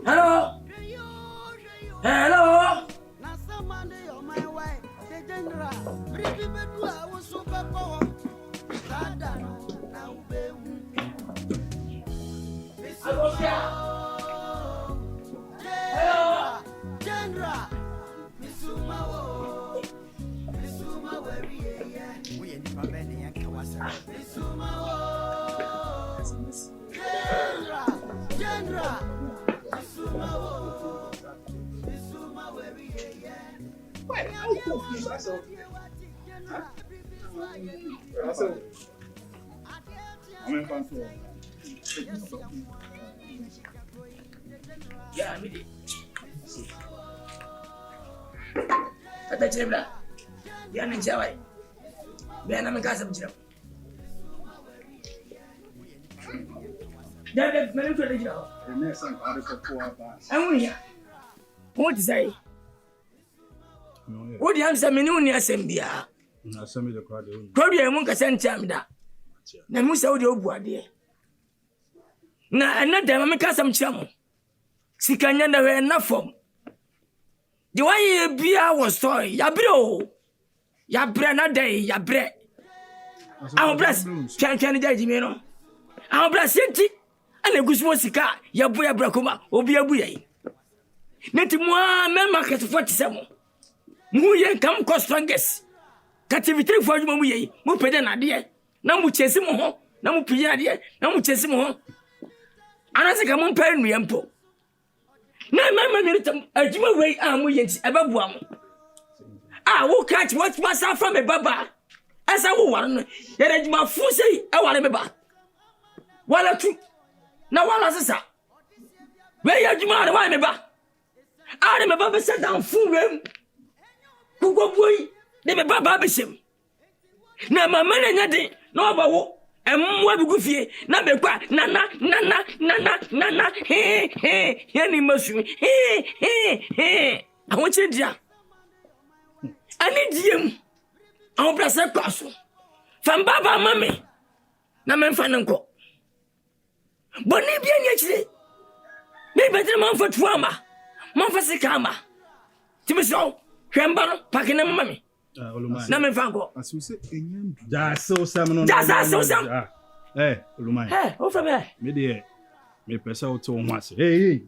Hello. Hello. Yeah, I did. Kata cerita, dia nak jawab. Biar nama kasih bercerita. Dah mana tu ada jawab? Ini sang ada kepuasan. Amunya, what is I? What do you have some new assembia? Assembly the crowd. Crowd ya munga sentamda. Na musa odi obuade. Na anada mama kasam chamo. Sikanya na we na form. The way bia was story. Ya bro. Ya bre na day, ya bre. Our bless can judge me no. Our bless senti ana gusmo sika ya boya brakoma obi abuya yi. Neti mo mema ket 47. Mu ye kam ko strongest. Captivity for you mu ye. Mu pede na de. Na mu chesi mo ho. Na mu piya de. Na mu chesi mo ho. Anase ka mu pere nu yempo. Na mama mi ritam ajuma wei amu ye nti ebabu am. Ah, wo catch what was from a baba. As I want, yet ajuma fu sei e ware me ba. Wala tu. Na wala sasa. Wei ajuma na ware me ba. Ah, me baba set down fu wem. Kugo boy, de me baba besem. Na mama na nyade, na obawo. Emwa bigu fie, na bekwa, nana. He ni masu. He. I want you dia. Ani diem. Awon plase kwaso. Fam baba mame. Na memfa nko. Boni bia ni akire. Me betre man fa tuama. Man fa sikama. Timiso. Hwemba no pake na mama na me fanko asuse enyam ja so sam no olumai o fa be me de me pesa o to ho ase hey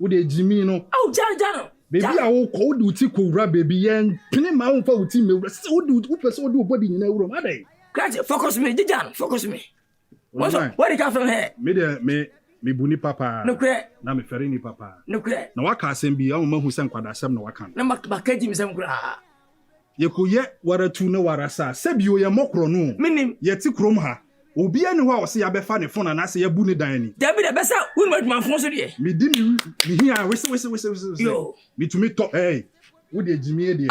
wo de jimi no jano baby a wo ko du ti ko wura baby yen pene ma wo fa wo ti me wura se wo du wo pesa wo du body nyina wura ma dai focus me jano focus me what you come from here me de me buni papa no kure na me fere ni papa no kure na waka asem bi awon mahu sem kwada asem na waka na makaji mi sem kura ye ko ye waratu na warasa sebio ye mokro no minim ye ti krom ha obi ani ho a wo se ya befa ne phone na se ye bu ni dan ni da bi da besa won ma fon so de me di mi hia wese yo me to me to hey wo de jimi e de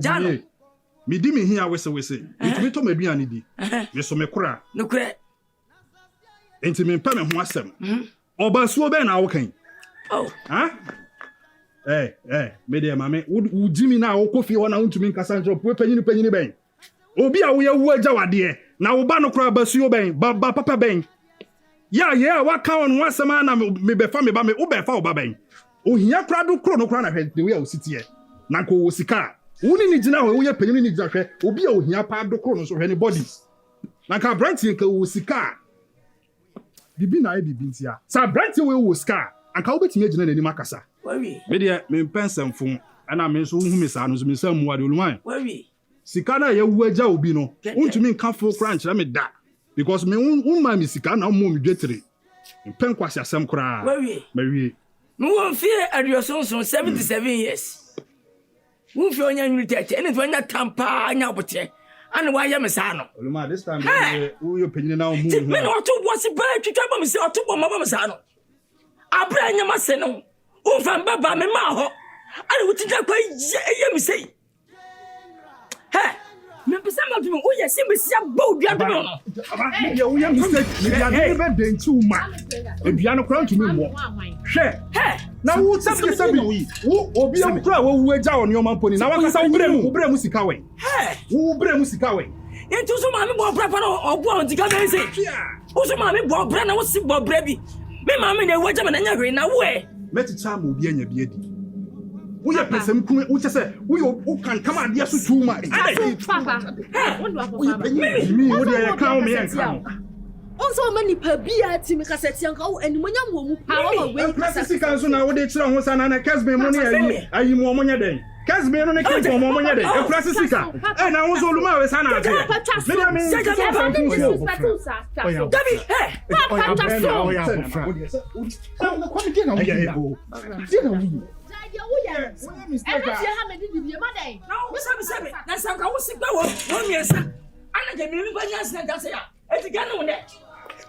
jano me di mi hia wese me to me to ma duane di me so me kura no kure enti me pa me ho asem oba suo be na wo kan ha me de mame wo jimi na wo kofi wo na untumi nkasa ntro panyini ben obi a wo ye wu agawade na wo ba no kura basuo ben ba papa ben ya wa ka on wasem na me be fa me ba me wo be fa wo ba ben ohia kura do kro no kura na hwe de we a wo sitie na nko wo sika wo ni gina ho wo ye panyini ni gina hwe obi a ohia pa do kro no so hwe ni body na ka brantin ka wo sika bibi na bibi ntia sa brantin we wo sika anka wo betimi agina nani makasa me de me pensamfo ana me so hu me sa no so me sam mu ade oluman sika na ye wu agya obi no untumi nka fo crunch na me da because me unma me sika na mo me dwetere pen kwasi asem kra me won fie adioson 77 years Who feel your unit and it's when that tampa now but and why am Sano? Oluma, this time who you opinion now move. Men or two was a bird to tell me or two Mamma Sano. I bring you must know. Oh, from Baba me maho. I would think I say. Hey, remember some of you, yes, simply some boat. You are mistaken. Too much. A piano crown to me more. Share. Now, what's up? Who be a crowd who went down your man pony. Now, I can Bremu Musikawe. Who Bremu Musikawe. Into some mammy more proper or born to come and say, who's a mammy Bob Brenner was Bob Brevy. Me mammy, they watch them and you're in a way. Met a charm will be in your beard. We are person which I say, we can come out yes too much. Papa, me, what do you count me and come? Also, many per beer to make a set young and when young woman power away. Practicing council now, what they tell us and I can't be money. Are you more money then? Can't be on a case for more money than a practicing car. And I was all my son.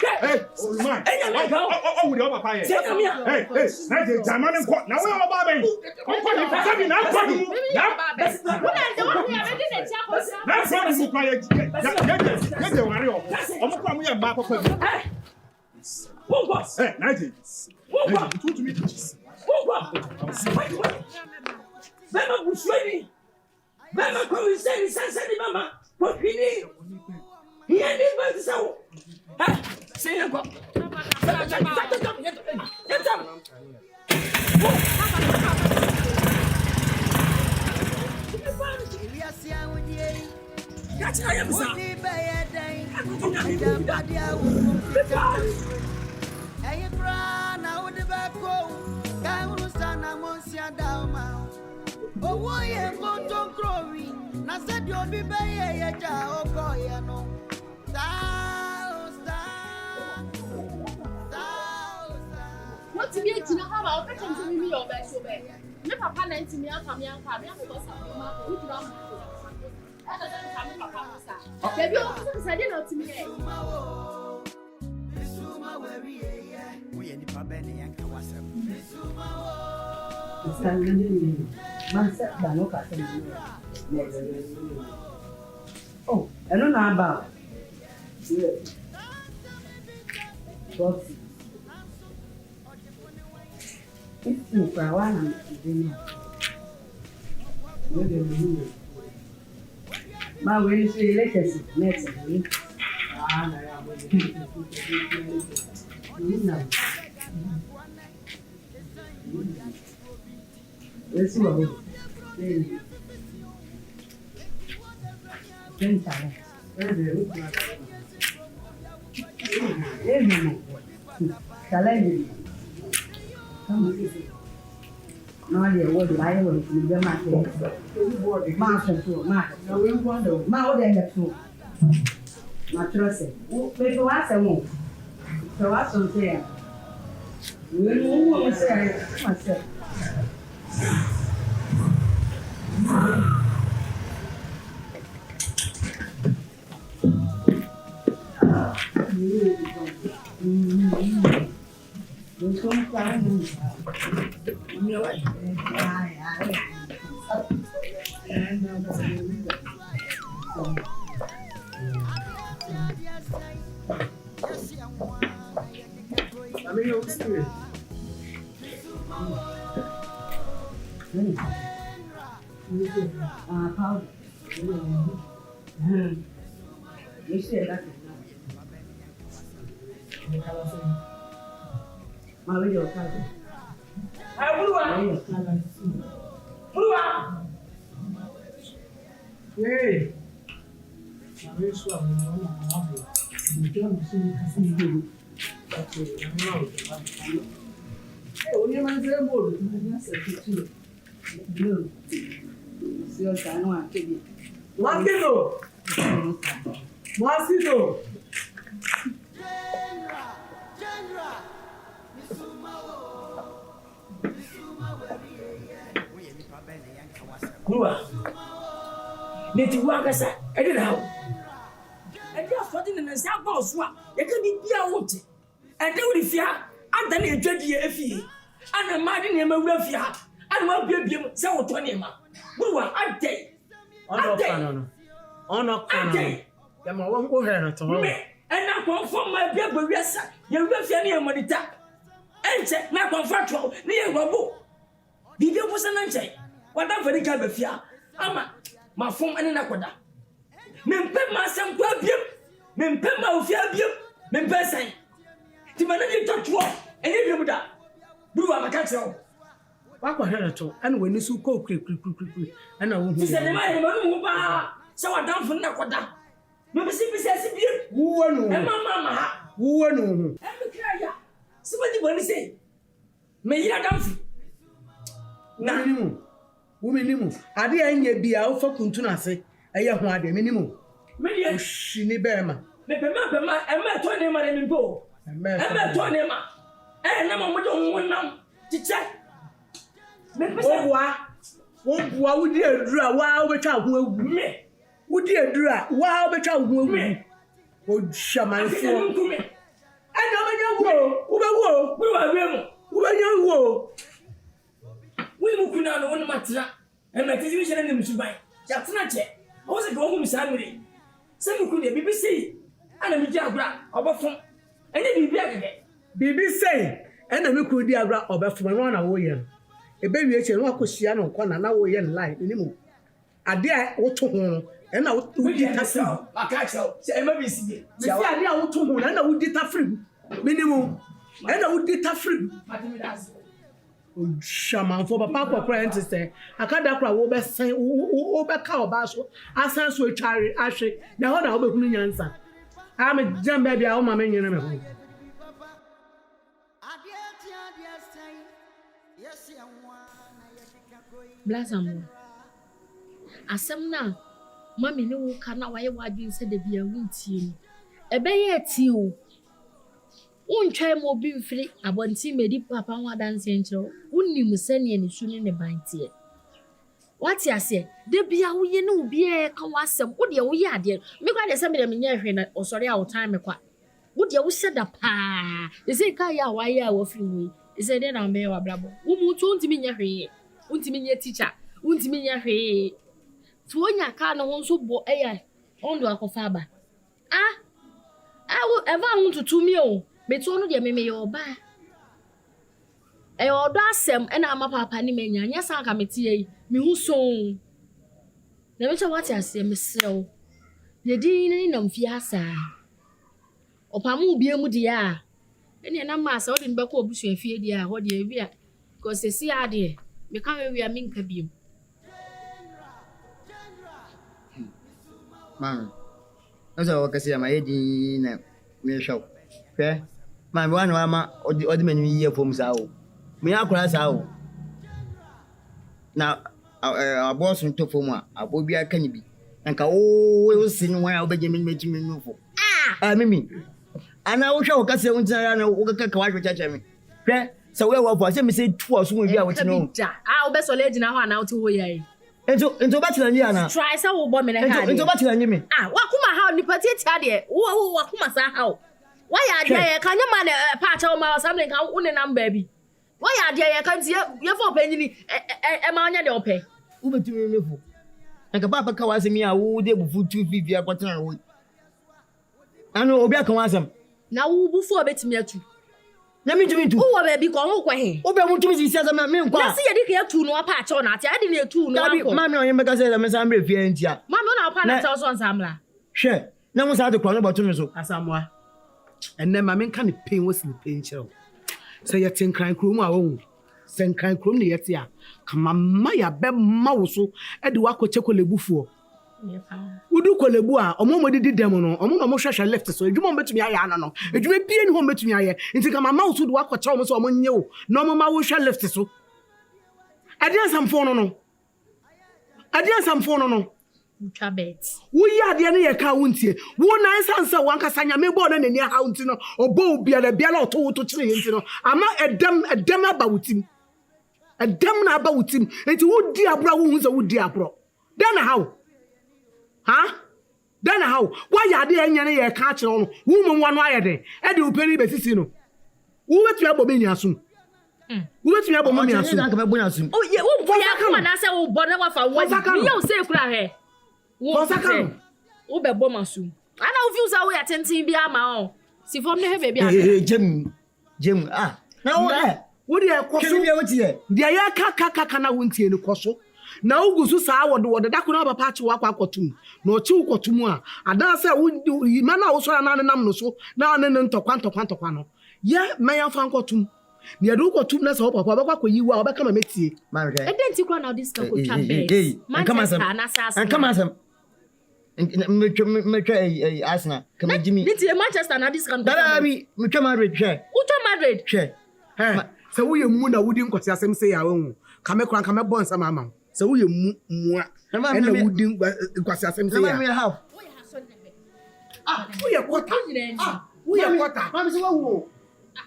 Hey, oh my! Oh, we don't have Hey, Zaman and Quat. Now we are Babby. Say you go. That's how I am, sir. What to be to know how I'll catch me your best obey. No papa 90 me out from young family, who do not baby, officers, I didn't know to me. Oh, I don't know about. It's no for one my way is legacy next week. Let's see what no idea what I will be the market. Master to market. No, we want to Maude to Matrose. Maybe what's a move. So what's on there? We will say myself. You see that? My video cousin. Hey, I'm very sure I'm going to have you. You don't see me. Hey, when you're my very bold, you're not such a blue. See what I know. I'm taking Mosquito! Mosquito! Kua. Neti wakasa, edi na hawo. Edi afodi ne nsa gba so a, ye ka bibia wote. Edi wo fia, ada na edwadi efie. Ana ma de ne ma wura fia. Ana ma biebiem se wo to ne ma. Kua adai. Ono kana. Ya ma won ko hre no to. Me, ena ko fo ma bia gbawiasa. Ye wura fia ne ye monita. Enche na confrontation ne ye gobo. Bibia bo se na nche. Wada fari ka bafia. Ama mafom ane na koda. Mempe masam kwa biem. Mempe ma ofia biem. Mempe san. Ti manani totwo. Enye biem da. Buru amaka tro. Wakwa hera to. Ane wani su ko kri. Ana wo hu. Ti se ne ma ye manu hu ba. Se wada fo na koda. Me bisi biem. Wo no. E mama ha. Wo no hu. E me kra ya. Se wadi boni se. Me yira damfi. Na ni Wominimu, ade anya bia wo fa kuntu na ase eye ho ade minimu me ye shini bema me bema ema to ne ma ne mbo ema to ne ma na ma mo de wonam tiche me pese wo wudi adura wa obetwa ho awu me wudi adura wa obetwa ho awu o shamanfo ana omanya wo ubewo buru wa wemu ubenya wo we mukuna no won matira e ma television na msubai ya tena che o se go hu msamire se mukuna BBC ana mi ji agura obofon ene bibi agege BBC ena mi kudi agura obofon no na wo ye e be wi eche no akohia no nkwa na wo ye live ni mu ade a wo to ho ena wo di ta free aka cho se e ma BBC bi se ade a wo to ho na wo di ta free minimum ena wo di ta free matimidas shaman for papa kokra enti se akada kra wo be sen wo be ka oba so asan so atware ahwe na ho na wo be hunu nyansa am jamba bia wo ma me nyene me ho Blazam asem na mami ne wo ka na waye wadwin se de bia wuntie ni ebe ye ti o untwa mo bi mfiri abonti medi papa ho adanse nkyerɛ unnim sɛne ne su ne bantie wati ase de bia wo ye ne obi e ka wasɛm wo de wo ye ade me kwa de sɛ me de menye hwe na osɔre a wo time kwa wo de wo hyɛ da pa de sɛ ka ya wa ye a wo firi wi de sɛ de na me wa brabo wo mu to ntimi nye hwe untimi nye teacher untimi nye hwe to onya ka no ho nso bo eya ondo akofa ba wo eva ho tutu mi o betu no de me yo ba e odo asem e na ama papa ni menya nya san ka meti yi me hu so na me che wati asem me sew ye din ni na mfi asa opamu bia mu de a ene na ma asa odi nbe ko obusu afie de a ho de bia ko se si ade me ka we mi nka biem man aso wakasi ama ye din na me show fe man wan wa ma odi menu yiye fom sa o me akora sa o na aboso nto fom a abobi aka ni bi nka wo sin wan a obeje metimi nufo mimi ana wo hwe wo kase wo ntina na wo kaka wa hwe chacha me hwe sa we wo fo se me se tu oso mo wi a wo tino wo be so le gina ho ana wo ti ho yai ento batira ni ana try say wo bo me na ha ento batira ni me wa kuma ha ni pati tia de wo wa kuma sa ha why are there can you man part of my something can one number bi why are there can you for penny e ma nya de ope wo betumi mefo nka papa ka wasem ya wo de bufu 250 akotena wo ano obi aka wasem na wo bufu obetumi atu na mi tumi tu wo ba bi ko ho kwa he wo be mu tumi sisi asem me nkwa na se ye de ka atu no apa acho na ati ade na atu no ako mama onye meka se me sambre fie ntia mama na apa na tell so nsamla hwe na mo sa de kro no boto me so asamwa enne ma menka ne pain wo sin pain kyerɛ sɛ yɛte nkran krom a wo sɛ nkran krom ne yɛte a kama ma ya bɛ ma wo so de wakɔkyɛ kolebufuo wudu kolebu a ɔmo didi dem no ɔmo no mo hwehwɛ left so adwuma mbetumi ayɛ ana no adwuma bie ni ho mbetumi ayɛ nti kama ma wo so de wakɔkyɛ ɔmo so ɔmo nye wo na ɔmo ma wo hwɛ left so ade asamfo no no Chabet. We are the any account here. One nice answer, one casanya, me born in your house, or bow be a biala to change, I'm not a dem about him. A damn about him. It would dear bro wounds or would dear bro. Then how? Huh? Then how? Why are they any catch on woman 1 wire day? I do penny Bessino. Who let you have Bobinia soon? Who let you have Bobinia soon? Oh, yeah, oh, come on, I say, oh, but never for what you don't say, Cry. What's a come? Oh, be bomber soon. I don't feel so way attending be my own. See from the baby. Jim, now what do you call it? The Ayaka Kana Winty in the Cosso. Now, Gusu saw what the Dakunaba patch walk out to no 2 or 2 more. And that's a would do, man also an so now and then to Quanto. Yeah, may I find to near Duco 2 minutes of Papa, you are become a métier. And then to go now this couple champion. Come as Asna, come on, Jimmy. It's a Manchester and this country. Come married, share. Share. So we Muna wouldn't cause some say our own. Come a bon some mamma. So we and the wouldn't cause some say. We are what? We are what?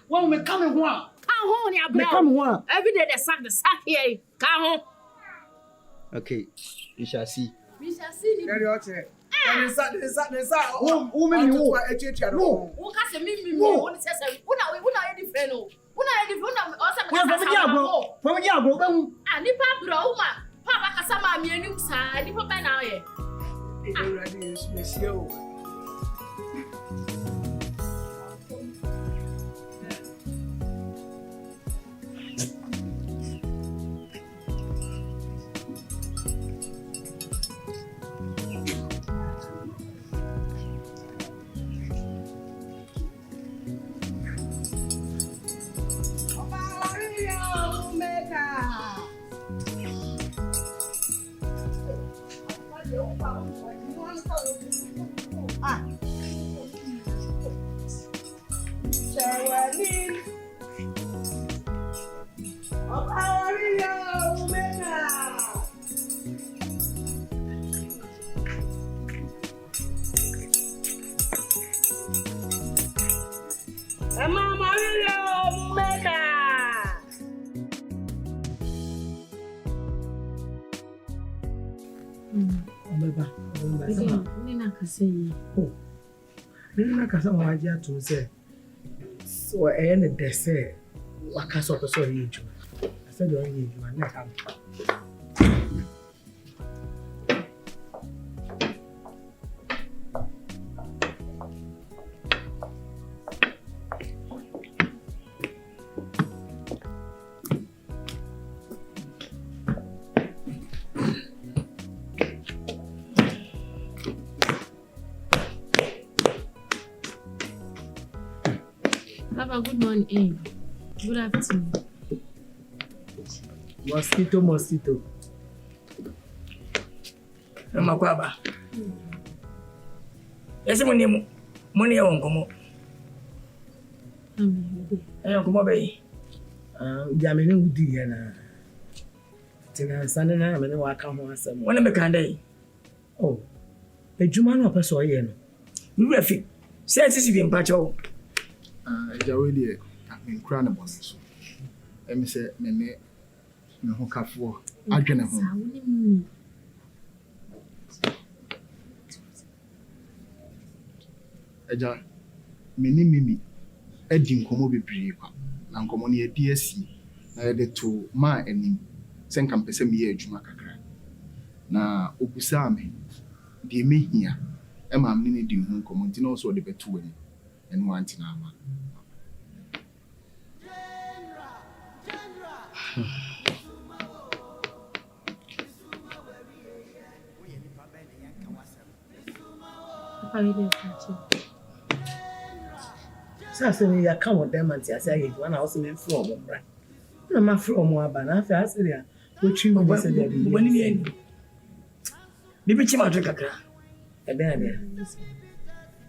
Well, we come and one. Come on, every day they sack the sack here. Come home. Okay, we shall see. We shall see. Very okay. Who to say, so I ended the say, what can sort of so you? I said, you are not happy. Good morning. Good afternoon. Mosquito. Makwaba. Ese money on como. Como be. Jamini udi na. Tina sande na me wa ka ho asem. Wona me kan dai. Oh. Ejuma na opeso ye no. Mi refi. Say sisi bi mpacho. Jaweli in crown of us. Emi say me ho kafo adwene ho. Eja mimi edi nkomo bebree kwa na nkomo ne edi asi na yede to ma anim senka mpese me ye adwuma kakra na obusa me de mehia e ma amne ne di ho nkomo nti na so de beto wani enu anti na ama. Sasa ni ya kama diamond ya say you na also me from bra na ma from aba na afa ase ya ochi mo se dia bi wani ni bibi chi ma to kakra e be na be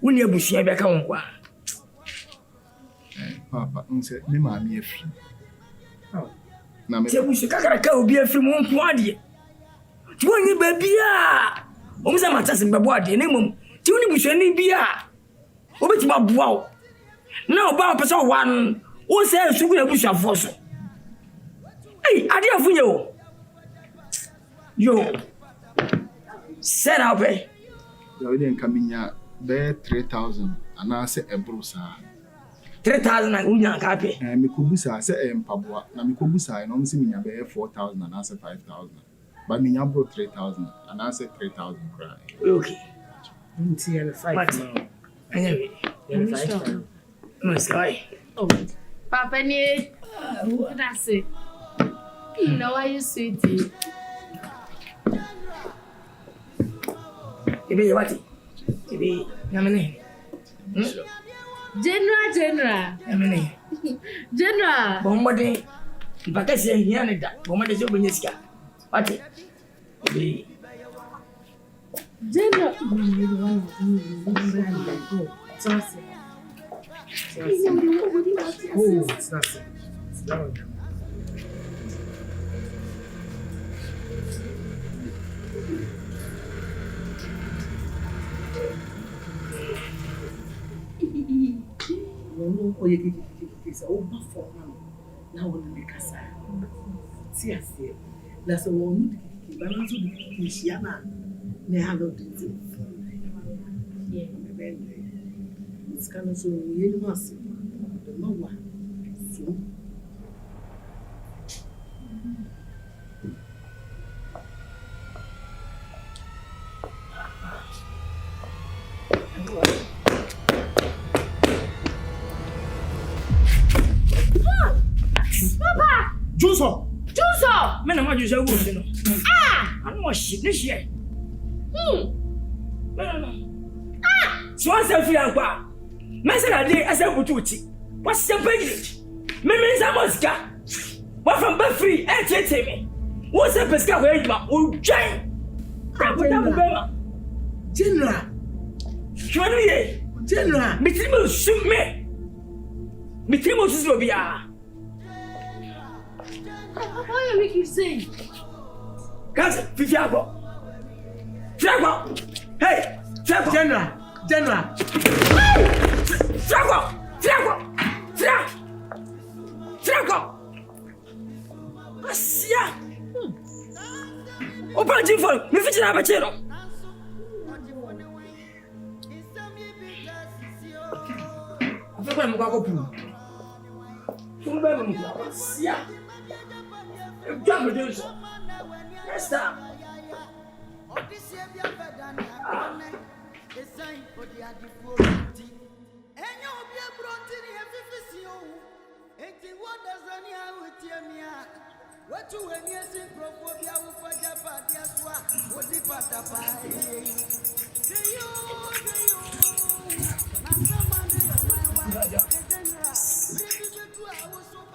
woni abusia bi aka won kwa papa nse me ma mi afi na me se busia kakra ka obi afi mo nko ade ti woni ba bia o mo se mata se bebo ade na mom ti woni busia ni bia obeti ba bua o na oba pese wan o se sugu na busia foso Hey, I didn't feel you. Yo. Set up, eh? You didn't come in here. There 3,000 and I say a brusa. 3,000 and Unya happy. And Mikubusa say Pabua. Now Mikubusa and only me bear 4,000 and I say 5,000. But me brought 3,000 and I say 3,000 cry. Okay. Until 5 now. Anyway, Oh, Papa, what I say? You know why you sweetie? Ibe wati. Ibe yamene. General. Yamene. General. Bombade. Bakasi hiya ne da. Bombade so benyesika. Wati. Ibe. General. Oh, it's not. Oh, you get oh, before now on the casa. See, I say, that's a woman, but I'm so the Shiana. They have no duty. Yeah, it's kind of so you must know what. So, Papa! Juso! Men am you say wo no. Ah! I know shit this year. No. So I say feel akwa. Men say that day I say bututi. What's the page? Me say mosca. What from be free e tete me. Wo say pesca we aduma o dwan. General. Shwanu ye. General. Me tiri mo sum me. Me tiri mo susu obia. Why you make you say? Guys, Fifiago. Fiago. Hey, Fiago. General. Fiago. Asia. Open gym for me fit na abachero. Afekwa mo kwa pu. Tumba mo kwa Asia. Jump with this. Yes, sir.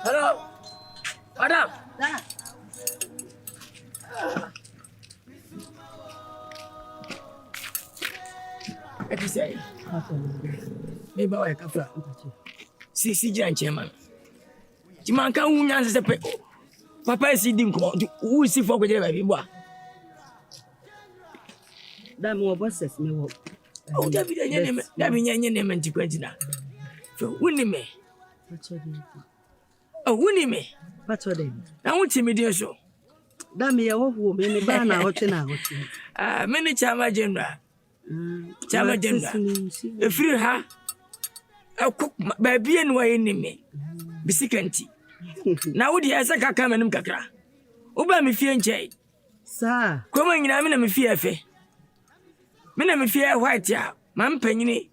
Hello. Madam. What you say? Maybe I can fly. See, Chairman. Jiman can win as a pet. Papa is sitting who is for with everyone. That more bosses me work. Oh, that be your name and Quentina. So, winning me. Oh, winning me. What's your name? I want to meet you so. That me a woman in the banner watching out. Many Chama General. Chama General. A free ha. I'll cook baby and way in me. Bisicanti. Now, would you as a cacam and cacra? Oba me fear and jade. Sir, Come on, I'm in a fear. Men am fear white ya. Mam penny.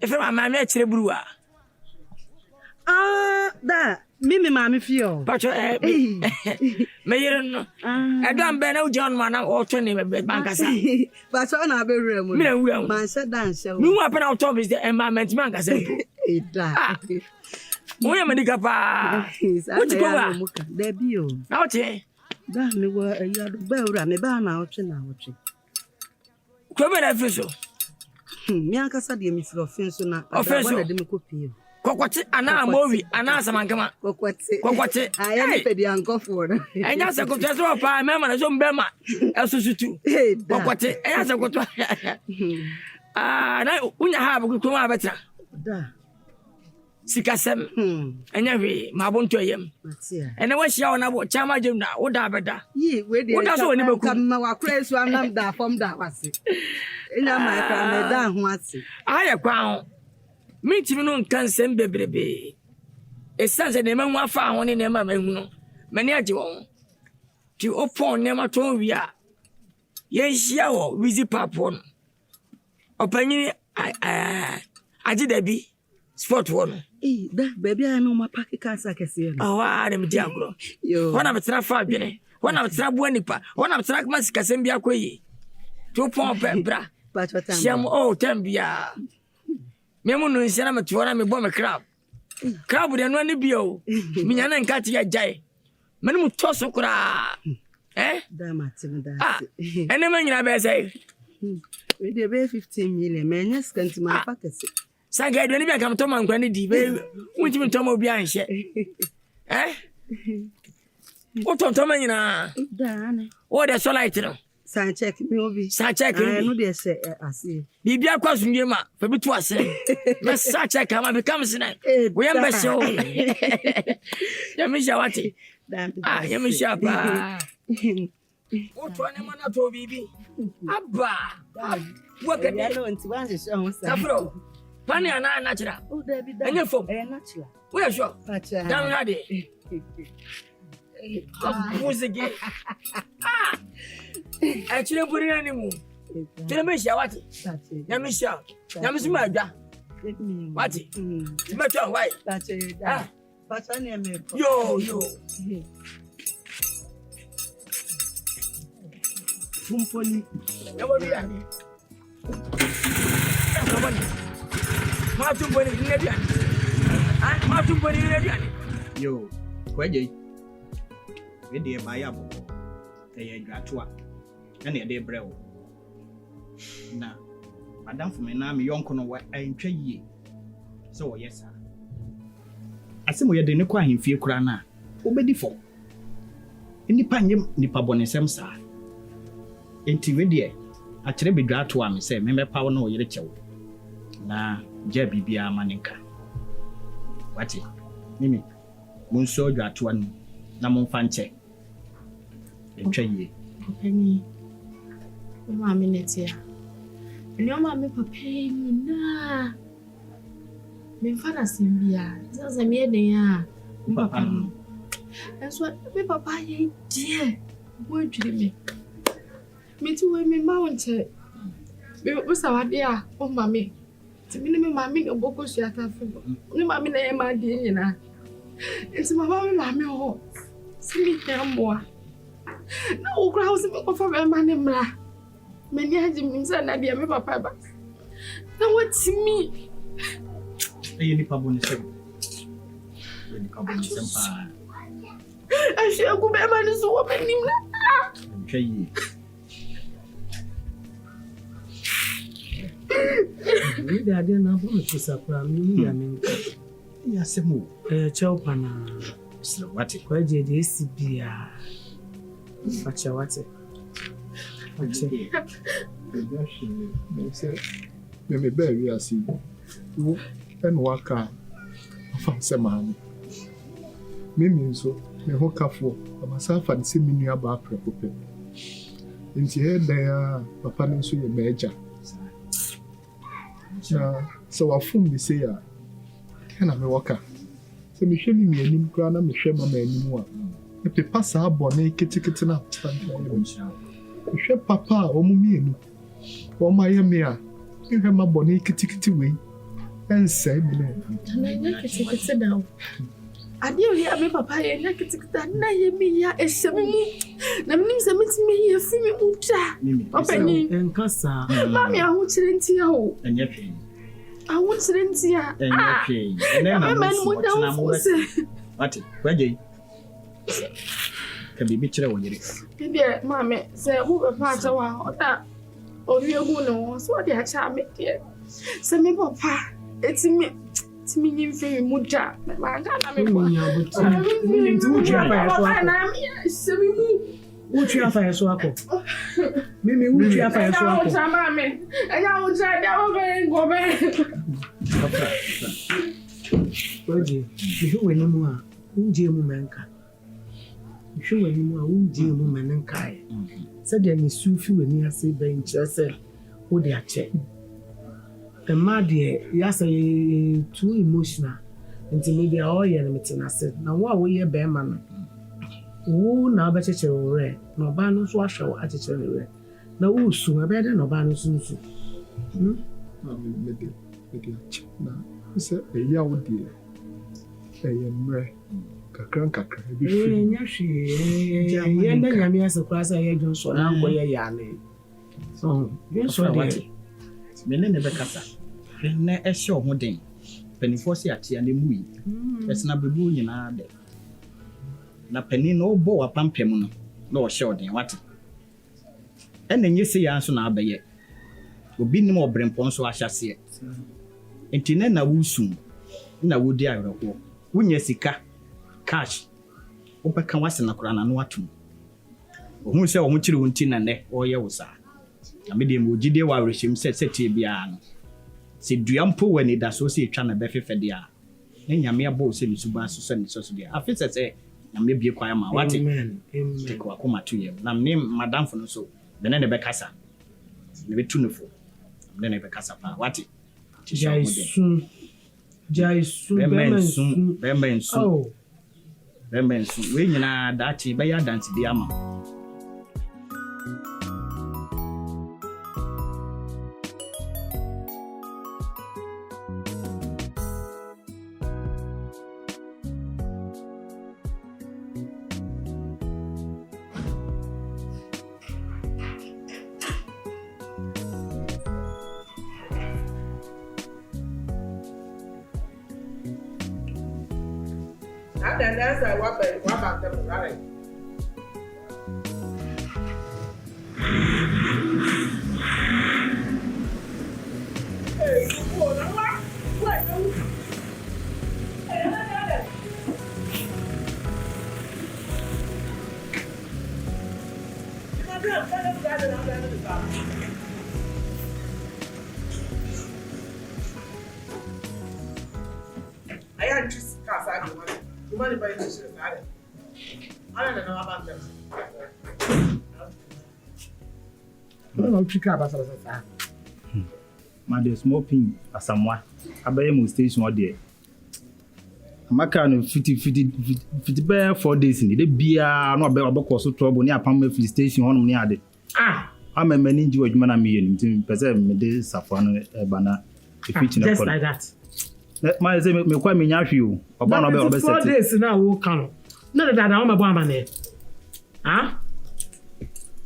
If I'm my match brewer. that Mimi mammy feel. But may you know. I don't know John man or 20 bankers. But on our bedroom, man said dance. No weapon out of is the environment bankers. We am a digapa. What you go? There be you. Out here. That me were a yard bell, me ban out in our tree. Come on, official. Mianca said, you miss your fence on a official. Coquette, and now movie, and now some come up. What I am the uncle for. And that's a good test of a member of some Bema. Also, too. What as a good. Ah, now, when you have a good come better. sikasem enya we mabonto yem ene wa hia wona bo chama jem na wo da beda yi we dey woda so oni beku kam wa kura so anam da fom da wase enya ma ka me da ho ase aya kwa ho mitimi no nkansem bebrebe esanse ne ma afa ho ne ne ma mahu no mani age won ti opon ne ma ton wi a ye hia wo Weezy papon opanyi aji dabi sport one da baby I know my packet cancer kese no ah dem di agro wana betra fa adwene wana betra bo nipa wana betra kuma sikasem bia koyi to pon bra siam tambia memu no nsia na metwora me bo me crab de no ani bio minya na nka ti ajai mene mu toso kura da matim da ene manyina be say we dey be 15 million menya skanti ma packet Saga edwani bia kam to man kwani di be wunti mi to ma obi anhye o to to man nyina da na o de so light no san check me obi san check no dey say ase bibia kwasunye ma fa bitu ase me sa check ma be kam sina we am be show ya mi jawati ya mi shapa o to ne mana to bibi abba wo ke ya no nti wan se so sa afro Pani ana natural. Oh, Debbie, that is natural. We are sure. Down ready. Who's again? Actually, put it anymore. Tell me, what? Yamisha. Yamisha. What? Matter why? That's it. But I name yo. Fumponi. Never be any. Come on. Matumboni inedian. Matumboni inedian. Yo, Kwadwo. We dey buy am. Dey adwatoa. Na e dey brew. Na madam for me na me yonko no wa antwa yie. So wo yes. Asem ye dey ne kwa ahemfie kura na. Obedi fo. Nipa nyem nipa bonesem sa. Enti we dey a kire bedwatoa me say me mepa wo na wo yere kyew. Na je bibia maninka wati mimi munso dwatoa no na momfa nche etwa yie pani mama minetia ni mama me papa ni na me fana simbia sasa me den ya papa no enso me papa ye die mo twire me ti we me ma wonche me busawade a o mama Timini me mami no boko shi atafibo. Ni mami na ema di nyina. Enti mama me mami ho. Simi temboa. Na okra ho simi ko fa be ma ne mra. Mani aji mi nsa na dia me papa ba. Na watimi. Eyi ni pa boni sem. Ni ka boni sem pa. Ashi aku be ma ni so wo me nim na. Ntwayi. We dey there na bo to sapra mi ya me. Ya semu. Chaupa na Sir wati. Kwaje de sibia. Acha wati. Me be wi asi. Wo en waka afa se maami. Mimi nso me ho kafo amasa fa se minu aba prepope. Nti he da papa nso ye meja. Na so wafum bi se ya kana me waka se me hwe mi anim kra na me hwe mama anim a e pepa sa abone kitikiti na me hwe papa o mu mienu o ma ye me a me hwe ma bone kitikiti we ense bi no na kitikiti na ade o ya me papa ye na kitikiti na ye mi ya ehye mi mu na me nim se mitimi ye fi mi uta opani Nkasa mami ahu chirenti ya o Enye twe. ahu chirenti ya Enye twe. Ene na mo na mo wati. Kwadwo. Ka bibi kire wo yire. Bibia mami se wo be pa cha wa oda ori egu no so de acha me de se me papa etimi timi nyimfe mu da ma ga na me kwa Mimi nti uchi apa ya so na ako. mi se mi mu Uchi apa ya so ako. Mimi uchi apa ya so ako. mami enya ucha da wo be go be Wezzy, you win no more. Unjemu menka. You win no more. Unjemu menenkai. Said there is Sufi when you say bench. I said, "Oh, they are check." The mad dear, yes, too emotional. Until maybe all your limiting. I said, "Now what will you bear man? Oh, now better to read. No banus wash our attitude. No, who soon better no banus soon. Maybe now. Say a year would dear. A young kakra. As a class, I had just one hour yarn. So, you saw what? Mene never kasa. Ne e show hoden. Penifo se ate ane mui. Esna bebu nyina de. Na pani no bo apampem no. Na o show den what? Ene nyese ya nso na abaye. Obi nim obrempon so ahyase. Enti ne na wusum. Na wodi awereko. Wunya sika cash. Obeka wase na kora na no atum. Ohun se ohun kire wonti na ne oye wo sa. Amede mo gide wa rehim set bia no. Se duampo wani da so se etwa na befefede a. Ne nyame abo se ni suba so se ni so dia. Afese se nyame bie kwa ma wate. Amen. Take wa koma to ye. Na me madam fo no so. Bene ne bekasa. Ne betu no fo. Bene ne bekasa pa wate. Jaisu. Bemensu. Oh. Bemensu. We nyina dachi be ya dance di ama. And that's what about them, right? Hey, I had just cast out the money. You money by the shit, I don't know about them. I don't know if you care about that. Man, small pin as someone. I buy him station one day. My car no 50 bear 4 days in the beer. No bear about cause trouble near Palmer Free Station on near the. I'm a man in George Manamian to preserve me this Safran banner. Just like that. My say me kwa me nya hwe o oba no be obese 4 days na wo kan no that na o mabo amane ah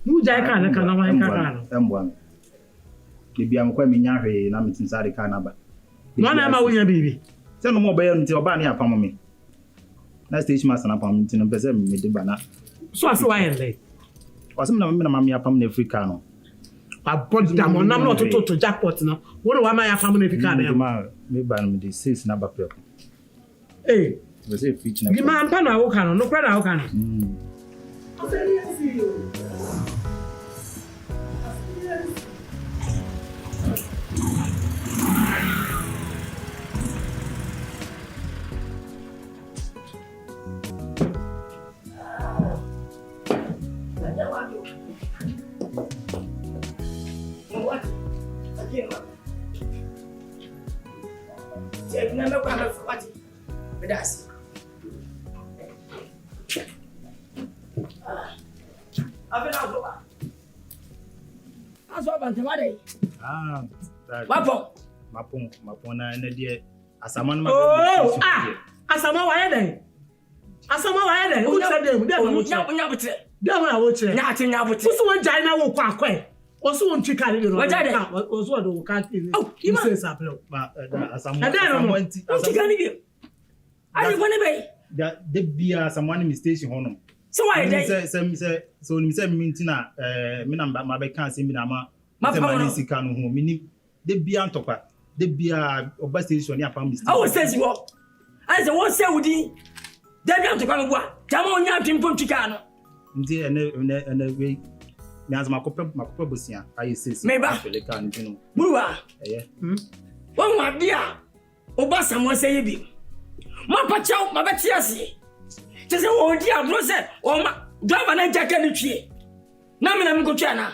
mu jai kan na kan wan kan no embo me bia me kwa me nya hwe na me tinsare kan na ba no na ma wo nya bibi se no mo be nti oba na apam me na stage master na apam nti no pese me de ba na so aso wa yen le wasem na me na ma me apam na Africa no aboda mo na no to jackpot no wo no wa ma ya apam na Africa na me ban me dey says na ba prep eh we say feature na bi ma ampa na wo kan no kra na wo kan Mapon na dia asaman ma asama wa yeden o tse dem nya botre dem na wo tse nya botre so won jai na wo kwa akwa o so won twika ni no o so do ka kiri you say saplo ma asaman twika ni ari woni be the bia asaman mi station hono so why dey so ni say minti na me na ma be kan se mi na ma ma sika no ho mi de bia ntopa de bia oba station ni apam mistake. I say you I say what say wudi de bia ntopa me bua jama onya atwim pom twika no ndi ene we me azma makopa bosia ayi sesi afele kan ntino buwa won wa bia oba samo say bi Ma pacha ma betiasi. Tese wo di abro se o ma driver na jaka ni twie. Na me na me go twa na.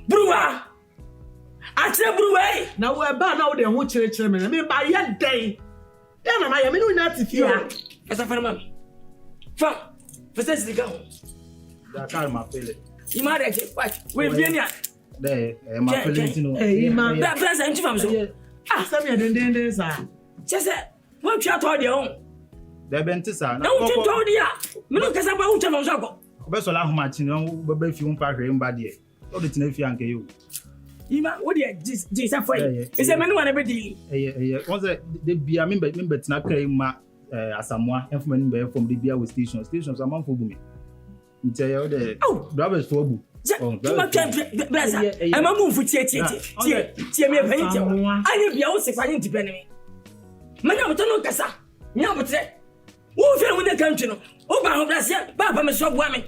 Bruwa. Atre bruwa. Na wo ba na wo de ho kire me. Me ba ye den. Den na ma ye me no na tifia. Esa fa ma. Fa. Fese sika ho. Da car ma pele. Imare ke what? We bienia. There ma pele ntino. Ima. Da presa nti fam so. Asam ye den sa. Chese, wo twa to de ho. Da benti sa. Na wo twa to de a. Me no kasa ba wo twa fam so ko. Obeso la homa chi no baba fi umpa hwe mba de. O de tina fi anke yo. Ima, what de Jesus for you? Is a man wanna be deal. Once the bia member tina kai ma asamoa enfman be from the bia with stations a man for bumi. Ntia yo de drivers for bu. Tuma kan blaza. E ma mu fu tie me pani tie. Anya bia wo se fanye ntipe ne me. Manya mo to no kasa. Nya mo tre. Wo fe mu ne country no. O ba ho blaza ba ba me so boa me.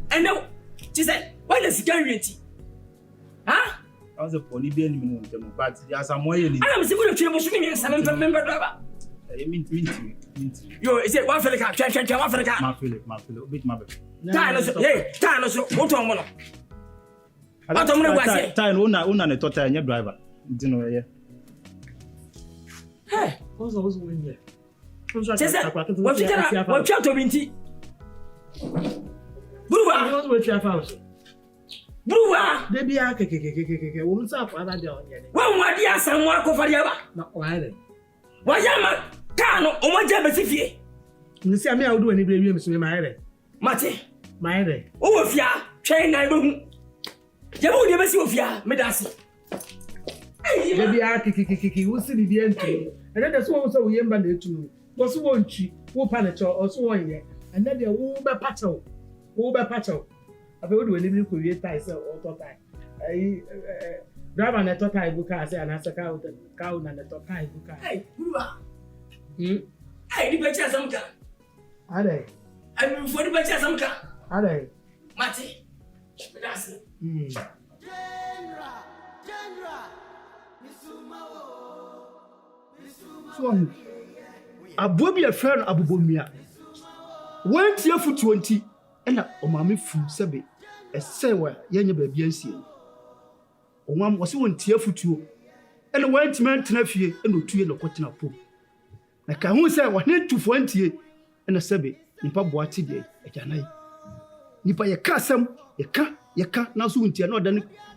Ene ti say why the scan renti? Ha? I was a pony being in the but there's some way. I'm simply trying to me some member driver. Yo, is it one for the car? One for the car. My Philip, bit my baby. Time, so what on one? I don't know what time, una the total your driver. You know, yeah. Hey, what's win here? What you to Binti? What's with your house? Bruwa, they be a keke. Woman's up, other day on ye. One more dear, some more for the Not why then. Why, Yama, Kano, or what Jabba? You see, I mean, I'll do any baby, my head. Mate, my head. Oh, if ya, train I don't. You won't never see of ya, Medasi. They be a kiki, who see the entry. And then there's one so we ember to was one cheap, who panic or so one yet. And then they're over patcho. I feel we live in create ties or time. Drive on a tokai book as an answer cow and a tokai book. Hey, hey, the picture some car. Are they? I mean, for the picture some car. Are they? Mate, that's it. So, a bobby a friend Abubomia. Went here for 20. And o mama fu sebe e say wa yenya ba bia nsie o mam wo se won tie futuo e no wan timan tena fie e no tuye no kotena po na ka hu say wa ne tufo antie e na sebe nipa boate de e janai nipa ye ka asem ye ka na so ntie na oda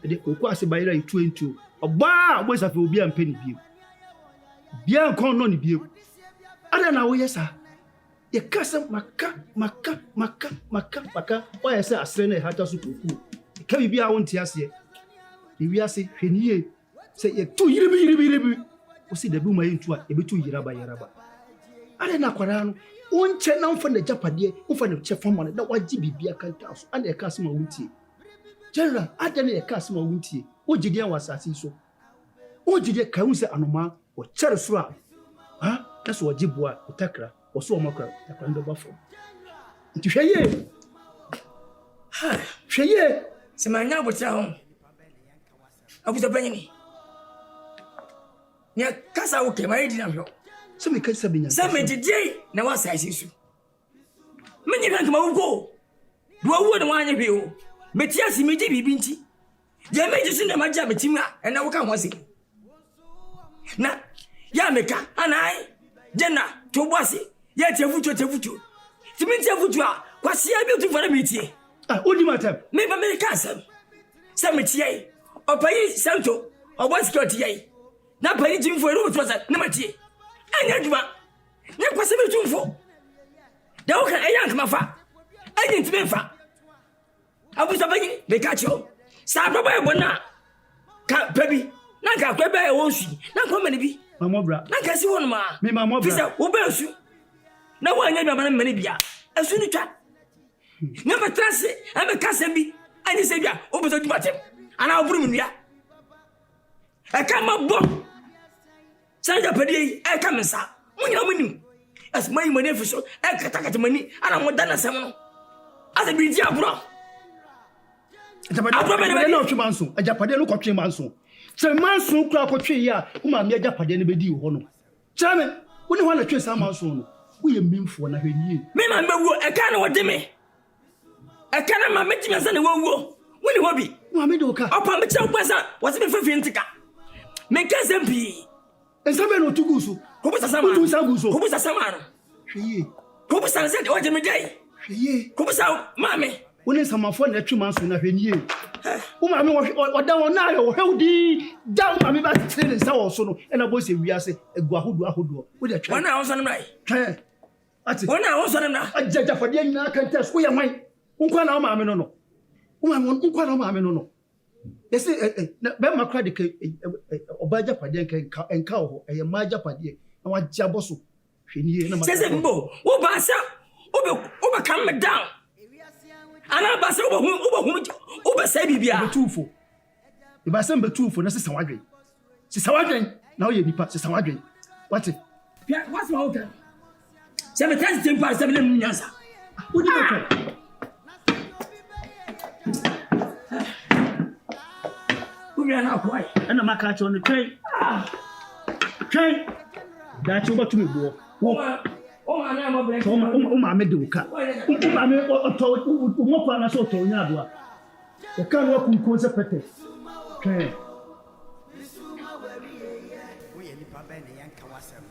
de koku ase bayira itu entuo oba bo safe obi ampani bia kon no ni bia ada na wo yesa ye kasa maka o ye se asre na hata so koku ka bibia won ti ase e wi ase hweniye se ye tu yiribi o si da bi ma yentu a e betu yiraba are na kwara no onche na mfa na japade o fa na che fama na waji bibia kanta so ana ye kasa ma wuntie general ada na ye kasa ma wuntie o jide an wasasi so o jide ka hu se anoma o chere so a ha kaso wajiboa utakra oso omakra takwando bafo nti hweye se manya botra ho abuta panyini nya kasa wo ke mai dinam yo se me kasa binya se me didi na wasa asisu menyi rank ma wo do wo de wanya bi o metia si meji bibi nti je meji su na maja metimwa na wo ka ho se na ya meka anai jena to boase ya tefucho timinti afucho a Kwasi abi tu fara bitie odi matam me ba me ka sam tie opayi santo obo security yai na payi jimfo ero to sa na matie anya duma na Kwasi be jimfo da wo kan eyank mafa anya ntime fa abu so bayi be ka cho sa baba e bona ka baby na ka kwa ba e wonsu na ko mani bi mamobra na ka si won ma me mamobra fisa wo ba su na wo anya duma na mani bia asu ni twa na matrase ame kasa bi ani se bia wo beso dubatem ana oburu munua e ka mabo sanja pedi e ka mensa munya munim asmai mani fiso e katakata mani ana modana sem no asa bi di aburo ajapade no twe manso ajapade no kotwe manso se manso kura kotwe ya uma me ajapade no bedi ho no chame When you want to trace some soon, we are mean for na hwenye. Me ma mewu e ka na wode me. E ka na ma meti me se ne wowo. Wo ni hobi. Muhammad Oka. Opa me che kwasa, wo se me fefi ntika. Me ka se bi. Ensabe no tugusu. Ko busa sama. Tu saguso. Ko busa sama no. Hweye. Ko busa se de waje me dai. Hweye. Ko busa mame. Woni samafo na twi man so na hwenye. Wo ma me oda won na yo hewdi. Da wo ma me ba tire nsa wo so no. E na bo se wiase egu ahodo. Wo de twa. Wona won so no mai. Twa. Ati. Wona won so no na. Ajaja fade nyina kan test ko ye hwan. Unkwa na wo ma me no. Wo ma me unkwa na wo ma me no. Yes, be ma kra de obaja pade enka ho eye maja pade na wa jabo so hwenie na ma sese mbo wo ba sa wo be calm me down ana ba sa wo be sa bibia betufo e ba sa betufo na sesa wadwen na wo ye nipa sesa wadwen what what's my okay se me test tempo se me nyansa wo di beto na kwai ana maka cho ne twai da chi oba tumi bo o ma na mo break o ma me de uka o ma me o mo kwa na so to nya do a e kan wa kun ko se pete twai wo ye nipa ba ne yanka wasem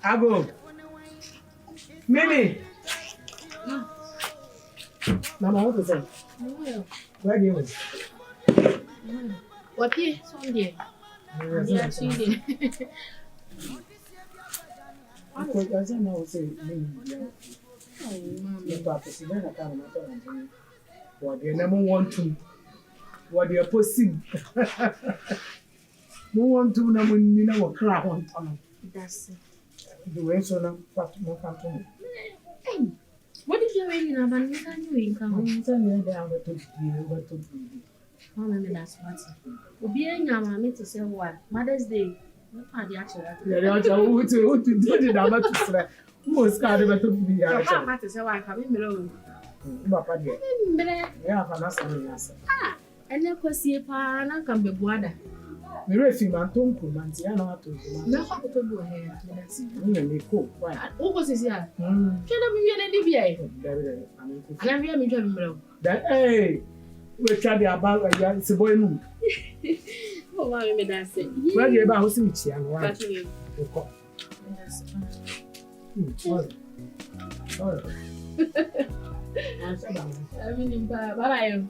Ago. Mimi. Mama, what is it? Where do you go? What here? Sunday. Yeah, Sunday. I don't know say Mimi. Oh, mama. You got to see when I come and what the number 1 2. What the opposite. No one to na mun na wa kra hon tono. That's it. The way so na fat mo kan to. What did you mean na ban ka ni in ka ho? Nta na da wa to bi. Mama me that's what. Obi enya ma me to say what? Mother's Day. No pa di actually. Ya ya wo to do da ma to sra. Mo ska de ba to bi ya. Ya pa to say what ka me mero. Ba pa de. Mbere. Ya fa na sa ni asa. Ah, ene kwasie pa na kan be buada. Me refi man ton ko man ti ya na to ko. Na fa ko to bu he. Ni me ko. Why? O ko sisi ya. Chena mi wiene di bi ai. Ana bi mi twa mi mero. That we try the about ya se boy nu. O ma me da se. Where dey ba ho si mi chia no wa. Ba ti Ko. Oh. I mean, bye.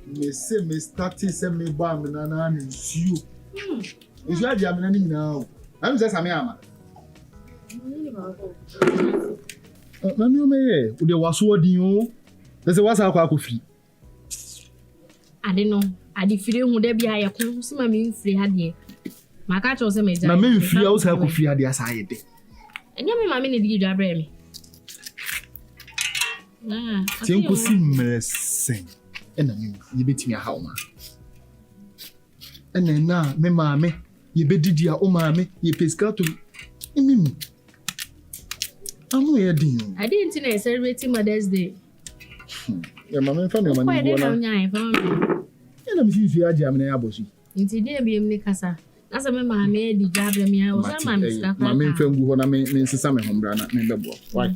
Me say me starting say me ba me na na nsuo. Nsuo adi amena ni nyina o. Am say same ama. Na ni o me ye, o de waso odin o. Say wasa akwa akofiri. Ade no, ade fire hu da bia ye ko so ma me mfiri ha de. Maka cho se me ja. Na me mfiri a o say akofiri ade asa ye de. Enya me ma me ne di dwa bra me. Tienko si mmesen. Ena me ye betimi aha o ma. Ena na me maame ye bedidi a o maame ye pescato. Mimi. Amo ye din. I didn't know celebrate Mother's Day. Ya mama mfa me mani Why bona. Ena me si aje amena ya bosi. Nti dey be me kasa. Na se me maame di dwa bra me a o sa maame ska fa. Mama mfa ngu ho na me nsesa me hombra na me bebo. Why?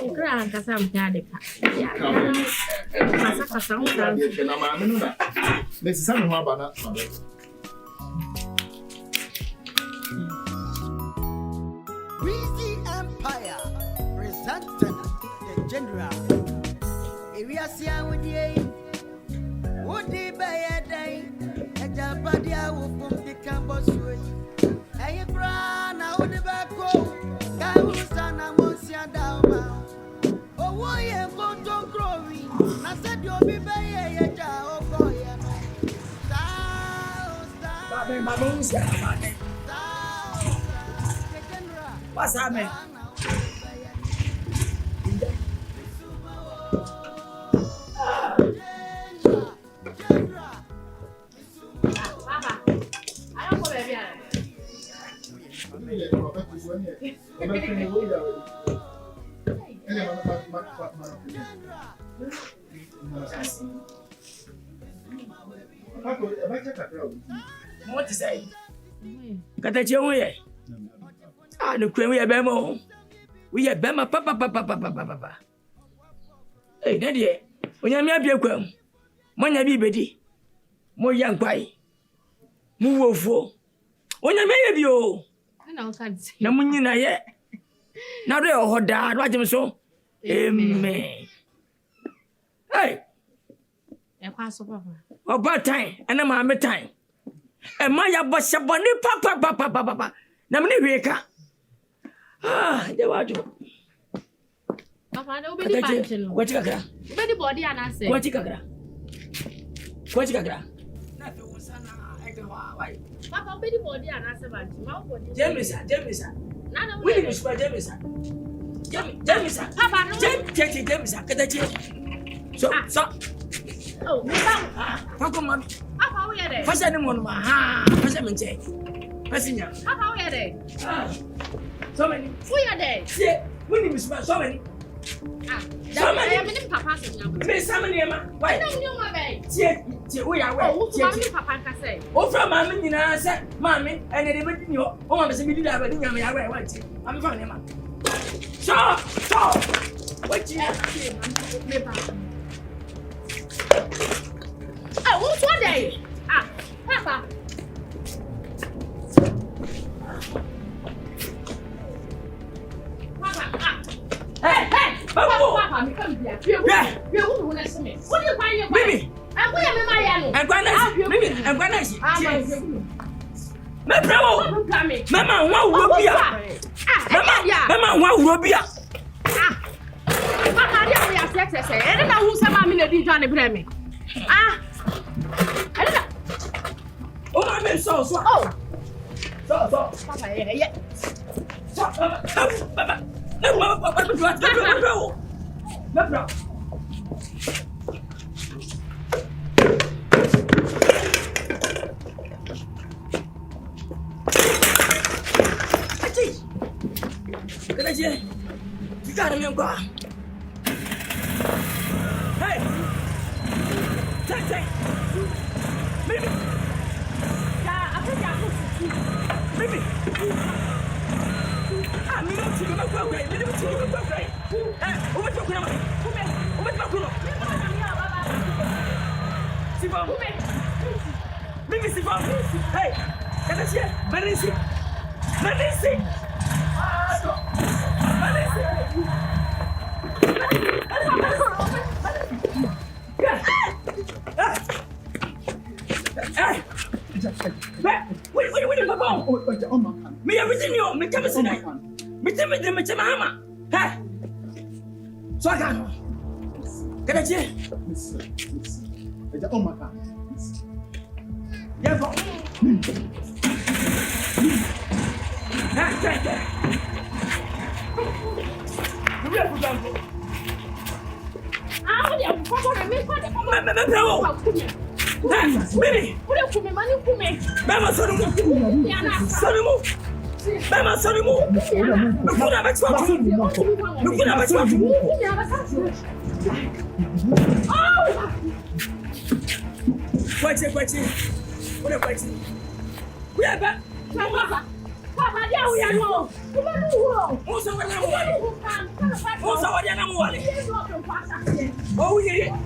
ukra nkasa mtade pa. Kasa nkasa. Na maame no na. Mesisa me ho aba na. Weezy Empire presented the general. Area sia wodie. Wodi bayadai. Eja badia wo fom de campus way. Aye bra na wodi bako. Ka usana monsia dauma. Owo ye konton growing. Na said you be baye eja okoye. Baba unsa mane. What's happening? What is it? Kata chewe ye. No kwen we bema. We ye bema papa. Eh, daddy. Onya mi abia kwam. Monya bi bedi. Mo yankwai. Mu wofo. Onya me ye bi o. Na o kan na munyina ye. Na do hoda, do agem so. Amen. Hey. E kwa so papa. Oba time, ena ma me time. E ma ya bo seboni papa. Na me ne weka. De wadu. Papa, na obi di panche no. Kwachi kakra. Obi di body anase. Kwachi kakra. Na fe wosana ega wai. Papa, obi di body anase banchi. Ma body. Jemisa. Na na we ni spa Jemisa. Papa, no. Jemisa, kadachi. So. Oh, me ba. Papa, mami. Papa, we there. Fasa ni mo no ma. Fasa menche. Pasinya. Papa, we there. So many. We are there. See, we ni spa so many. So many. I mean papa say na. Me sama ni ma. Why? No, no, ma be. See, we are Oh, well. mami papa ka say. O fra mami nyina say, mami, ene de bedi ni ho. O ma be se bidi da ba ni nyame ya we wa ti. Mami fa ni ma. So. What you me papa. What's one day? Papa. Hey, Papa, me come here. You won't want to see me. What do you find your baby? I'm going to marry you. I'm going to see. Me bravo. Mama, what will be? Mama, what will be? Papa, we are sex. I don't know who's a mammy that did Johnny Bremy. I don't know. Oh, I mean, so. So. Papa, yeah. Papa. No. Hey! Take. Mimi. Mimi. Hey, Marisi. Me everything you me come see that. Me tell mama. Hey. So I can. Can I see? Yeah, go. Papa, yeah, we are no. Who's over there? Who's over there? Oh, yeah.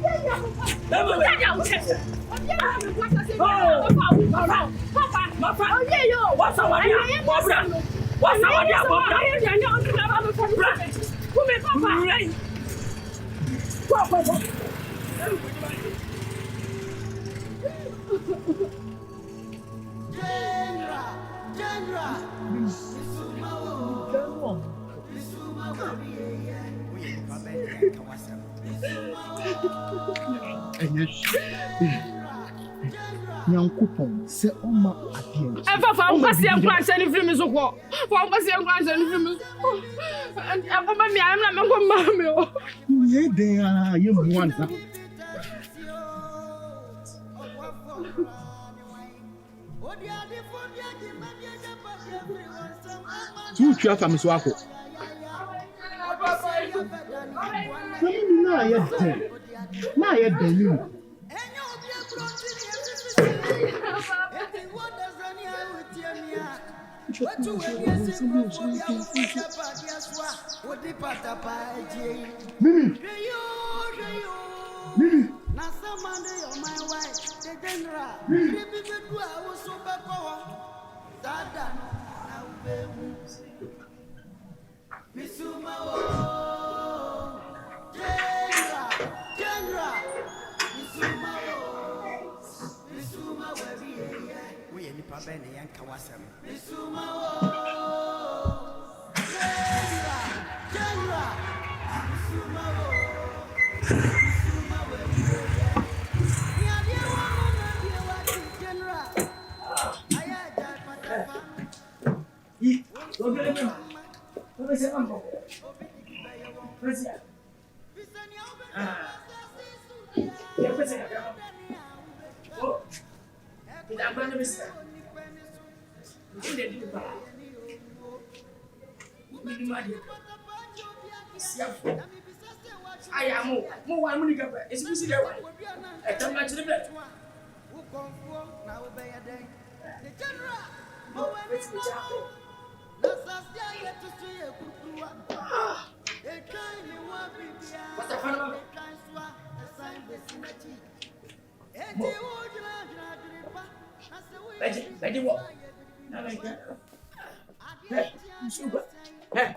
Nyankopɔn sɛ ɔma adeɛ Efa fa nkwasi nkwanse ni firi mi so kɔ. Fa nkwasi nkwanse ni firi mi so. Ekoma mi ayam na me ko ma me o. yɛ den a yɛ mu anta tu twa fa mi so akɔ sɛmi na yɛ den ni Mimi.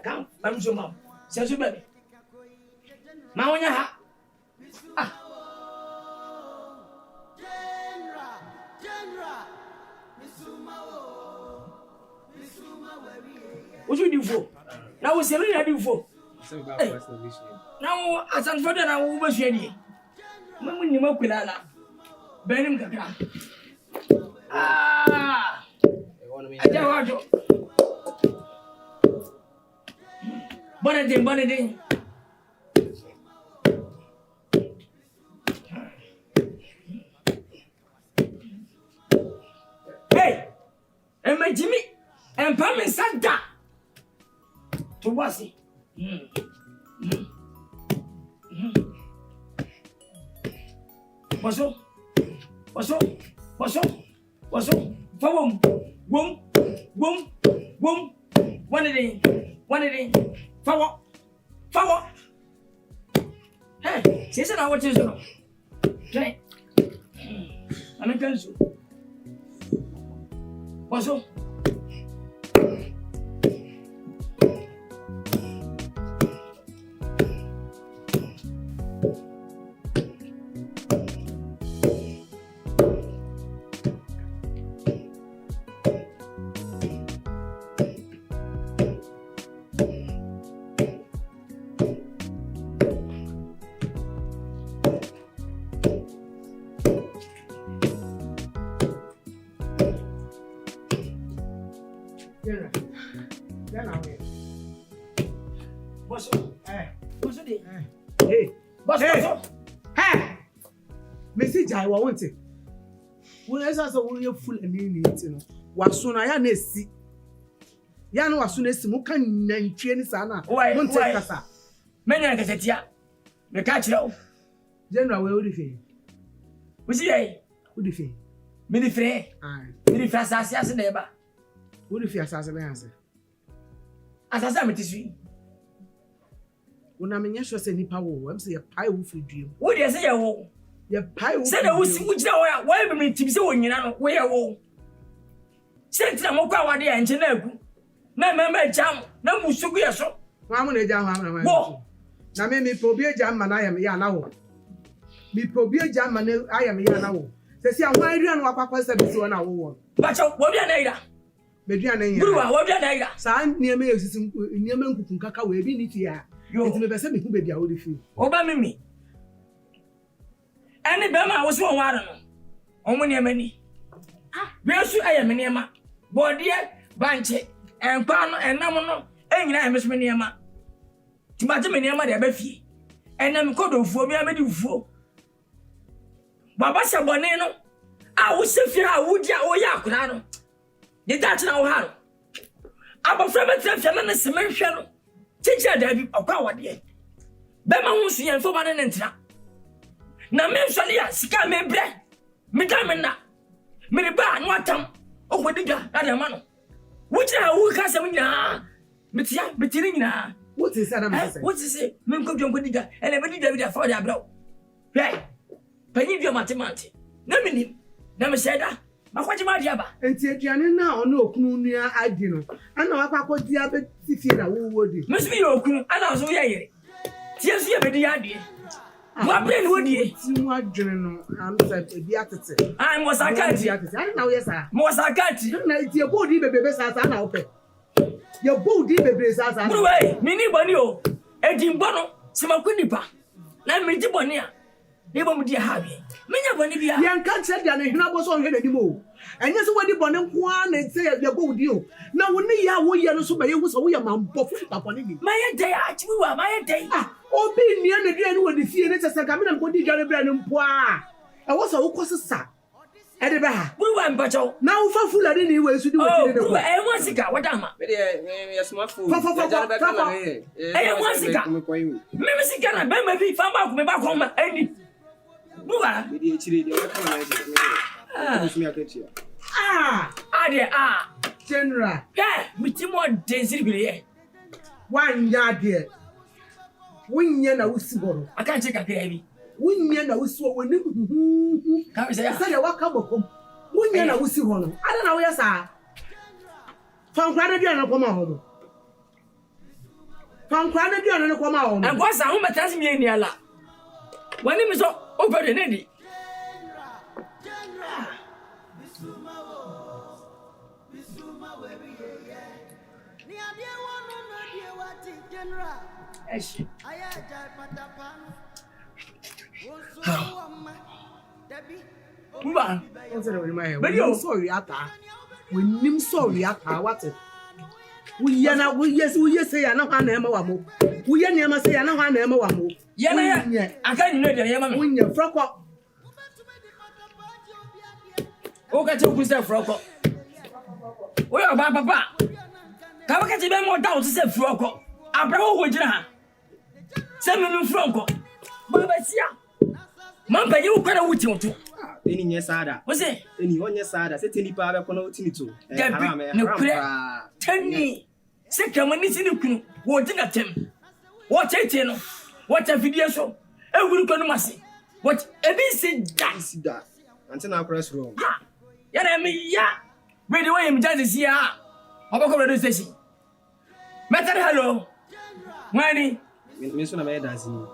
Come, I'm so mom. Says you, baby. Maunya ha. What you do for? Now what's everything I do for? Now, as I'm for that, I will be ready. Mamma, you might be like Benim Kaka. Ah, I don't want to. Bonnet. Hey, and my Jimmy, and Pam and Santa to Wezzy. What's up? Boom. One a day. Forward. Hey, she said I want you. Okay. I'm in cancel. What's up? Message I want it. When I saw you full and you know, was soon I am a see. Yan was soon as Mukan and Chin Sana. Why, many I get ya. The catch you. General, where would you feel? Was he? Would you feel? Many free. Many fast as neighbor. Who if you assassin answer? Asasa me tisu. Una menya sure say nipa wo, am say a pie wo free dream. Wo dey say ya wo. Ye pie wo. Say na wo si wo gina wo ya, wo be me tim say wo nyina no, wo ya wo. Say tina mo kwa wade ya nche na agu. Na mama jam, na musugu ye so. Wa mo na eja ho amana ma. Wo. Na me probi eja ma na ayam ya na wo. Me probi eja ma na ayam ya na wo. Say see ahwan adua no akwa se bi si wo na wo wo. Ba cha wo bia na ira. Medua na nya. Buruwa wo bia na ira. Sa niam ye sisi niam nkukun kaka we bi ni ti ya. Nti me be se me hu be dia wo de fi. Oba mimi. Ani be ma wo so won ara no. Omo niam ani. Be su aye me niam. Bode banche enpa no enam no enyina e mesme niam. Timate me niam de ba fie. Enam kodofuo bi amedi fuo. Baba se bone no. A wo se fie a wo dia wo ya akura no. Ni dat na wo ha no. Abofra betrafia na se menhwe no. Chicha David okwa wade. Bema hu su yen fo ba ne ntra. Na me nsole ya sika me bre. Me da me na. Me ne ba no atam. Okwodiga da de ma no. Wuchira wu ka se me nyina. Metia, metiri nyina. What is that am say? What is it? Me nkodwo nkodiga. Ele me di David afọ de abra. Hey. Panyi bi matemati. Na minim. Na me seda. Makwaje ma dia ba. Enti aduane na ono okunu nua adi no. Ana wakwa di abeti fie na wo wodi. Mesbi yo okunu, ana so ye yere. Tie so ye bedi ade. Mo brain wodi. Ti mu adwene no, am say bi atete. Ai mo sakati. Ani na wo yesa. Mo sakati. Na ti e bodi bebebe sa na wo pe. Ye bodi bebebe sa. Bro wey, mi ni boni o. Edimbo no, se makunipa. Na mi di boni a. Ni bo mu di ha bi. Menya boni bia. Ye nka che dia na hina bo so hwe na dimo. Enye so wadi boni nko a na say ye bodi o. Na wo ne ya wo ye no so ba ye hu so wo ye mambo fu papa ne bi. Maye dey a chiwi wa maye dey. Obi nia na dua ni wo di fie ne chese ka me na ko di dwa ne bra ne mpo a. E wo so wo kosesa. E de ba ha. Buru wa mbacho. Na wo fa fula de ni we su di wo ti de ko. E mo sika wadama. Me dey small food. Fa. E mo sika. Me sika na be ma bi fa ba ku me ba ko ma ani. Buwa. Me dey chire dey ka na General. Yeah, me ti mo density bi ye. Wan ya de. Wunye na usi boro. Aka che kakra bi. Wunye na usi wo ni. Ka me say ya. Say ya waka bokom. Wunye na usi ho no. Ada na wo ya sa. Fankwa de dia na koma ho. Fankwa de dia na koma ho. En kwa sa hu metas mi eni ala. Wani mi so o pede ne di. Eshi. Buba. Wenim sorry ata. Wenim sorry ata what? We na we yes say ya na hwa na ema wa mo. We ye na say ya na hwa na ema wa mo. Ye na ya. Aka ni no de ye ma me. Unye froko. O ka che ku se froko. O yo ba papa. Ka ba ka che be mo da o se froko. Abra wo gina ha. Se me froko. Baba sia. Man pa yi wo kwara wuti woto. Eni nye sada. Wo se? Eni onye sada. Se tini pa be kono wuti ni to. Haram. Ne kure. Tani. Se kamani si ni kunu. Wo di na tem. Wo tete no. Wo ta video so. E wuru kono mase. What ebi si da. Until now press wrong. Ya na me ya. We the way me just see ya. Obako radio station. Metal hello. Mwani. Me so na me dance ni.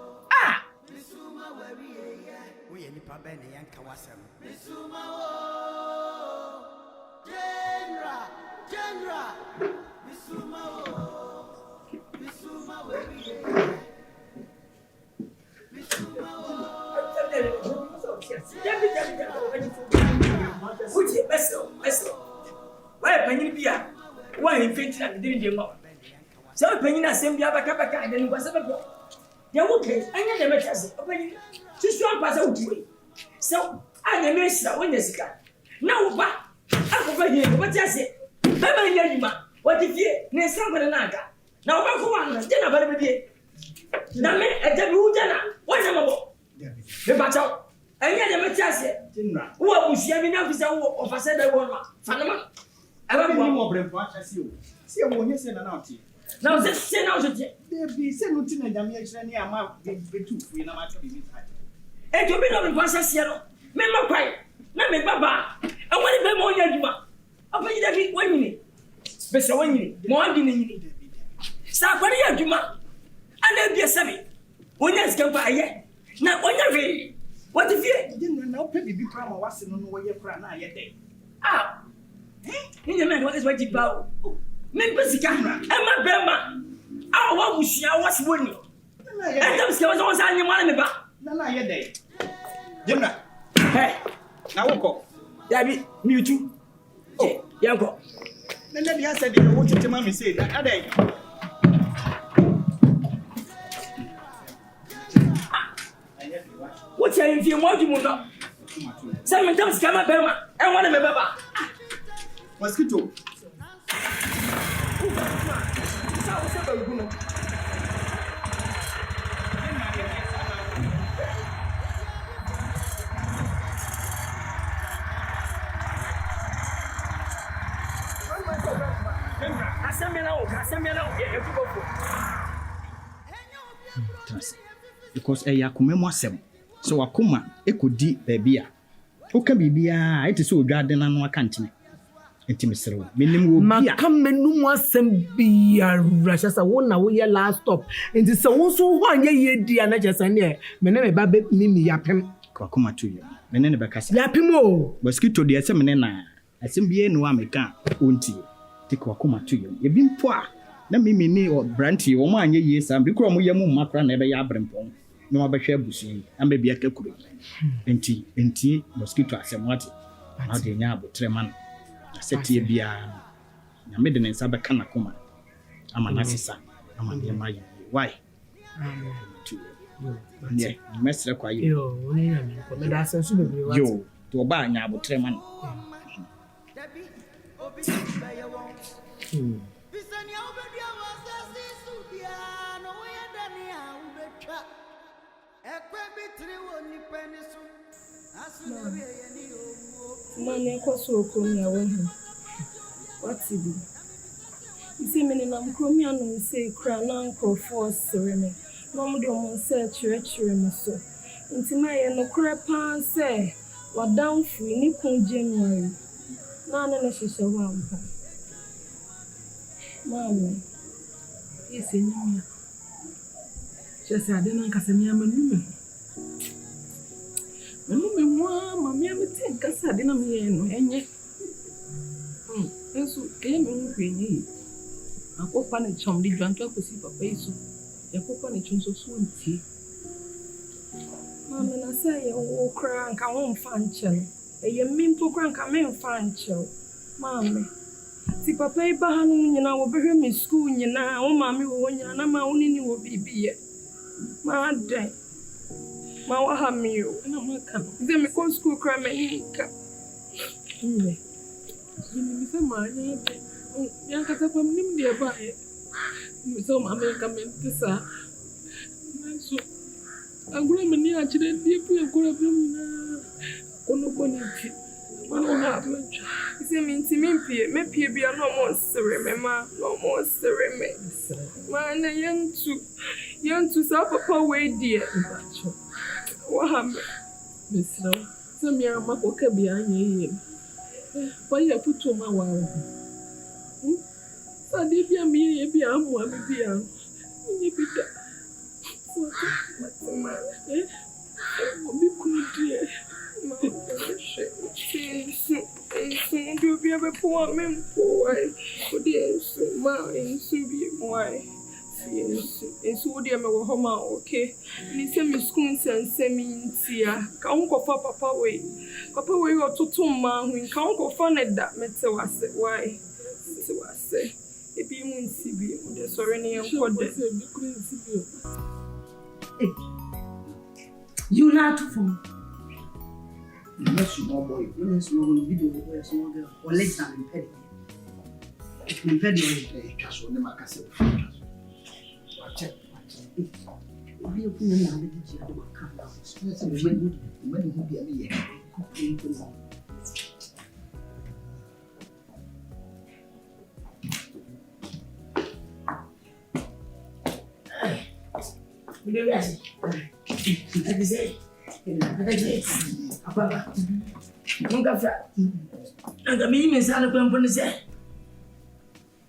Uchi beso. Why panyi bia? Why infect na didn't dey mo. So panyi na sem bia baka de ngwa sebe bia. Dey okay, anya dey make us. Panyi. Sisu ampa sa uti. So anya me sira wonya sika. Na wo ba. Akova hier, wo ti ase. Baba nya nyima. Wo ti fie, ne sra ko na aka. Na wo ba ko wan na, je na ba be die. Na me e da bi wo jana. Wo na mo. Me ba chaw. Anya dey make us. Wo abusia bi na fisa wo ofase da wo ma. Fanama. aba bo mo brempo achase o se e wo nye se na na oti na o se na o se de bi se no ti na nyame akire ni ama betu fu na ma twa bi e to bi no brempo achase no me ma kwai na me baba e woni be mo nya djuma apa yi da bi wanyini be se wanyini mo andi ni nyini sa kwari ya djuma ana bi sebe wonya skampa aye na wonya ve what if you na o pe bibi pra ma wase no no wo ye kra na aye dey Ninja man, what is what you bow? Men Pessica, and my Bema. Our one was she, I was winning. And those girls was on your money back. Na ye day. Jimna. Hey, now walk. David, me too. Oh, Yanko. Then let me answer the what your mammy said. That day. What's your if you want to move up? Sometimes come up, Bema, and one of my baba. Mosquito. Because a yakumemo asem. So akuma ekodi bebia. Oka bibia it is so garden and no canteen. Intimisero. Minimum maka menum asem bia rashasa wona wo ye last stop. Enti se wo so ho anye ye dia na chesa ne me ne me ba be mimi yapem. Akuma to you. Me ne be kasa. Yapem o. Mosquito de asem ne na. Asem bia no ameka onti. Take akuma to you. Ye bi mpo a na mimi ni o branti wo mo anye ye sam bi kro mo ye mu makra na be ya brempon. No ma be hwe abusu. Amba bia ka kuro. Enti mosquito asem wate. Na de nya abotre man. Seti bia na me de nsa be kana koma ama na sisa ama ne ma yi why yeah mesre kwa yi yo woni na me ko me da sensu bebre wa yo to ba nya abotre man Mane kwaso okromi awehu. What's it? You see me na mkromi anu say kra na nkrofo sereme. No mo de mo say chire me so. Nti ma ye no kra pan say wadan free ni kun January. Na na hihye ho ampa. Mama. isi nyamia. Chese adena nkasemia manume. Manume mwa mamia mete nkasa adena mieno enye. Enso keye me nkwenye. Akopa ne chom di dwanto akosi papa iso. Yakopa ne chonso so nti. Mama na say wo kra nka wo mfa nche. Eye mimpo kra nka me mfa nche. Mama. Si papa iba hanu nyina wo behwe me school nyina wo mama wo nyina na ma wo ni wo bibiye. Ma dai. Ma wa ha mi o na ma ka. Ze me kon school kra me nika. Nne. Ni se ma nya de. Ya ka ta kwam nim de ba e. Ni so ma me ka me tisa. So agura me ni a chire die pu agura bi na. Kono koni ti. Ma no ha me. Ise minti mimpie me pie bia no mo sere me ma no mo sere me. Ma na yantu sa papa we die. Wa ha me. Misro. So mi ama ko ka bia anye ye. Fa ya puto ma wa. Sa de bia mi ye bia amu ami bia. Ni bida. So ma obi kunu die. Ma Sim, do be a poor man, poor. For the ma in Subi, why? And so, dear, my home, okay. And he sent me school and send me in Tia. Can't go for Papa way. Papa way or to man when can't go fun at that matter was it. Why? So I say, if you won't see me, the sorry, and what you not from. You're a small boy, you're a small video, you're a small girl, or legs are impeded. Impeded is just one of my castle. Watch it. If you put in a little bit, come down. It's a good when you be a year. baby, I say. Papa, Munga, and the meaning is on the company say.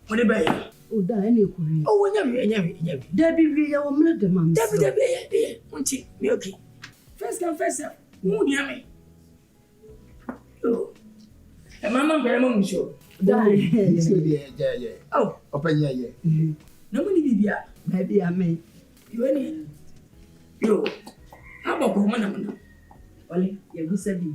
What about Oh, da any query. Oh, never. Debbie, we are one the man. Debbie, won't you? Okay. First come first up. Who near me? Oh, and Mamma Grandma show. Oh, Open yeah. nobody be here. Maybe I may. You any? Yo, how about woman? Only you said me.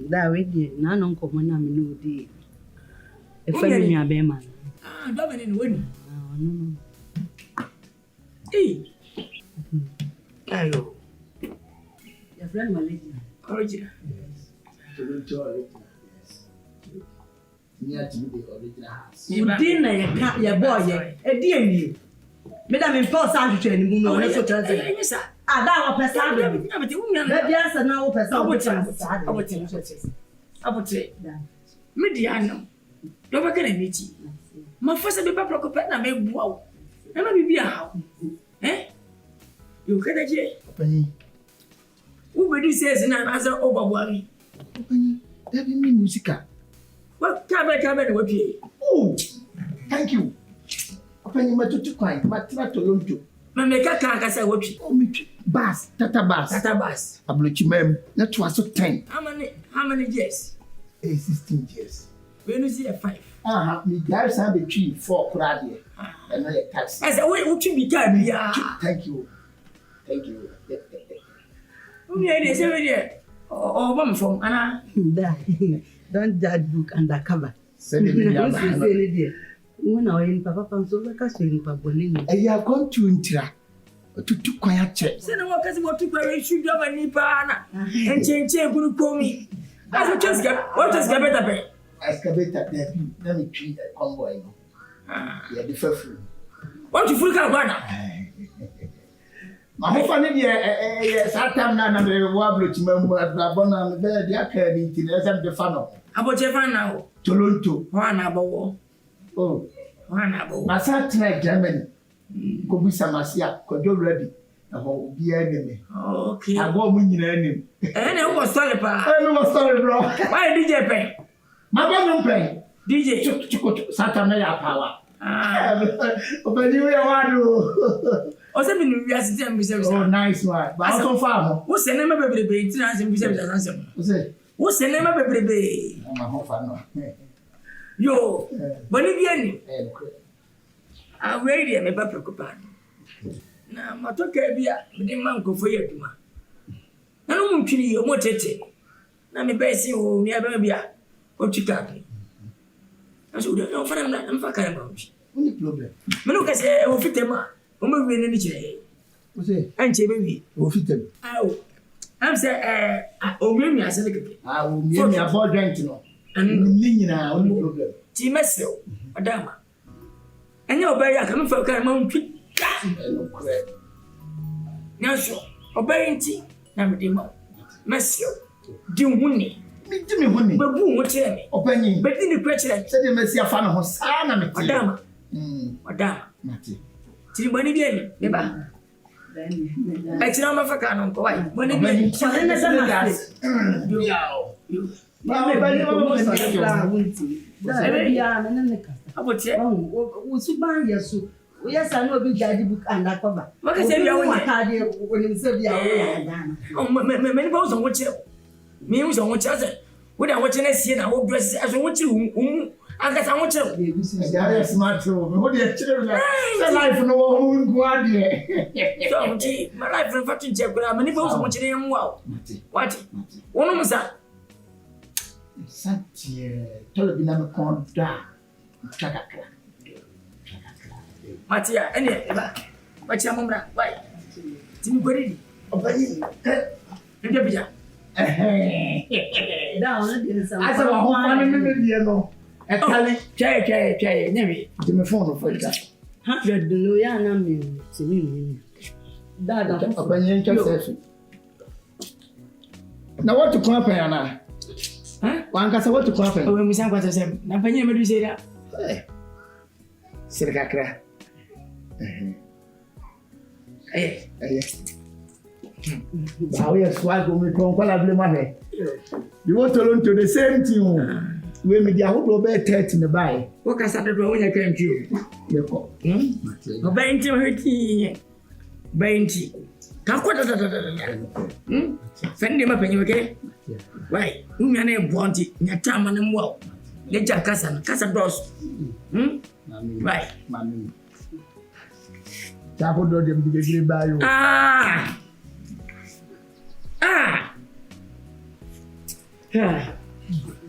That way, none uncle when I'm in the a family a bear man. Ah, Dominic winning. No. Hey, ayo, Your friend Malaysia. original. Dinner, your boy, a dear you. Madam impulse out to any woman, so translate. Ah, that was person. Yes, and now person. I would say, Mediano, don't forget a meeting. My first paper procopet, I may wow. And I be a how. Eh? You get a J. Who would you say is an answer over worry? That mean musica. What cabinet would be? Oh, thank you. Open your to kind, but not to loan you. Mamma can't say what you. Oh, me bass, tata bass. I blew you, ma'am. That was so 10. How many years? 16 years. When you see a 5. Me guys have a tree 4 crowd here. And I tax. I said, wait, what you be done? Thank you. Only it is every year. Oh, one from Anna. Don't judge book undercover. When I in Papa Pansola Castle, Papolini. I have gone to Intra to quiet church. Send a workers what to bury should have a nipana and change who call me. That's what just got what just got better. Excavator, let me treat a convoy. Yeah, the first room. What you full car banner? My whole family, Satam Nana, Wablo, Babona, the Academy, the funnel. About your fan now. Toronto, One about oh, one about my Saturday, Germany. Could be some Asia, could you ready? The whole be enemy. Okay. I won't win your enemy. And I was sorry, pa. I was sorry, bro. Why did you pay? My brother pay. DJ Saturday power. Open you one. Oh, something we are sitting. Oh, nice one. But also farm. What's the name of the baby? What's the name of the baby? My whole family. Yo, Bolivian. I'm ready, I'm a paper. Now, my talk be a man go for you. I don't want to kill you, what it. Now, me best you never be a what you got. I should have no fun. I'm fucking about. Only problem. Manuka say, I will fit them up. I'm moving in the What's it? and baby. Will fit them. Oh, I'm saying, oh, maybe I said, I will give me a ball drink to know. And leaning only problem. Timeso, Madama. And your baby, I come for a monkey. Now, so, obeying tea, now, Demo. Monsieur, do money. Me money. But who will tell me? Opening, But in the question, said the Messia fan of Hosanna, Madama. Madama. Timony again, never. I tell my Facan, why? When it Yes, I know big daddy book and that cover. What can I say? When you say, oh, many bones on what you mean on what you say. When I watch an SC and I will dress as I want you. I guess I want you. That's smart. What do you children? Life no one go out there. So, my life from Fatty Jack, but many bones on what you name. Wow. What? One was that? Santia, Tolobina Conda. Matia, any but your mumra, why? Timmy Gordy. I said, no. Never. To my phone for that. 100 million to me. That opinion. Now, what to come up here now? Wankasa what to coffee? Oh, we sang what I said. Na penye me do say that. Sir kakra. Now we are swag we come call able ma. You want to learn to the same thing. We me dia ho do be 30 ne bai. Wo kasa do wo nya kan tio. Me ko. No ba inti hoti. Ba inti. Ka ko da. Fendi ma penye okay? Why? Umya na ebonti nya tama ne mwa. Le ja kasa dos. Why? Mami. Ta ho do dem di ba yo.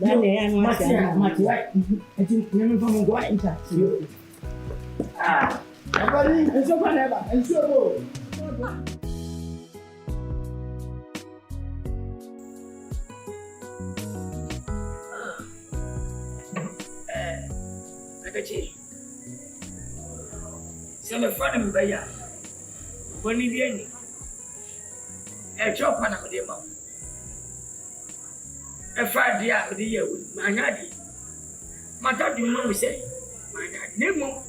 Dale ya mati. Ati nemi fa mo gwa inta. Abali, enso pa neba, enso bo. Akachi. Sema fana mbaya. Boni bieni. Chopa na kudema. Dia the year with Manadi. Mata do know we say, Manadi, Nemo.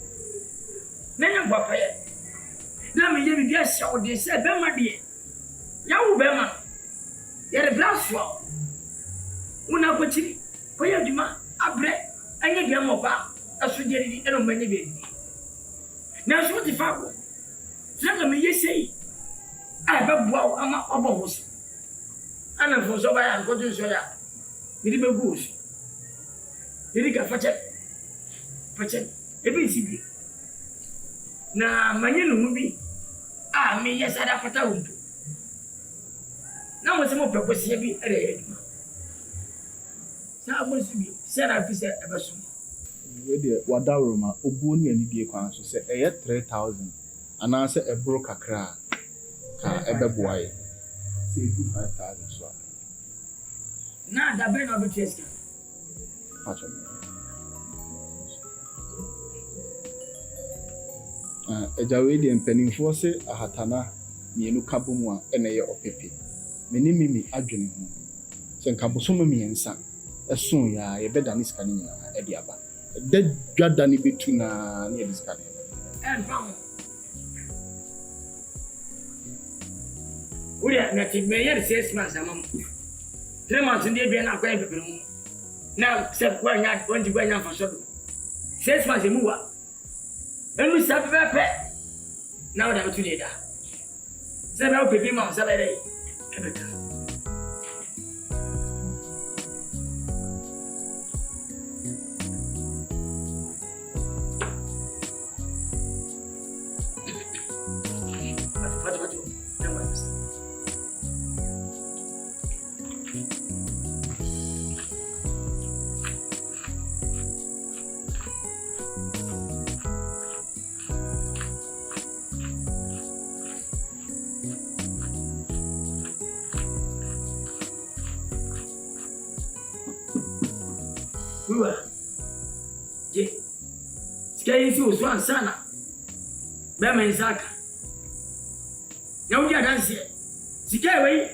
Name Papa. Now me you get so they say, Bema dear. Yaw Bema. You're a blast swell. Una Pochi, Poya Duma, a bread, and you get more bar, as we get it in many baby. Now, so the Fago. Tell me, you say, I have wow, I'm a obos. And for so I am going to show ya. Miri be goose. Miri ka fache. Ebe sibi. Na manye no mubi. Me yesa da pata wumpu. Na mo se mo pekose bi ere eduma. Sa mo sibi, se na fi se ebe so. We de wadawro ma obuo ni ani die kwan so se eye 3000 ana se ebro kakra ka ebe boaye. Se 5000 so. Na da be no be tieska. Pacho. Ejawe de mpanimfo se ahatana mienu kabomu a ene ye opepe. Meni mimi adwene ho. Se nkaboso no miensa. Eson ya ye beda ni skani nya edi aba. De dwada ni betu na ni edi skani. Fam. Uria na ti me yer 6 months amam. 3 months ndi bia na akwa pepe mu. Na se kwa nya onji kwa nya fa so. 6 months mu wa. Enu sa pepe. Na oda betu ni da. Se ba pepe ma sa ba dai. Ebeka. Sikayi si uswan sana. Bema insaka. Ya uja dansi. Sikayi wei.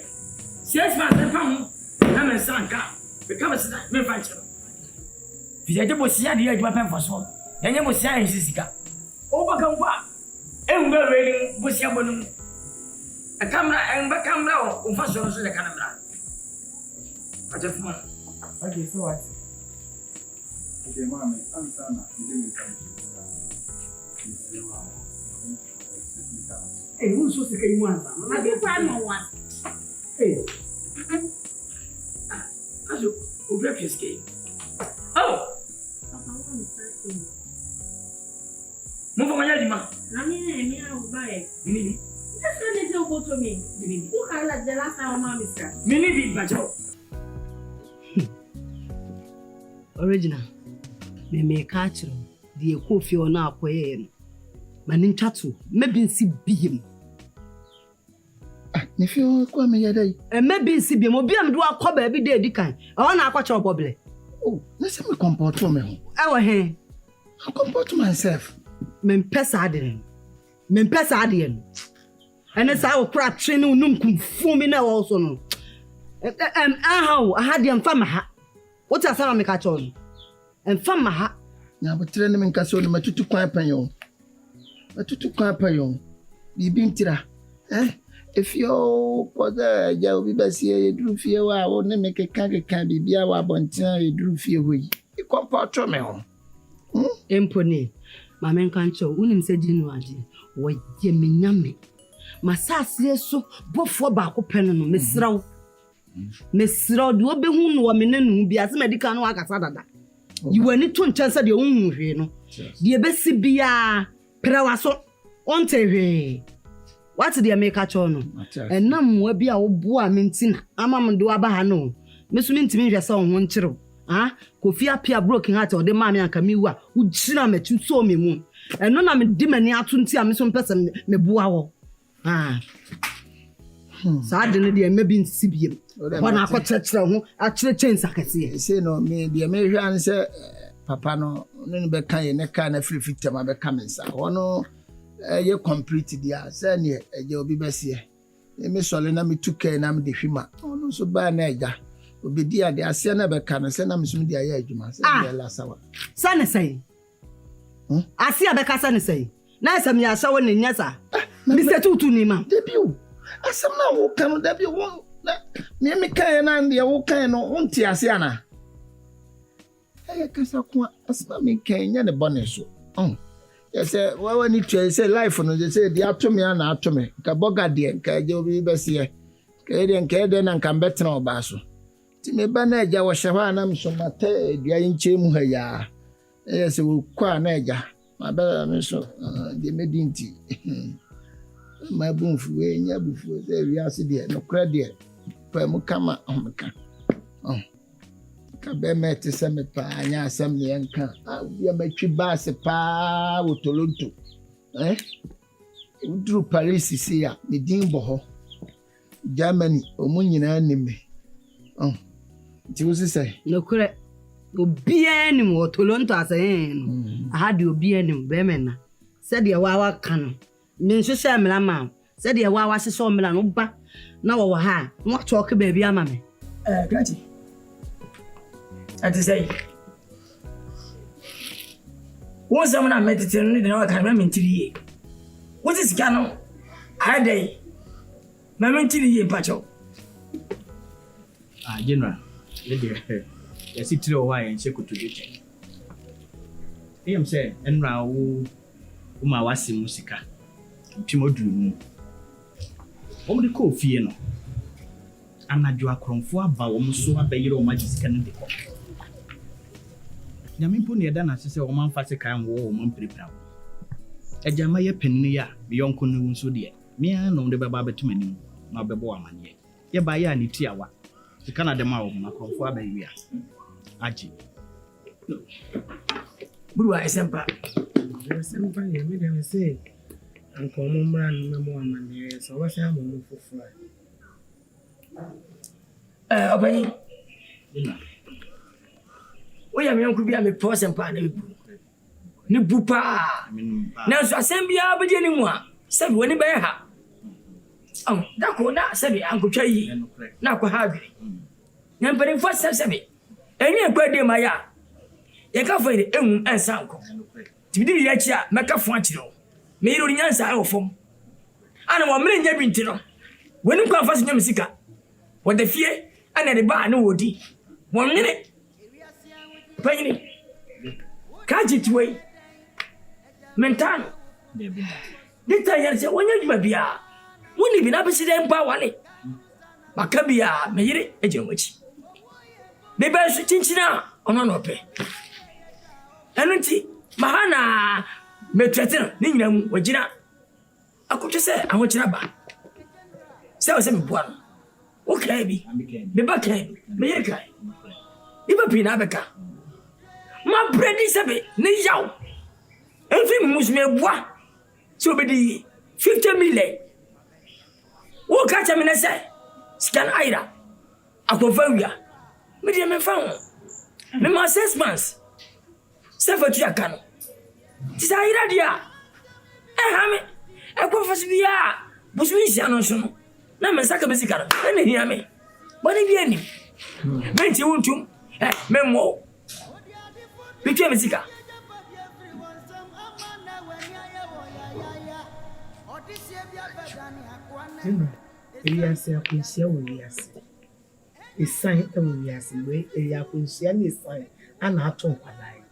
Siya sima sepa mu. Na mensanka. Bekama sina me fanche. Fijaje bo siya diye jwa pen faso. Yenye bo siya ensi sika. Oba kampa. Engbe wei bo siya bonu. A camera engbe camera o faso so de camera. Aje fuma. Okay, so what? Okay, mama, answer na. Hey, who's supposed to get you one? I do find one. Hey. Ajo, o break your skin. Oh! Move on, Yadima. I mean, I will buy it. Mini. Just let it go to me. Who can let the last time mommy said? Mini, Bajo. Original. Me make catch you. The coffee on our way. Manin chatu, maybe see beam. If you come here, day. And maybe see beam, or be am do a cover every day, Dickan. I want to watch your bubble. Oh, let's me comport for me. Our hair. I comport myself. Men pesadin. Men pesadin. And as I will crack train, no num conforming now also. How I had the infama. What are some catch on? And from my hat. Now, but tell them in Casso, my tutu quapayon. My tutu quapayon. Be bintira. If you put there, you'll be best here, you drew fear. I won't make a can be our bontina, you drew fear. You can't part from me. Empony. My man can't show. Unim said you know, what ye mean yummy. My sass, so both for back open, Miss Row. Miss Row, do be whom woman be as medical work as other. You were not to chance at your own, you know. Dear Bessie be a perawaso on TV. What's the America channel? And none will be our boy minting. I'm do abahano. Miss Minty, I saw one chiro. Ah, Kofi appear broken heart or the mammy and Kamiwa, who chinna met you saw me moon. And none I'm a demon near to me some person me boao. Ah. So I didn't know maybe in CBM. When I got touched on, actually change I can see. Say no, me, the American say, Papa no, none be kind and kind of free fit my becoming, sir. One no, you completed the answer, you'll be best here. Miss Solena me took care and I'm the Hima. Oh, no, so bad, Naga. Will be dear, the Asiana Becana, send them some dear Yajumas. Ah, last hour. Son say, I see a Becassan say. Nice, I'm your someone in Yasa. Mr. Tutu Nima, debut. I some now will come debut one. Me kind and the old kind of auntie Asiana. I guess I can't ask me kind and a bonnet. Oh, yes, well, when you say life, and they say the atomy and atomy, Kaboga dear, Kajo be best here. Kadian Kaden and come better no basso. Timmy Banaja was Shavanam so mate, Dian Chimuhaya. Yes, we qua naja. My brother, the medinti. My boom for way, before the Yassidi, no credit. Pemukama omka. Oh. Kabe mete seme pa anya assembly enka. We metri base pa wo Toronto. Udru Paris isi ya me din bo ho. Germany omu nyina nime. Oh. Ti wo say? No kure. Obi anim wo Toronto asen. Aha de obi anim be mena. Said ye wa kan. Me nso sha mela ma. Said ye wa se so mela no ba. Na wo ha what talk baby ama me Kati ati say won some na meditate no de na ka me mentiri what is gano I day me mentiri pacho general le de ya sitire o wa en se kutujeche em say enra wo ma wasi musika pimoduru mu Omo de ko fie no anadwo akromfo aba wo so abayire o magisika ne de ko nyamimpo ne eda na sese o man fase kan wo o man prepare ejama ye penni ya be yonko ne wunso de me an no de baba betumani na bebo amane ye ba ya ne tiawa sika na de ma wo na akromfo abayi a aji Buru esempa ye me dem say Uncle Mumra no more man, so what's your move for fly? Obey. We are young could be a person partner. Nibupa. Now, so assembly, I'll be anymore. Said when you bear her. That could not say Uncle Chay. Now, could have it. Number in first assembly. And you're quite dear, my ya. You can't find it and sound. To be the lecture, make a frontier. Me ro nyansa awofom ana wo mre nya binti no woni kwa fase nyam sika wo de fie ana de ba na wodi wo nyene panyini kaji tuwe mentano dita yarse wonya djuma bia woni bi na bisi de mpa wale makabia meyire ejemochi be ba su chinchina ono no pe enunti mahana metretin ni nyina mu wagina akotwe se ahokyira ba se o se me boa no o kai bi me ba kai me ye kai iba bi na beka ma bredi sebe ni yaw enfi musme boa so be di 50 million wo ka cha me na se scan aira akofawia me di me fa ho me ma 6 months se fa tu aka no Tisa iradia. Hame. Ekofasi bia. Busumi sia no so no. Na me saka besika no. Na hia me. Bani bia ni. Menti wontum. Memo. Between Messica. Elias akunsia wo wiase. Esan e wo wiase we eya akunsia ni esan ana ato kwalai.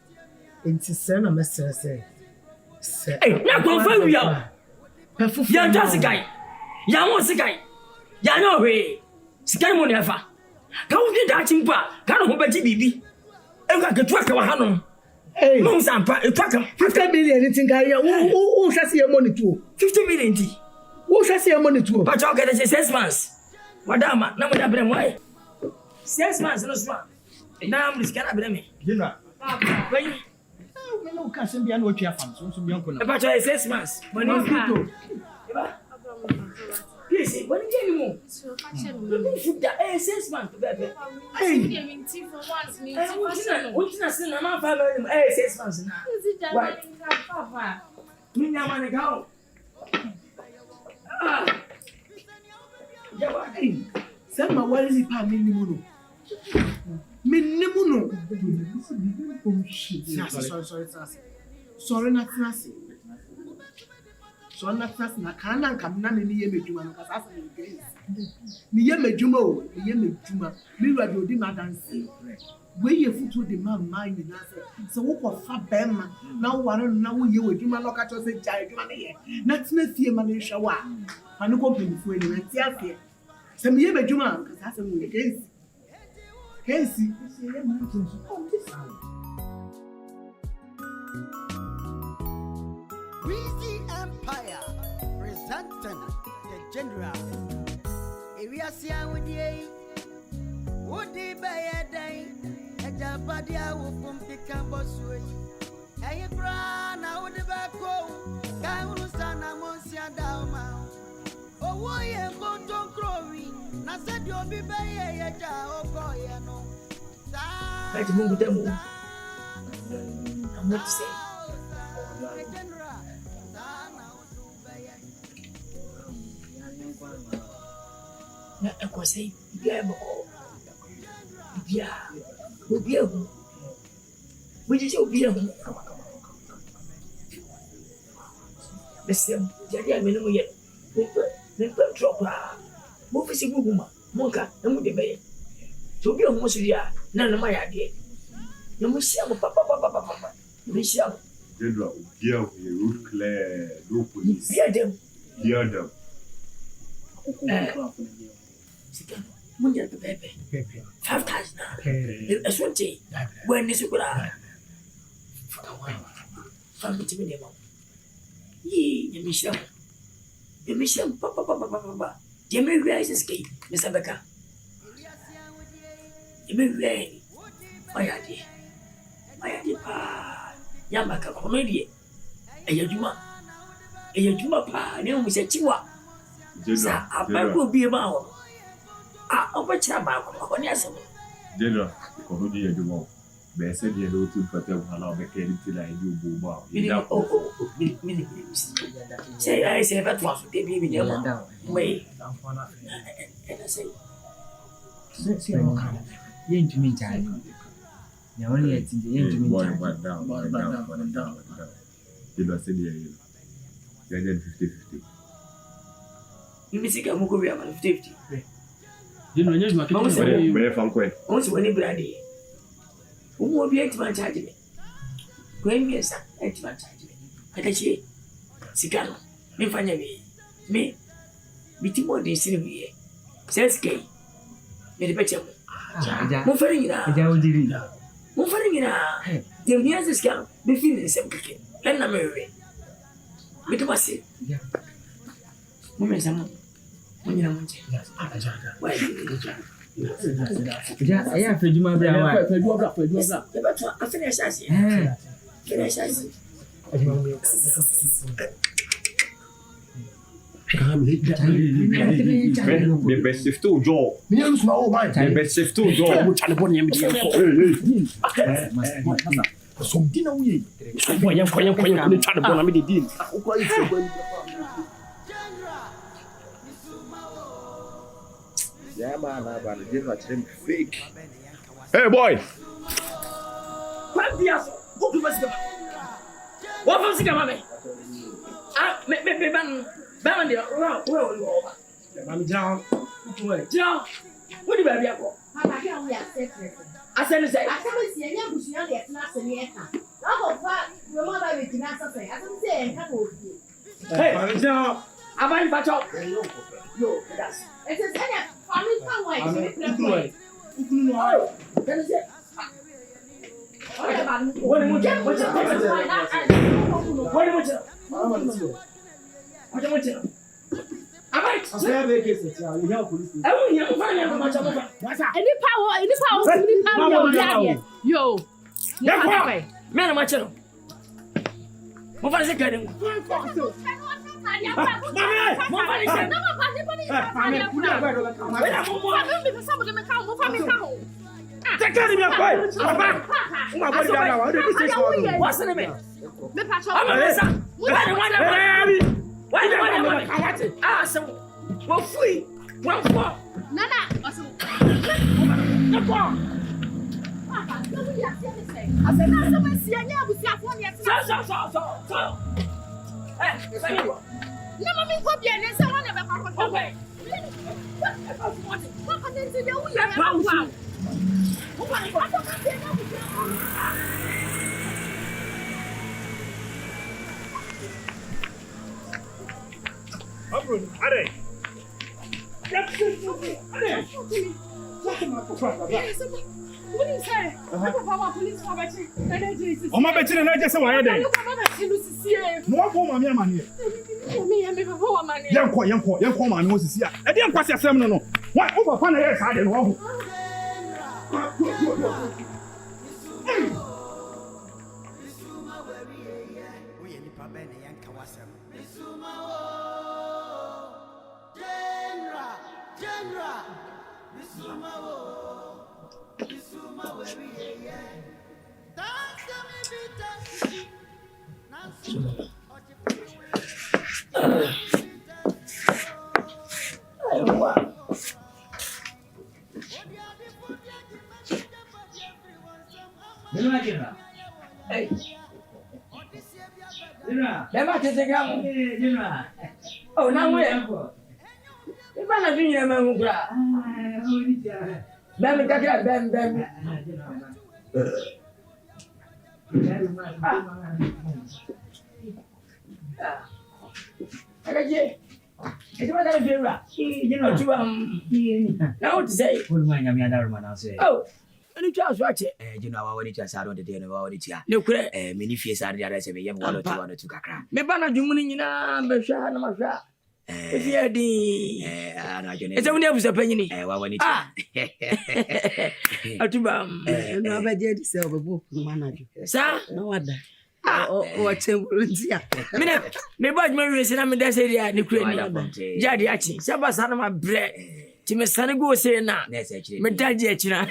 Enti se na mesere se. Na konfa wiya. Pefufu. Ya just guy. Ya mo sikai. Ya no we. Sikai mo nefa. Ka wo di da chimpa, ka no ho beti bibi. E ka ketu aka wa hanom. Mo sampa e twaka 50 million tinga ya wo hwase ye money to 50 million ti. Wo hwase ye money to. But you get 6 months. Madama, na mo da bre mo ai. 6 months no so. Na am risk na bre me. General. Papa. When Me no ka sem bia na otwa fam so bi onko na. but you 6 months. When you fit. Please, when you get more. So fashion. You should that 6 months baby. Hey, minti for once, minti fashion. What you say na man 5 months. 6 months na. Is it that papa? Me na man go. Ya ba dai. Sama what is it pa minimum no. Minimum no. Sorry na trust. So na trust na kana nkamna ne ye medjuma no kasa asa ne gay. Ni ye medjuma o, ni ye medjuma. Mi wa de odi madanse. We ye futu de man ni na se wo ko fa bema na wo ware na wo ye wedjuma no ka cho se jai edjuma ne ye. Na tena fie ma ne hwa wa. Anu ko mpenifu ni na ti afie. Se mi ye medjuma kasa asa ne gay. Casey, Weezy Empire presenting the general. Area Sia with ye, would be by a day, and the body I will pump the campus way. And you brown out the back home, I will stand among Sia down. Oh, why am going to growing? I said you'll be by a job, boy, and no. Let's move them. I'm not saying. Na Kwasi bia mo bia mo we just bia mo listen jadi amene mo ye ne drop mo fisi guguma mo ka na mo de be so bia mo so dia na na ma ya de na mo sia mo papa me sia General bia we road clear no police bia dem Munja pepe. 5,000. That's what they. When this good. Family to me, mom. Ye, Michelle. Michelle, papa. Jimmy Rice escape, Mr. Becca. Jimmy Ray. My idea. Yamaka comedy. A Yajuma pa, name was a chihuahua. I will be about. Over Chaba, on your son. General, who do you do? They said you know to protect Hala Becca till I do Boba. Say, I say that was the baby down. Wait, and I say, you ain't to me, child. You only at the end to me. One down. You know, said you. You're 50-50. You miss a Mukoria 50. You know, you're not very fun. Also, when you brandy, who will be 8 months charging me? Going me, sir, 8 months charging me. I say, Sicano, me find me, Bitimo de Sylvia, says Kay, made a better. Mufaringa, the nearest scam, be feeling the same cooking, and I'm married. But was it? Women, some when you're not. I have to do my brother. I finish as you. Finish as you. The best shift to Joe. The best shift to Joe. Some dinner we. When I'm trying to try to go on the deal. Yeah, man, I'm fake. Hey boy. What bias? Who give us the what was the money? Ah, me ban there. Well. I'm down. John, what do you have? Papa, can we accept it? I said, I can't see any bush on the class in the air. Now, what your mother with Tinasa say? I don't say, and come over here. hey, John, I'm going to talk. Yo, that's It is any family come away. oh, that is it. What do you get? What's your what do you I might say, vacancy. You help police. oh, you don't find out much of it. Any power, yo. Man, my channel. What is it getting? What's the name? Why do you want to ah, so we're free. One for Nana, I said, I'm see any of so. Hey, never been copy and someone ever okay. What happened to you? Ade. What do you say? Oma betine na je se wa yede. No afọ ma me amane. Yanko ma me osisi a. E de yankwase asem no no. Wa o papa na ye sa de no ho. Hey. Never to take out. Oh, now where? If I'm not doing a man who grab. Bam, bam. Okay. It's what I do. Now to say. Oh. Any chance watch it? You know, I want to say, I don't know it here. No, correct. Many fears are there. I say, we have 1 or 2 or 2 kakra. Me bana jumuni nyina be hwa na mahwa. If you di. It's only was a penny. What it Atuba. No abaje di se obo manager. Sir? No wada. O volunteer. Me bad me we say na me da say dia ni kura ni. Jadi achi. Saba sana ma bre. Ti me sane go say na. Me daji achira.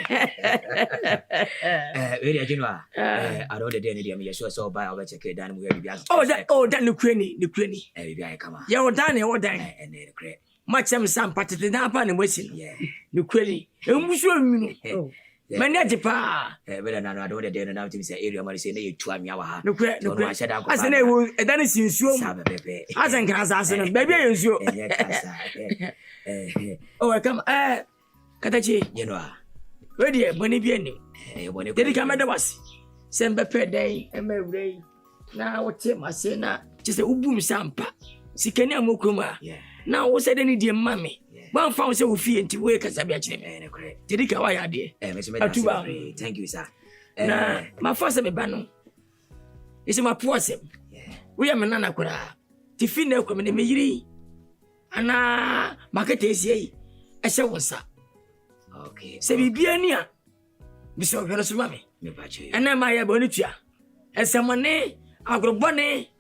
Very agino. I don't the day ni me so buy over check dan mu we bia. Oh that ni kura ni bia come. Ya o dan And the credit. Machem sam patete na pa na wasi no. Ni kura ni. Emusu aminu. Many a pa. Whether I don't the day now to say area money say you 2 amia ha. No credit. As an ewu that is in so. As an Kwanzaa baby you so. Oh come Katachi you know. Where the money be any? Did come at was. Send bepe day and me now what tell my say na just a ubum sampa. Sikania mukuma. Now what said any dear mammy? One found so fear into work as I be actually. Did he go? I did. Thank you, sir. My first me bano. It's my poor sim. We are manana kura. Tifine come in me. Ana market is ye. I shall one, sir. Okay. Say be near. Miss Ogresumami. And then my bonitia. And someone nay, I grow bonny.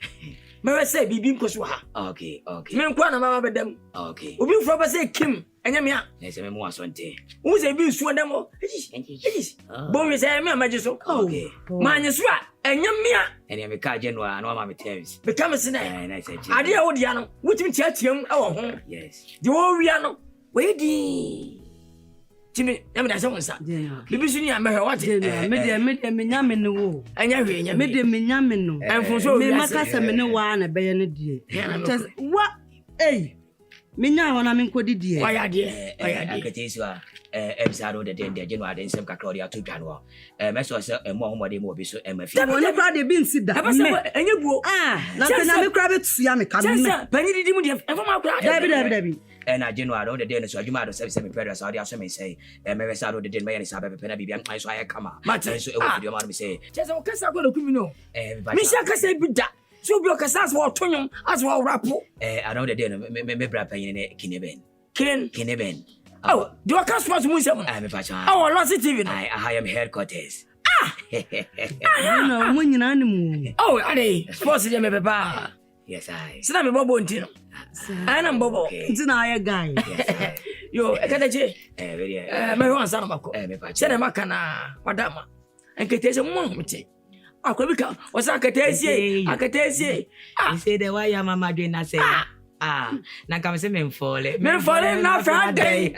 May say be being Koswa. Okay. Men kwana mama them. Okay. Ubi from say Kim and Yamia. Yes, I'm more Swante. Who's a being sworn them all? Bon say me majiso. Okay. Man is right and Yamia. And I'm a car general and one of my terms. Become a sinner. And I said, Adia Odiano, which will chat him our home. Yes. The Oriano. Wait. Chimi, I'm not someone, sir. Bibi sini ya mehe what? Me nyame ne wo. Anya hwe nya. Me de me nyame no. Enfo so me makasa me ne wa na be ne die. Wa me nya ho na me nkodi die. Wa ya die. Akatesi wa episode de den January den sem kakra de ato twa no. Me so se mo homode mo obi so mafi. Woni kra de bi nsi da. Anya buo. Na pe na me kra be tua me ka me. Sasa pani di mu de enfo ma kra. Dabi. Na January on the day so adwuma do se me period so aso me say me say do the day me say be na bibia so aye kama. So e wo video ma me say. Sasa o kasa ko na kumi no. Me sha kasa bi da. So bi o kasa as wo tonyon as wo rapo. Around the day me bra pan ne kineben. Kineben. Oh, do you cast sports mu seven? Me pacha. Oh, Lost TV. I am headquarters. No, mo nyina ne mu. Oh, ade sports dey me papa. Yes, I. Sina me bobo ntino. Ana mbobo. Ntina aye guy. Yo, ekadache. Very. Me wan sana mako. Me pacha. Sene makana wadama. Enketese mo mte. Akwabika, wasa akatese. You say the why your mama doing na say. Na come say me fall na Friday.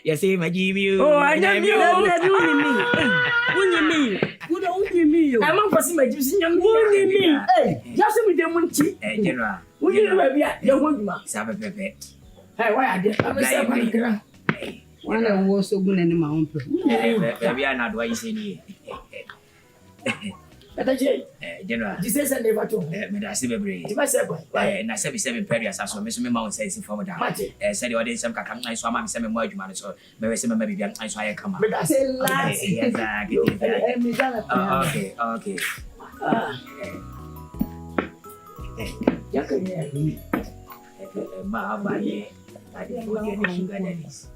You say my Jimmy. Oh, I am you. Unyi mi yo. I'm for see my Jimmy nyam. Unyi mi. Just me dem nchi. General. Unyi no ba bia, ye hojuma. Sabe pepe. Hey, why are there? I'm say kwa kira. Wana wo so gu na ni ma hompe. Bia na do ayi se ni. Ataje. General. This is never to. Me da se bebre. Ti ba se kwa. Na se bi se me period aso me so me ma won say si form da. Se de ode sem kaka nai so ama me se me mo adwuma no so me we se me ma bibia nai so aye kama. Me da se last. Yes, okay. Yakanya. Ma ye. Ade fo de ni sugar daddies.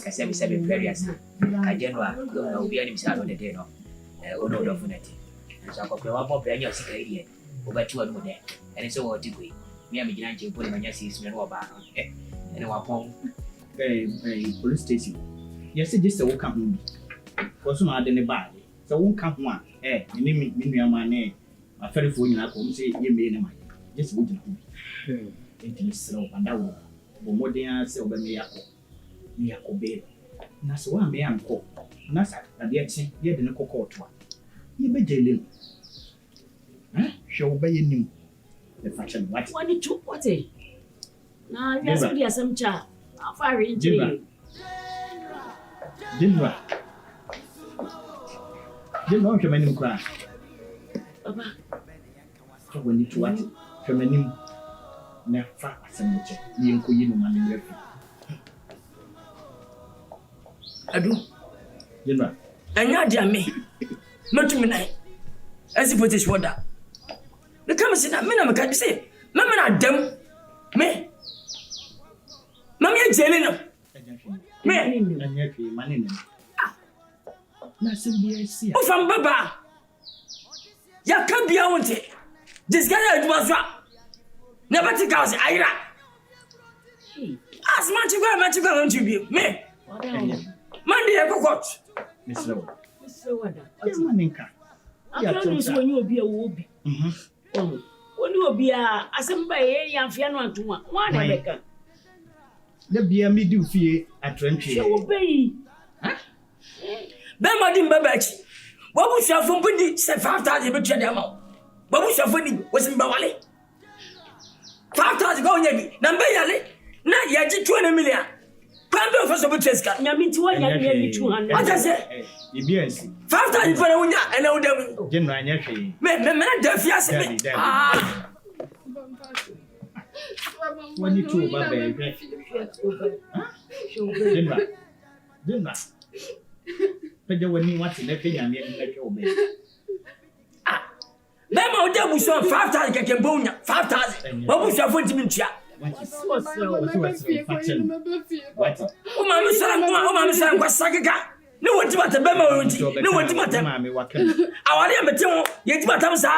Ka se me period sa. Ka January no obi ani bisa no de de no. Ono do funeti. So akokwe wa pop ya sika ile obatu anu de ene so wo tikwe mi am gina nche pole manya sis me no ba no ene wa pon police station yes just wo ka ho bi ko so na de ne ba so wo ka ho a ni mi nua ma ne aferefo nyina ko mo se ye me ne ma just wo gina ho bi enti sro anda wo bo modern se oba me yakọ be na so wa me anko na sa na de chi ye de ne kokotwa ye be jele show be nim the fashion what Wani tu what na yes we asem cha afari je Jinra hwemanim kra Papa so wani tu what hwemanim na fa asem che ye nko yi no mane refi Adu Jinra anya dia me matumi nai asi potish woda the come sit na me na me ka say me na dam me mami ejele no me anya fi mane ne na se bi esi o fam baba ya ka bia wonte disgara aduma so na bati ka say ayira as man to go on to be me man dey kokot Mr. Wada Maninka akran so woni obi a wo obi woni obi a asem ba ye yamfia no atuma wa na beka da bia mi di fie atrantwe se wo beyi be madin babachi wabu shafo budi se 5000 be twede ama wabu shafo ni wosim ba wale 5000 go nyabi na be yale na yaji 20 million pambe ofoso be treska nyami ti wa ya mi 200 what I say ibiansi 5000 for na unya ene udam general anya hwe me na da fiase me wani tu ba be general peje wani wati na kenya mi na hwe obe be ma udabu so 5000 keke bonya 5000 wabu shafo ntimi ntua Umami sara kwa sagika ni wonti mata bema wonti ni wonti mata awale amete ye ti mata msa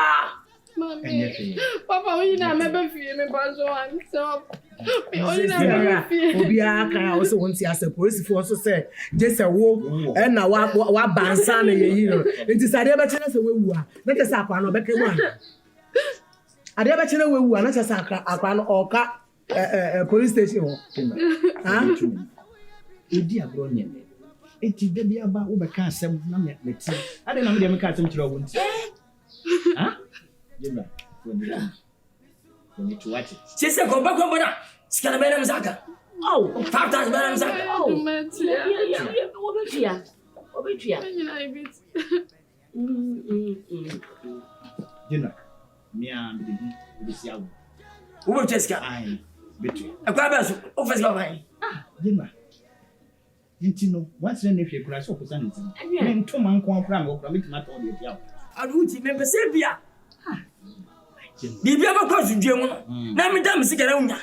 Papa we na mebe fie me banjo an so me only na mebe fie obi aka o so wonti as a police for so say just wo e na wa bansa na ye yi no enti sade be chene se wewu a na ke sa akwa no be kemu an ade be chene wewu a na ke sa akwa no oka police station ho edi agro nyeme eti de bia ba wo bɛka asɛm na me ti ade na me de me ka asɛm kyerɛ wo nti ha jeba woni to what Sisi ko ba ko bona. Sikana bena mzaka. Oh, 5,000 bena mzaka. Oh, obetua. jena mia me de sia wo Wo cheska. ai betu Akwa ba so, o fesi ba bai. jena nti no once na hwe kura so kosa nti me ntoma nko akura me okura me tuma to de pia Aduti me pese bia. Bibia ba kwa sudwe mu no. Na me dam sikara unya.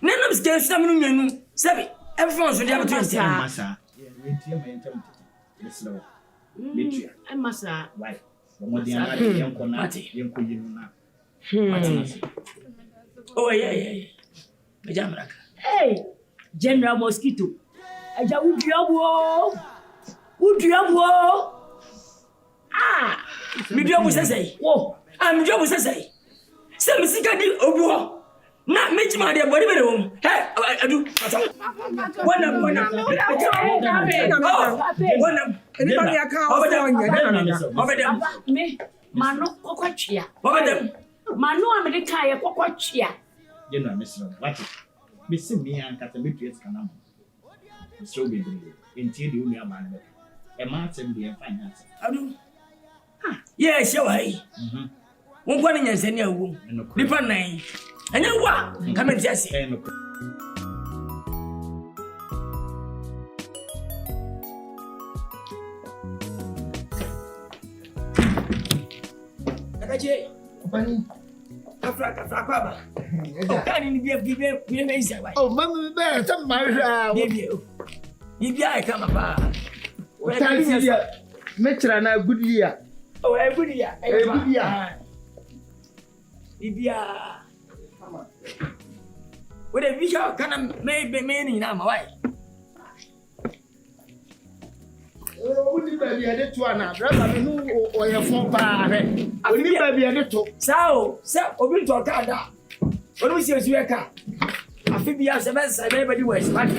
Na na sikara su na me nyanu. Sebi, everyone so dey about 20. masa ye tie me ntam meslo betu Masa. why mo de ana de yanko na yanko yinu na Oh yeah. Me jamraka. Hey, General Mosquito. Aja uduabo. Ah, Me duabu sesei. wo. Am duabu sesei. Se me sika di obu ho. Na me jima de body bere wo. Hey, adu. Wana. Anybody account Obedem. Me mano kokwatwia. Obedem. Mano America ye kokwatwia. jena meslo what me se me ankata me tu eska na mo so be be enti de unu aba na e ma atem de e finance Adu. Yeah, she wa yi. Won kwa nyansa ni awu. Nipa nan. Anya wa. Come and just say. Akaje. Pani. Africa kwaba. Okani ni bia me isa wa. Oh, mama be some marriage. Bibia e kama pa. Tani dia. Metra na good year. Oh, good year. Good year. Bibia. What a vision can me ni na ma why? Uni baby ade to ana. Brother me no oyefo pa he. Uni baby ade to. Sao, obi to ka da. Onu si osu eka. Afi bia se be se be body west. Mate.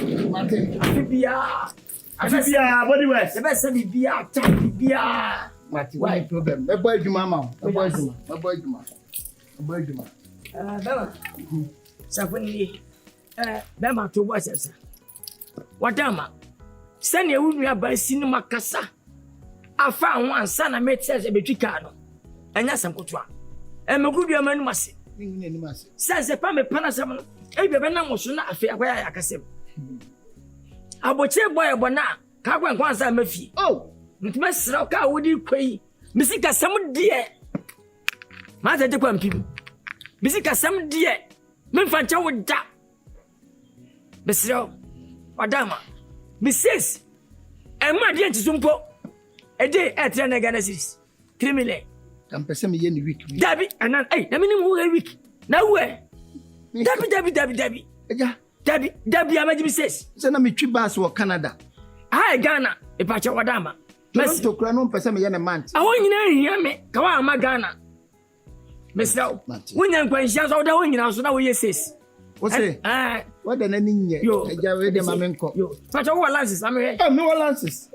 Afi bia body west. Se be se bia ta bia. Mate, why problem? Me boy juma ma. Me boy juma. Bema. Safuni bema to boy sesa. Wadama. Sani ewunu aba sinu makasa. Afa ho ansa na metse betwika no. Anya samkotoa. Megudu amanu mase. Ngi ni mase. Sense pa me pana sam no. Ebi be na moso na afi akwaya yakasem. Aboche boy bona ka gwa nkwansa mafi. Oh, ntuma sra ka wodi kwai. Misika sam de. Ma ta de kwa mpim. Misika sam de. Memfa ncha woda. Besra. Wadama. Mrs. Emma de ntisumpo. Ede etre na Ghana series. 3 million. Kampese me ye ni week. Dabi anan na me ni mu week. Na we. Dabi. Eja. Dabi amaji Mrs. Se na me twi bus wo Canada. Hi Ghana. E pa cha wadama. Toronto kura no mpese me ye na month. Awo nyina hia me. Ka wa ama Ghana. Mesra. Wonya nkwanhia so da wo nyina so na wo ye sis. Wo se? What the nani nye? Eja we de mamenko. Yo. Pa cha wo lances am here. Me wo lances.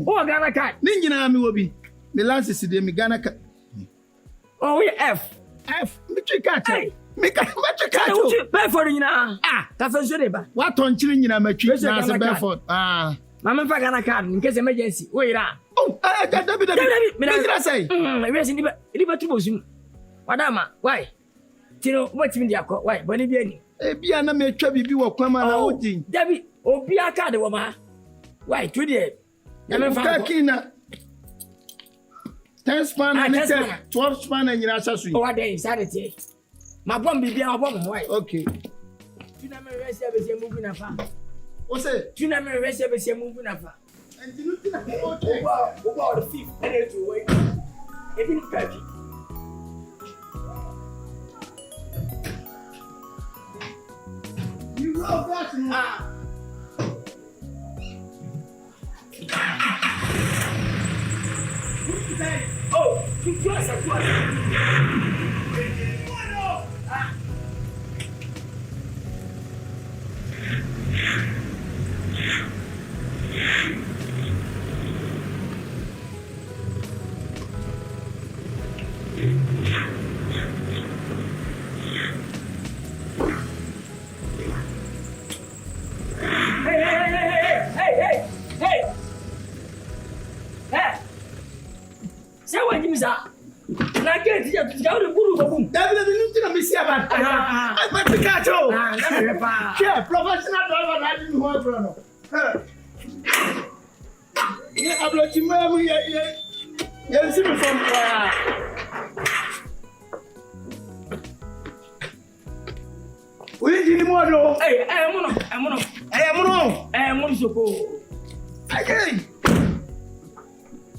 Wo Ghana card. Ni nyina me wo bi. Me lances de me Ghana card. Oh we F. Me twi card. Me ka ma twi card. Pay for nyina. Ka fa so de ba. Wa ton chiri nyina ma twi na se Bedford. Mama fa Ghana card in case emergency. Wo ira. Oh, Dabi. Me kira say. We say ni ba tubosum. Wadama, why? Tino, what me dia ko? Why? Boni bi ani. Bia na me twa bibi wo kwama na wodi. Dabi, obi aka de wo ma. Why? Tu de. Na me fa kina. 10 span and 12 span and nyina sasu. Oh, what dey inside it? Ma bom bibi an bom why? Okay. Tu na me resi abese move na fa. O say, tu na me resi abese move na fa. And you think okay. Over the fifth and to wait. Even catchy. You love that. Oh, tu as ça toi. But Pikachu! Yeah, professional driver, I didn't want to know. Yeah, I'm not your mom. Yeah, see me from we didn't want to. Hey, I'm on so go. Again.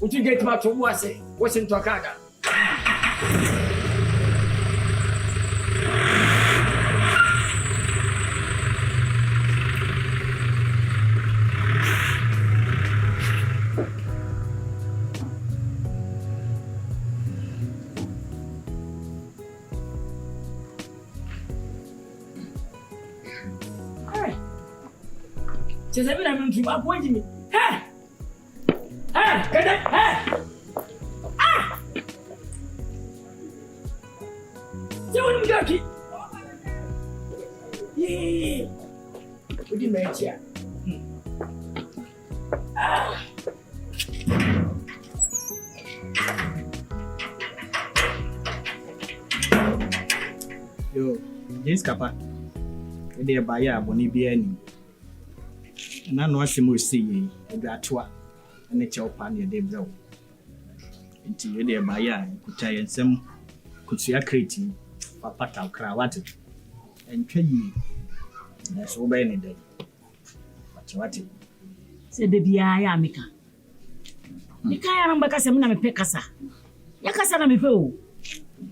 Would you get back to what's in Tokada? Just every time I'm appointing me. Hey! Hey! Get that! Hey! Ah! See what I'm joking? Yeah! What do you mean here? Ah! Yo, James Kappa. They are by a bonny being. And I know what you see that one. And it's your pan your day blow. Until you're there by ya, could try and some could see a creating, Papa Crawat, and tell you. That's all by any day. But what it said the Bia Mika. Mika, I'm back as a man, Pecasa. Yakasana me po.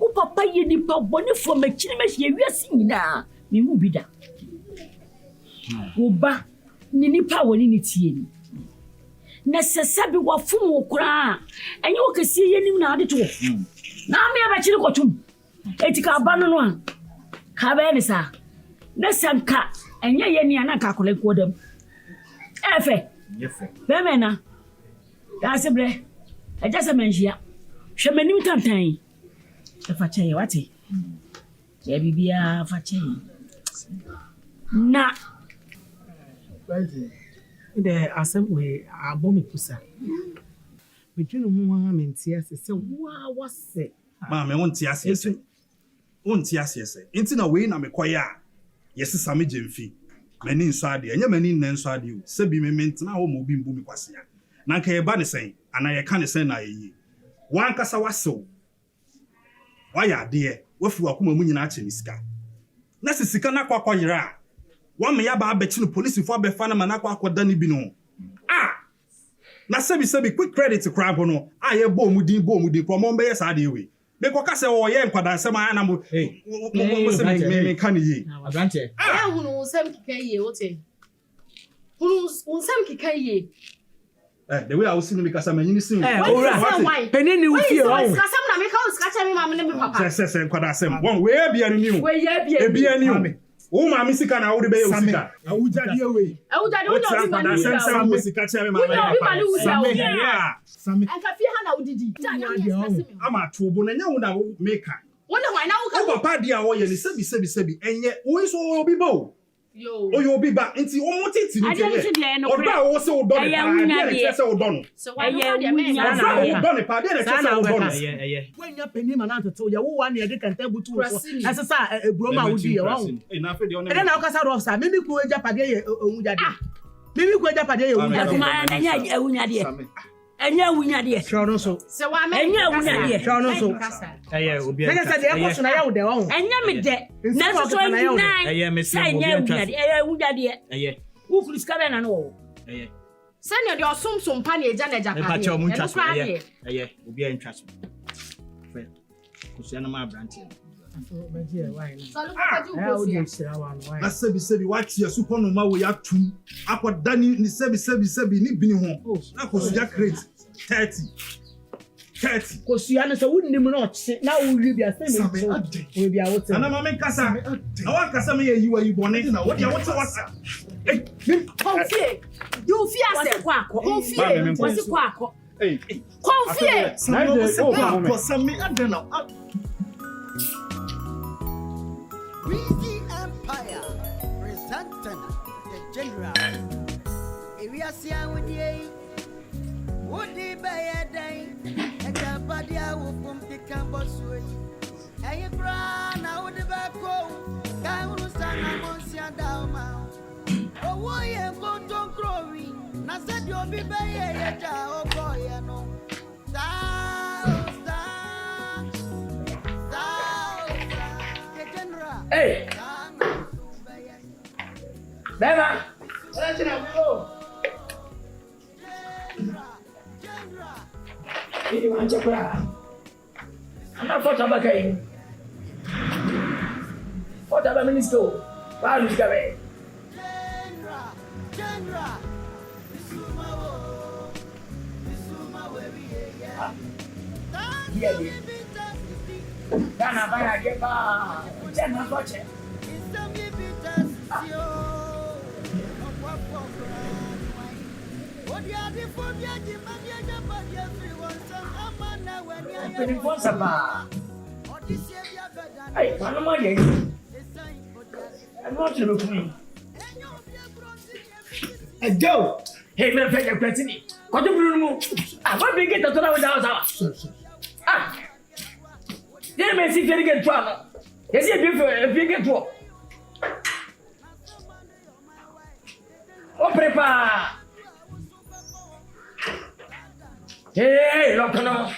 Oh, Papa, you need Bonnie for my chimney. We are singing now. Me will be that. Oba ni nipa woni ne tie ni na sesabi wa fun okura enye okesi yenim na ade to na me abachiri kotum etika ba no a ka ba ni sa na sanka enye ye ni ana ka kole kodam efe be me na da sebre eja se menjia hwe manim tantan e fa che wate ya bibia fa che na Wezzy, the assembly are bombing pusa. Between whom and tears, so what was it? Mamma, won't tears, yes, won't tears, yes. Intin away, I'm a choir. Yes, Sammy Jemfi. Many inside the and many inside you. Sebi me meant now moving boom Kwasi. Nanka a banner saying, and I can't say na ye. One cassa was so. Why are dear? What you are coming in Achiniska? Nassicana quaquira. One may have a betting police for Befana Manaqua Danny Bino. Ah! Na sebi quick credit to Crabono. I have bomb with the Promombe as I do. Because or yen quadan some animal. Hey, can ye? Advantage. Ah, who some kikaye, what say? Who some kikaye? The way I was seeing because I'm in sing. Why? Penny, you feel some make out scratching me, Papa. Says Quadasem. One way be a new. Where ye be a new. Oh, my Missika, I would be a Sika. I would tell you away. I would not some Missika. Some and Kafi Hana did. I'm a trouble and you now make her. Wonder why now come up, dear, or you sebi, and yet always all be bow. Oh, you'll be back into almost it. I also done it. So why done it? When you're penny man to tell you 1 year, they can tell you to as a broma would be around. And then I'll cast out of some. Maybe go Japade. Maybe go Japade. And yeah, we are dear. So I'm a dear. I will be a question. I owe their own. And you're dead. Never saw I Miss who could discover and all. Send your some panny, Janet Japan. Will be interested. Kusiana branch. I said, what's your supernormal way up to? Aqua Danny, the sebi, ni bini home. That was your crate 30. Because you understand, wouldn't you not now will be a thing? Will be out. And I'm a Casa. I want Casame, you are you born in. What you want to watch? You fear quack. What's a quack? Hey, Weezy Empire presenting the general. Area Sia with ye. Would they buy a day? And Campadia will pump the campus way. And you cry now with the back home. I will stand among your down. Oh, why you go to growing? I said you'll be by oh boy, you know. Hey! Bema! Let's go! Ini macam apa? Anak foto apa kain? Foto apa ministro? Baru juga be. Dia. Dan apa ya dia pak? Jangan foto. Penelpon sama. Ay, mana mau dia? Mau coba kuni. Joe. Hey, mana pergi ke sini? Kau tu belum mu. Apa pergi tak tahu dah sama. Dia mesti pergi ke tuan. Dia sih pergi ke tuan. Oh, prepare. Hey, lokano.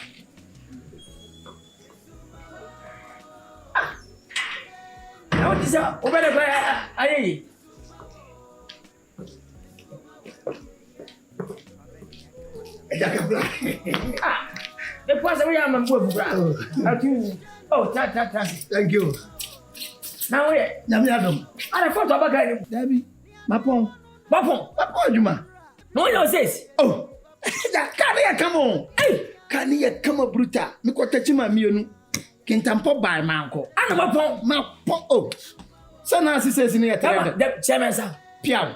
Now this is over the aye. The person we am move bra. Oh, ta. Thank you. Now we. Nyamiadom. Ana photo abaka ni. Dabi. Mapon. Juma. No one says. Oh. Kaniya come on. Hey, kaniya come on bruta. Mi ko tachima mienu. Kintampo by manko. Ana mapon. Oh. Sana says ni Come on, the chairman sir. Piao.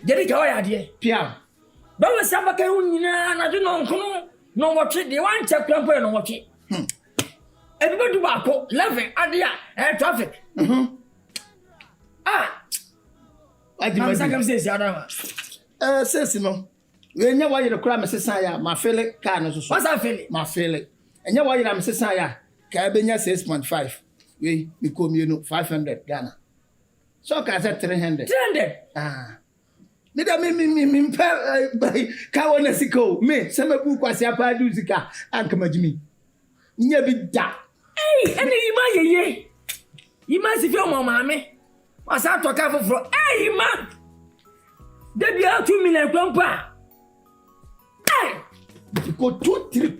Jeri ka waya de. Piao. Ba we sabaka hunyina na do no nkono no watwe de wan check plan no watwe. Everybody back 11 adia traffic. I'm says Yadama. Says no. When you want to cry, Mrs. Saya, my feel can also. What's that feeling? My feeling. And you want to Mrs. Saya, Cabina 6.5. We become 500 Ghana. So I said 300. 300. Me by Kawanasico, me, some of Kwasi Badu and Kamajimi. Never that. Hey, and you must feel my mammy. What's that to cover for? Hey, man! There be out 2 million grandpa. Hey! Go 2 trip.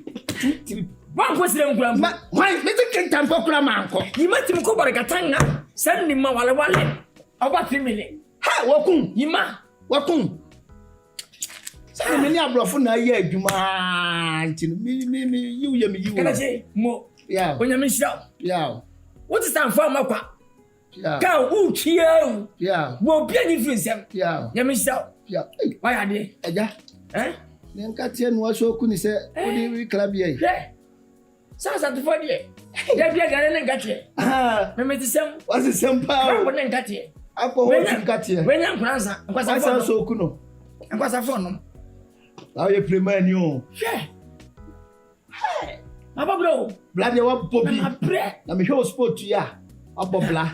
One question, grandma. Why, Mr. Kentan Poclamanco? You must him go by Katanga. Send him my wallet. About 3 million. Ha, Wakun, Yima. Wakun. Say, many are bluffing a year, you man. You. Can I say more? Yeah. When you miss out. Yeah. What is that for, Mapa? Yeah. Cow, cheer. Yeah. Won't be any influence. Yeah. You miss out. Yeah. Why are they? Yeah. Eh? Then Katian was so cool, say, what do we club here? Yeah. Sounds at the 40. There be a guy and got here. Remember the same? What's the same power? When I got here. I go home to Katia. When I'm grandson, was I so cool? And was a phone? How you play man you? Yeah. Hey. Papa blow. Bloody one poppy. I'm bread. I'm a whole sport to ya. Up of blah.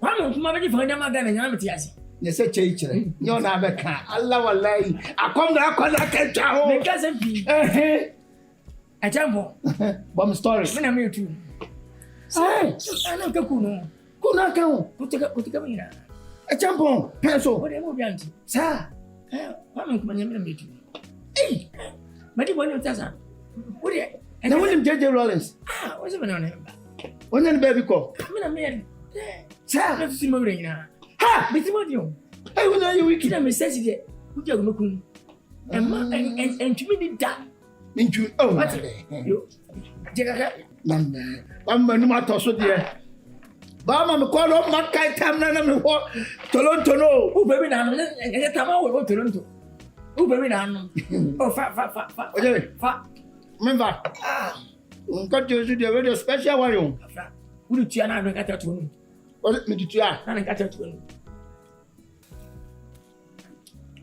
One of my very fine young and Yamatias. You say, Chase, you're not a car. Allah will lie. I come back when I can't tell. Make us a pea. A jumbo. Bomb story. When I'm here too. Say, I know Kakuno. Kuna come. Put it up here. A jumbo. Pencil. Whatever be auntie. Sir. One of my meeting. Hey, Maddy, one of Tazan. What do you? And I want him, J.J. Rollins. What's the name? When the baby call. I'm married. Sir, let's see my now. Ha! But what you? I will know you wicked. I'm a necessity. Would you look? And to me, that. Into oh, what? You. I'm no matter so dear. Bama, call up my kite time. I'm what? Toronto, no. Oh, baby, I'm and time I will go to Toronto. Oh, baby, I'm oh, fat. Remember, got you to the radio special one. Would you not get that one? Was it me to try? I got that one.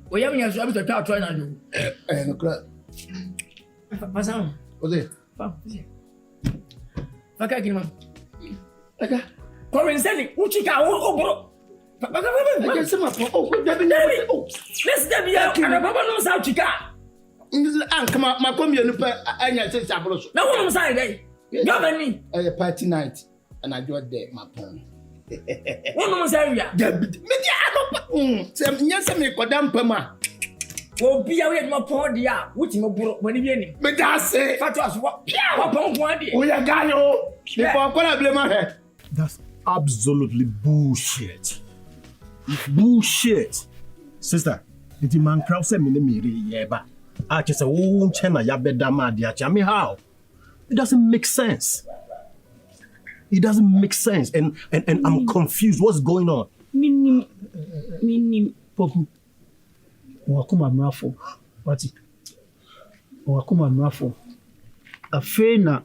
We have your job to try to do. And a crap. Was it? Fuck, I can. Kɔrensɛni uchika obro. Let's say my Let's be a Baba no sa uchika. My community anya say sabroso. Na wonu say dey. Governor A party night and I got there my phone. Wonu say ya. Me dia no say me kodam pama. Obi a we ma pon dia, wuti mo bro, wani bi ani. Me da say Fatu aso. Pia wa pon pon dia. Oh ya guy oh. Before kola blame my head. That's absolutely bullshit. It's bullshit. Sister, the man crowd said me yeba. I just say, oh, China, ya beda ma dia. I mean, how? It doesn't make sense. It doesn't make sense. And I'm confused. What's going on? Minim, Popu. Wakuma mrafo. Wati? Wakuma mrafo. Afena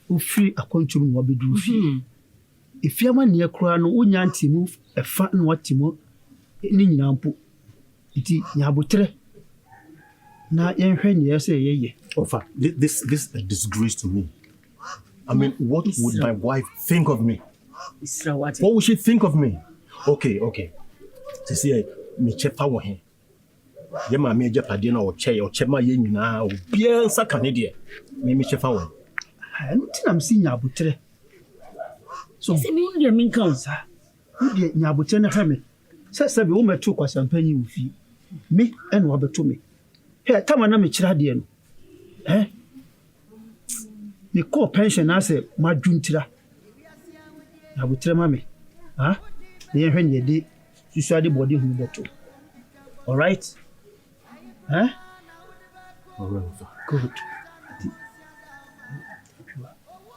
ufri akonchuru mwabidu ufi. If you near crown, unya timu, a fat and what timo, ninampu. Iti nyabutre. Na yenhen yes, ye. Ofa, this is a disgrace to me. I mean, what would my wife think of me? What would she think of me? Okay. To see me chepa wo he. Ye ma me japade na o chema ye nyina o bia nsa kanede. Me chefa wo. I'm seeing nyabutre. So Se mi unde min kan sa. Unde nyabutre na hame. Se be wo metu kwasampanyi wo fi. Me eno abeto me. Hey, tama na me kira de no. Me call pension na say madwuntira. Nyabutre ma me. Ha? Ne hwe ne de susuade body hu beto. All right? All right. Good.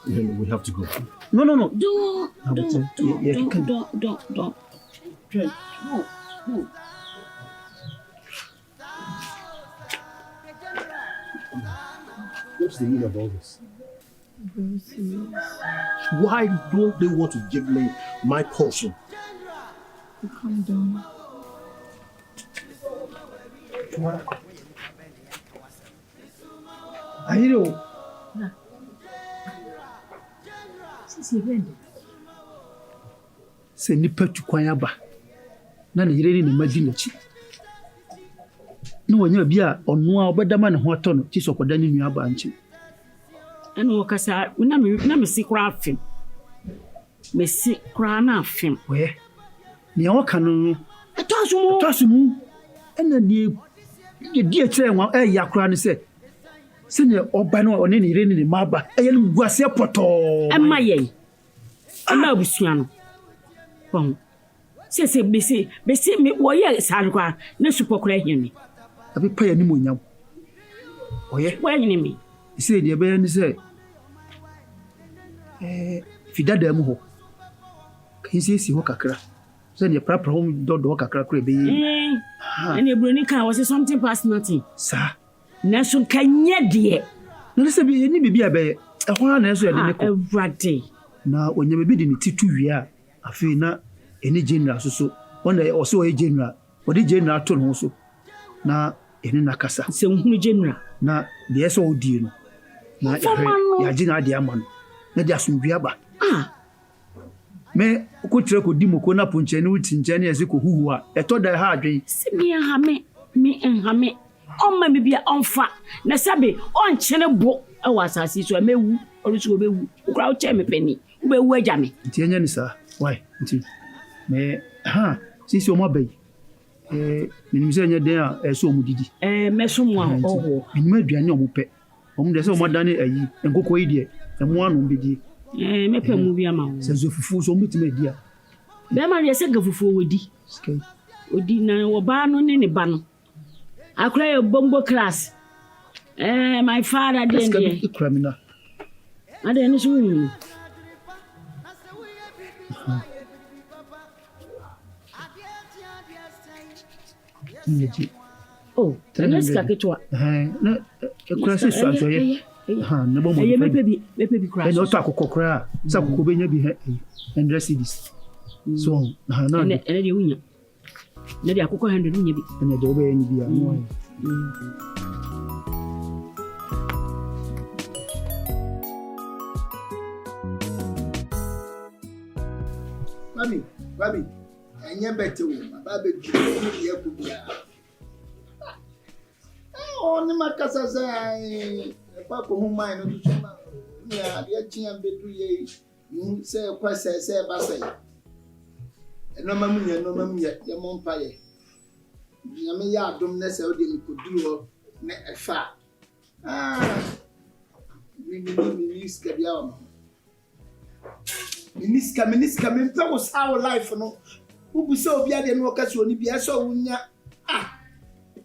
We have to go. No. Don't. No. What's the meaning of all this? Very serious. Why don't they want to give me my portion? Calm down. Ayiro. Se nipa tukwan aba na ne yire ni magi na chi na wonya bia ono a obedama ne ho ato no chi sokoda ne nua aba nchi eno wakasa na me si kra afim me si kra na afim we ne oka no etoasumu ena die kire nwa yakra ne se ne oba no one ne yire ni maba eye no guase poto ema ye ama busua no bon se besi me wo ye sarukwa na supokra himi abi pa ya ni monyam oye wo yin mi se de be ni se fidada mu ho kinsi ho kakra se ne prapra ho dodo kakra kra be ene broni kan was something past nothing sa na so kanya de na se bi ni bibi abe ehwa na so ya de ne ko everyday na onyame bi de ni titu wi a afi na eni general so ona o so e general o de general to no so na eni nakasa se nhunu general na de eso odi no na ya general de amano na de asumdua ba me ko tire ko dimo ko na ponche ni wuti nche ni ese ko huhu a eto da ha adwen se mi enhame omma mi bia onfa na sabe onchene bo e wasasi so mewu orusu obewu ukra o che me pani ubewu aja me nti enya ni sa why nti me sisi o ma bay minim se enya den a so mu didi meso mu a oho minim aduane o mu pe o mu de se o ma dane ayi enkoko yi de emu anu bedi me pe mu bia ma wo se zo fufu so mbitima edi a be ma ye se gafufu wodi odi na wo ba no ne ba no akura ye bombo class my father den dey criminal ade ni so oh let's get to na ekura se so aso ye na bombo ye mepebi crash no to akokokra sa kokko benya bi 100 cedis so na ene de wunya na de akokko 100 wunya bi ene de obe ni bi a no Mami. Anya better woman. Baby, you could be. Only my casa say, Papa, whom I know to yeah, the Chian Betty, you say, Kwasi, say, Basay. No, mamma, yet, your mom pie. Yamia, don't necessarily could do a fat. Miniska, that was our life, no. Who be so bad and walk as you be so unya.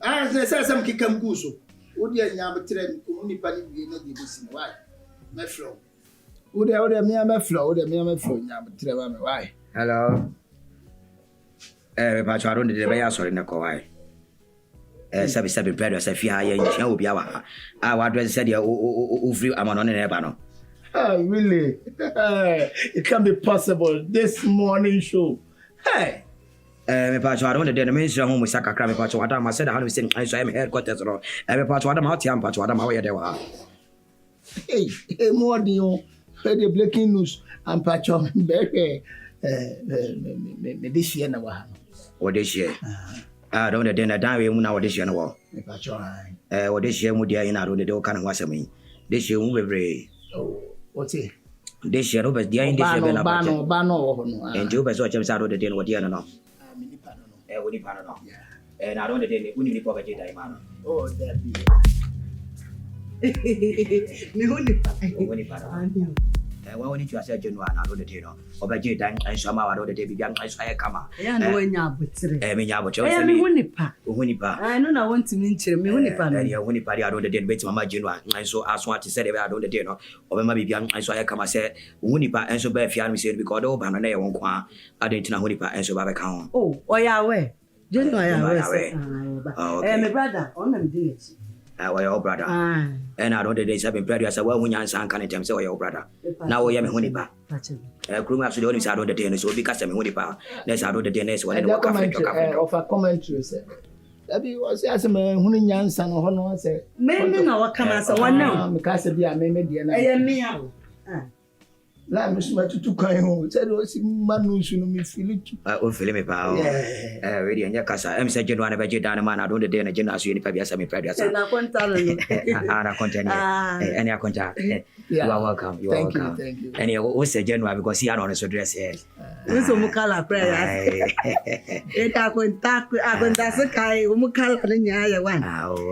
I say some kikam guso. Would you have a train only penny be not the why? My flow. Would I me a flow, the me a flow, Yam, why? Hello. But I don't do the way I saw in the Kawai. Seven predators, if you are in Shell Biawa. I would say, I'm on an ebano. Oh, really? It can be possible. This morning show. Hey! But I don't the mention home with Saka Crabby Patch. What I said, I said, I saw him headquarters. Every part of my team, but what am I there? Hey, more than you heard the breaking news and patch on this year. Or this year. I don't know, I die now this year. Or this year, Mudia in our door can was me. This year, we very. What's it? This year, over the end, Bano, and you better watch out of the dinner what you know. And I don't know the only poverty diamond. Oh, that be. When you are General, I don't know. Over J time, and somehow I don't know the baby young as I come out. I know when you're Winipa. I know I want to mention me Winipa. I don't the bait Mamma General. And so as what he said, I don't the dinner. Over my baby young, and so I come and said, Winipa, and so bad Fian said, because over and I won't qua. I didn't know Winipa, and so I count. Oh, Yahweh. General, my brother, on them days. Your brother. And I don't the days have been pretty as well when you can tell say your brother. Now I am Winipa. Crew has the only side of the dinner, so because I'm Winipa. Let's out of the dinner when I of a commentary. That was as a man who in Yansan or Honor said, maybe now come as a one now, because of the Amediana. I am me out. La Miss Matu Kayo said, was Manus, you know, me feel it. Oh, Philip Power. Ready and Yakasa. I'm saying, one of a gentleman, I don't the dinner, general, so you have some previous. And I continue. And I contact. You are welcome. You are welcome. Thank you. And you was a general because he had on his address here. This Mukala prayer. It I contact a Kai, Mukala, and ya one.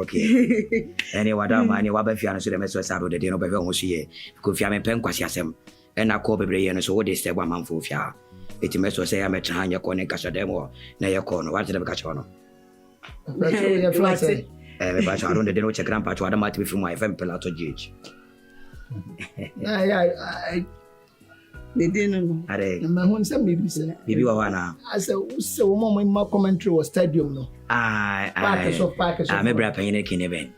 Okay. Anyway, and you have fiancé the message out of the dinner by Hosie. Could you have a pen quasiasm? And I call baby, and so they say 1 month for Fia. It may so say I'm a China Kone Casademo, Nayakono, what did I catch on? But I don't know check grandpa to Adam from my FM Pilato Gage. They didn't know. My home sent me, Bibi Wana. I said, so moment my commentary was stadium. No, I remember a penny in event.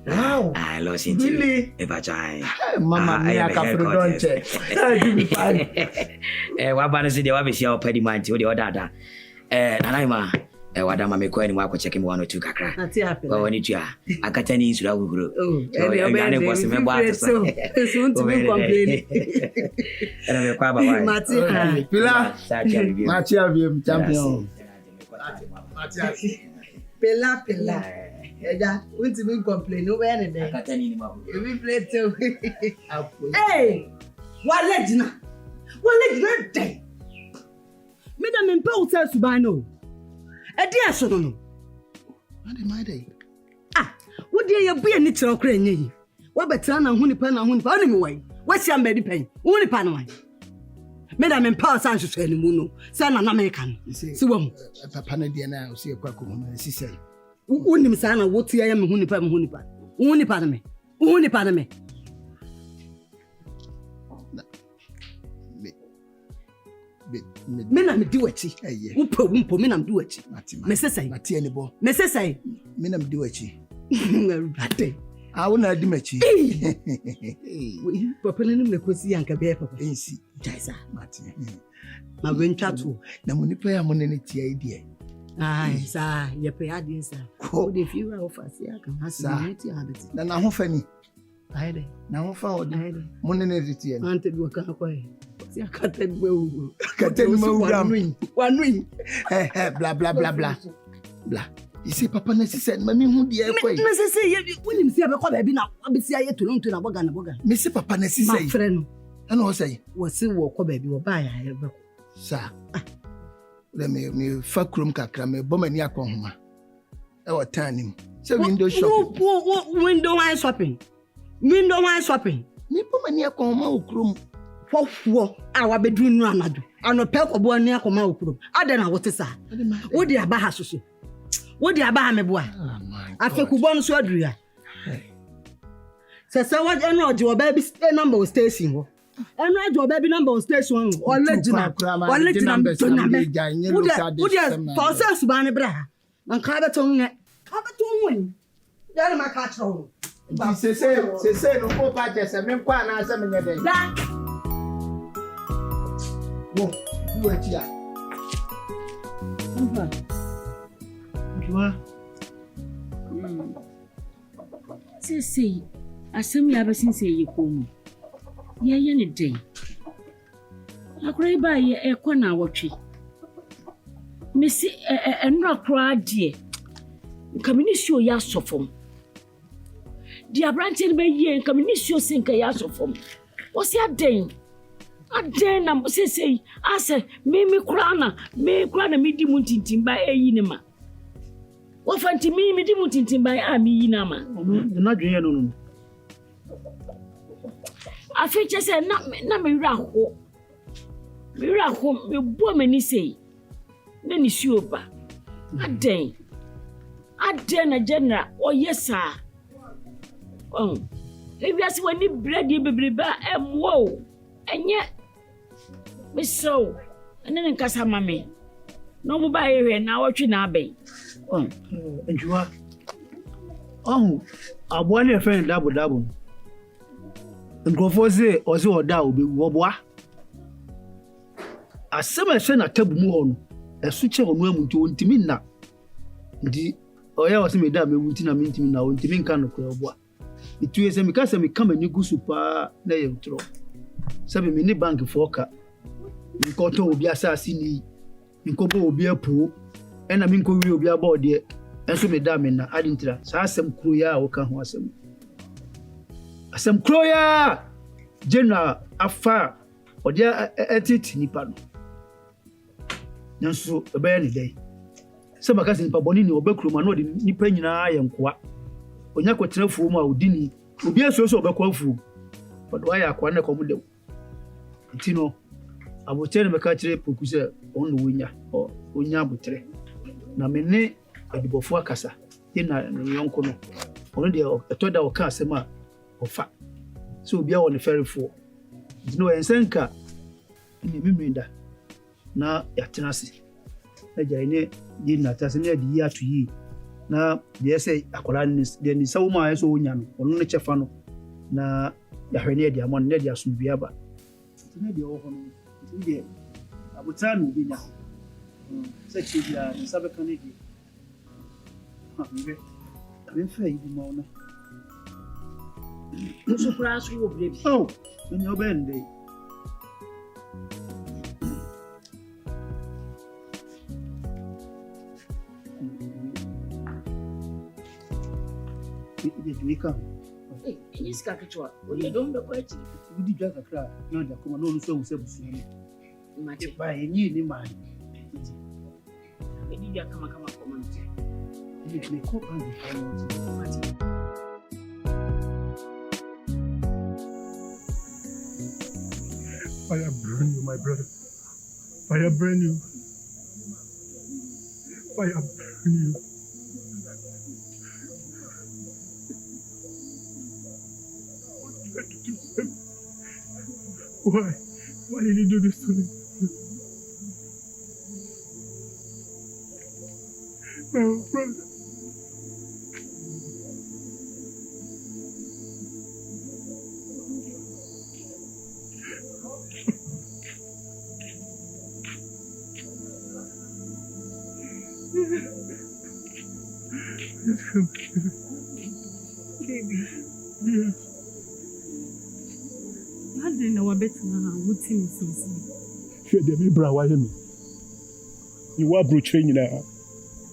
Wow, I lost it. Really? If I try, Mama, I don't check. What about the obvious your petty mind to the other? And I'm what am I going to check him 1 or 2 kakra? That's happy. Well, when you are, I can't tell you how we grew. Oh, and it was a member. So, soon to be complaining. And I'm a quabba. Machia, champion. Pela. Yeah, won't you complain over any day? I can't anymore. We play too. Hey, what legend? What legend day? Madam Impulse to buy no. A dear son. What am I day? Ah, what dear you be a natural crane? What better than Hunipan and Hunipan away? What's your baby pay? Hunipan away. Madam Impulse answers to any moon, son and American. See, Papa Diana, see a quack woman, she said. Unim sana what I am Hunipan. Unipan me. Men am do it. Wumpo men am do it. Messay, Matianebo. Messay, Men am do it. I will not dimach. Papa and the Kwasi and Kabia, Papa. See, Jaisa, Martin. My wind chattu. The money play a money idea. Aye, sir, your pay ideas. Oh, if you are of us, I can have some habit. Then I'm funny. I now found money. Wanted work away. I can't tell you. I can't tell you. One wing. Blah, blah, blah, blah. Blah. You see, Papa Nessie said, Mammy, who the air way? Nessie say, when you see a baby now, I'll be see to long to a bogan. Missy Papa Nessie say, friend. And I'll say, what's it walk baby or buy a sir. Let me fuck room cacra, me bomania conhoma. Our turning. So window shopping. Window wine shopping. Window wine shopping. Me bomania conhoma room. What our bedroom ranadu. And a pelt of one near Comau room. I don't know what is that. What the Abahasu? What the Abahame boy? I think we want to Adria. So what I know your baby's number was station. And write your baby number on station or let you number. Would you process Banabra and Carbaton win? That's my catch home. Say, no more patches and then quite answer me. You are here. Say, asem ya ba sinse ye komu. Ye ne den. Akrai ba ye ekọ na awotwe. Mesi enra kra de. Nkaminisuo ya sofom. Di abrante ne ba ye nkaminisuo sinka ya sofom. Wosi aden. Aden na say ase me kra na me di muntintim ba eyi ne ma. Wo fanti me di muntintim ba a me yi na ma. Na dwen no. Afiche say na me wura ho. Me wura ho me bo mani sei. Na ni suopa. Aden na general o yesa. Ebi ase wani bread bebreba emwo. Enye me so ene nkasa mame. No mo ba yewe na wotwe na abai. Enjua. Abo na friend dabo. Nkrofo se ozi oda obi woboa. Asema se na tabu mu ho no. Esu che onu amuntu ontimi na. Ndi oya wose me da mewuti na mentimi na ontimi nka no kro oboa. Itu ese me ka se me kama ni gusu pa na ye utro. Sabe me ni bank foka. Nkoto obi asasi ni. Nkobo obi apu. Ena mi nko wi obi aba ode. Enso me da me na adintira. Sa asem kro ya wo ka ho asem. Asem kro ya. General afa ode etiti nipa no. Nanso ebe ni dai. Se baka se nipa boni ni obekru ma no de nipa nyina ye nkoa. Onya kwetena fu mu a odini. Obi aso obekwa fu. But why akwa na komu de. Ntino abotere meka kire poku se on wonya o onya abotere na mene adibofo akasa ye na yonko no ono de etoda o ka asema ofa so obi a won ferifo ntino ensenka ni mimrinda na yatenase na jare ne di na tase ne di ya to yi na de se akola de ni sawo ma yeso wonya no ono ne chefa no na ya hwene de amon ne de asubia ba ne de wo hono ide abutanu binya sechi dia sabe kanegi ha bibe ben fa yi ma ona Musu prasu wo brebi. Oh ni obende ide tuika Iska kichwa. Ule dombe kwa eti. Udi jaga kra na da kuma no luso usebusu ni. Mate Ba yenyi ni mali. Edi ya kama komante. Ni ko andi Mate. Fire burn you, my brother. Fire burn you. Fire burn you. Why? Why did you do this to me? No, brother. Baby. Yes. didn't know a bit now. What's in Susie? Hwɛ deɛ mebra wayɛ me yɛwɔ aburokyerɛ nyinaa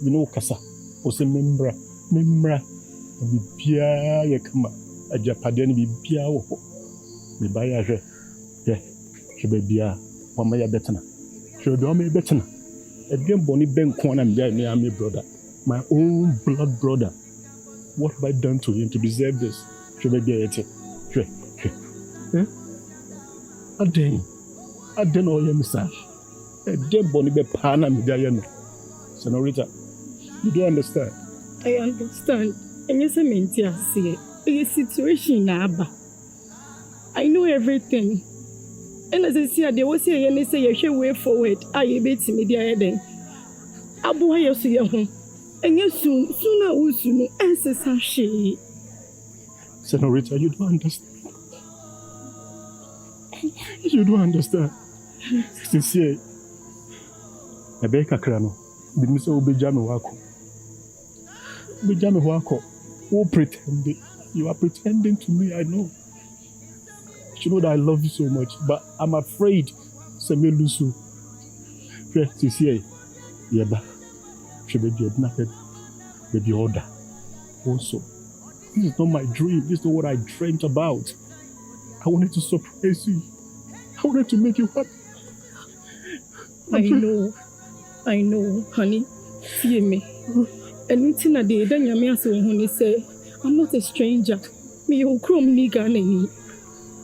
me ne wo kasa wo sɛ memmra na biribiaa yɛ kama agyapadeɛ no biribiaa wɔ hɔ mebayɛ ahwɛ hwɛ baabiaa wama yɛbɛtena hwɛ deɛ wama yɛbɛtena ɛdeɛ bɔne bɛnko na mebɛa me ame brother my own blood brother. What have I done to him to deserve this? Hwɛ baabiaa yɛte hwɛ adɛn na ɔyɛ me saa ɛdeɛ bɔne bɛpaa na mede ayɛ no Senorita, you don't understand. I understand. And yes, I mean, I see a situation now. I know everything. And as I said, there was a and say, you way forward. I bet me the other day. Abu Hayasu Yahoo. And yes, sooner or sooner, answer Sashi. Senorita, you don't understand. You don't understand. Sincere. I beg a crano. Did Mr. Obejami Wako? Obejami Wako. Who pretended? You are pretending to me, I know. You know that I love you so much, but I'm afraid. Samuel Lusu. Sincere. Yeba. She be nothing. Baby order. Also. This is not my dream. This is not what I dreamt about. I wanted to surprise you. I wanted to make you happy. I know, honey. Fear me. And until a day, then your honey say, I'm not a stranger. Me who chrome nigga name.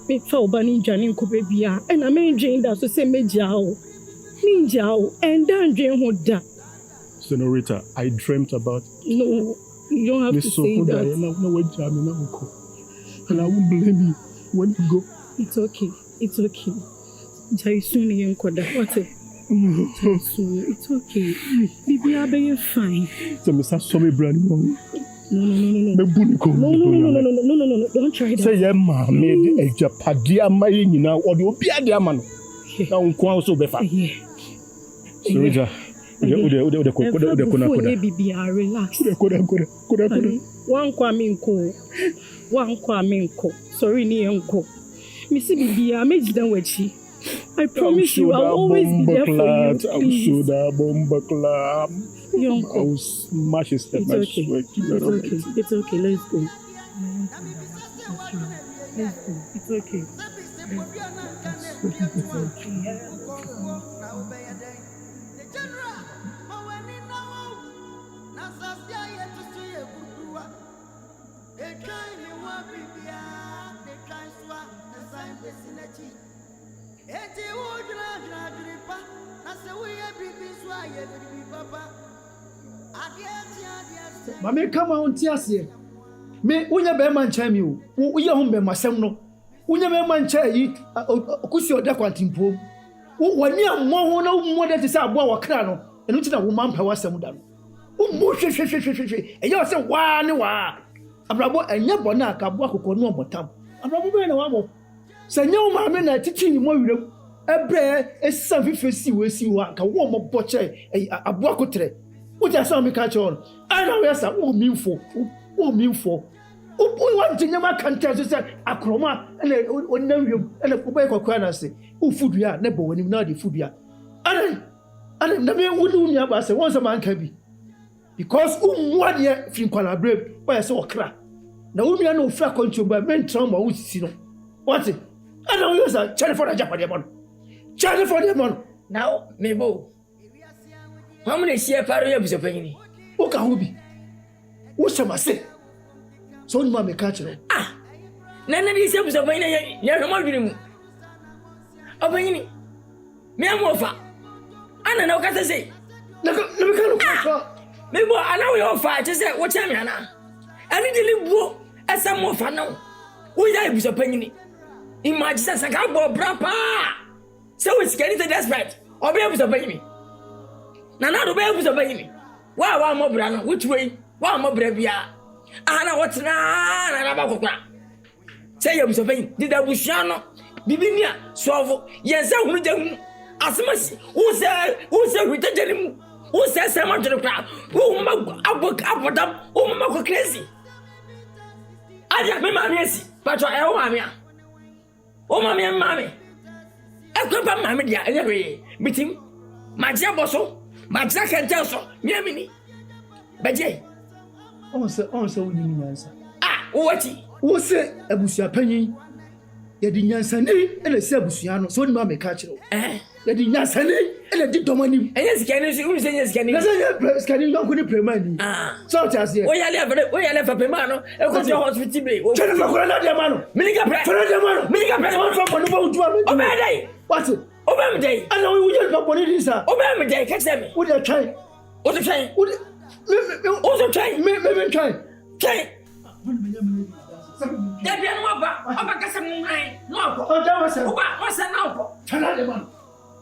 Me foul bunny Janin Cobebia, and I may Jane that to say me jao. Ninjao, and then Jane who da. Senorita, I dreamt about. No, you don't have to say that. And I won't blame you when you go. It's okay. Jaisuni and Koda, what it? It's okay. Baby, I'll be fine. So, Mr. Somi Brand. No. Don't try that. Say, yeah, ma, made a Japadia Marine now, or you'll be a diamond. Now, also be fine. Senorita. Baby, relax. One kwaminko. Sorry, ni uncle. Missy Bibi, I made them with you. I promise you, I'll always be there for you. I'll show that bomber club. I'll smash his head. It's okay. Let's go. It's okay. Mame come on tiasie. Me unya be man cha mi o. Uye ho be masem no. Unya be man cha yi okusi oda kwantimpo. Wani ammo ho na ummo de se abo wakra no. Enu ti na wo man pa wasem da no. Ummo hwe. Eya se wa ne wa. Abrabo enya bona aka bo akokọ no obotam. Abrabo be na wa mo. Se nya wo ma me na titi ni mo wirem. Ebre esa fifesi we si wa ka wo mo boche abo akotre. What you saw me catch on? I know yes, what mean for? Who want to never can tell you said Akroma and you and a Quebec Quana say, who food we are, never when you know the food we are. And the man would do me about say once a man can be. Because 1 year from collaborate by a so crack. Now we are no fair control by men trauma who's seen. What's it? I know you are Charlie for a Japanese. Charlie for the man. Now, Mabo. How many share party of the penny? What can we be? What shall I say? So, you may catch it. None of these episodes of penny, you're more than a penny. Me, I'm over. I don't know what to say. Maybe I know your fight. Just say, what time, Anna? I need to live as some more fun now. We are a penny. Imagine a cowboy, brapa. So it's getting to desperate. Or be able to pay me. Nana do be able to pay me. Why one more brother? Which way? One more brevia. Anna, what's na? Say you to pay. Did I wish Yano? Bibinia, so yes, I will do. As much who said, return him. Who says someone to the crowd? Who up with them? Who crazy? I just remember, yes, but I owe me. O mami. Akwapa mami dia enyewe. Bitim. Majia boso. Majia kenta so. Miamini. Baje. On se woni nyansa. Ah, woti. Wo se abusua panyin. Ye di nyansa ni ele se abusua no. So ni ma me ka kire. Ye di nyansa ni ele di domani. Enye sikani si unu senye sikani. Na senye sikani yon ko ni premani. So ta se. O yale fa pema no. E ko to hospital be. Chene fa ko na dia ma no. Minika pre. Fere dia ma no. Minika pre. Won fa no fa udua. O be dai. What? O be me dai. Ana wo ye fa boni din sa. O be me dai ka se me. Wo dey try. O dey try. Wo dey o try. Me try. Try. Debi anu aba kasa mu ngai. No akọ. O da wa se. O se na akọ. Fere dia ma no.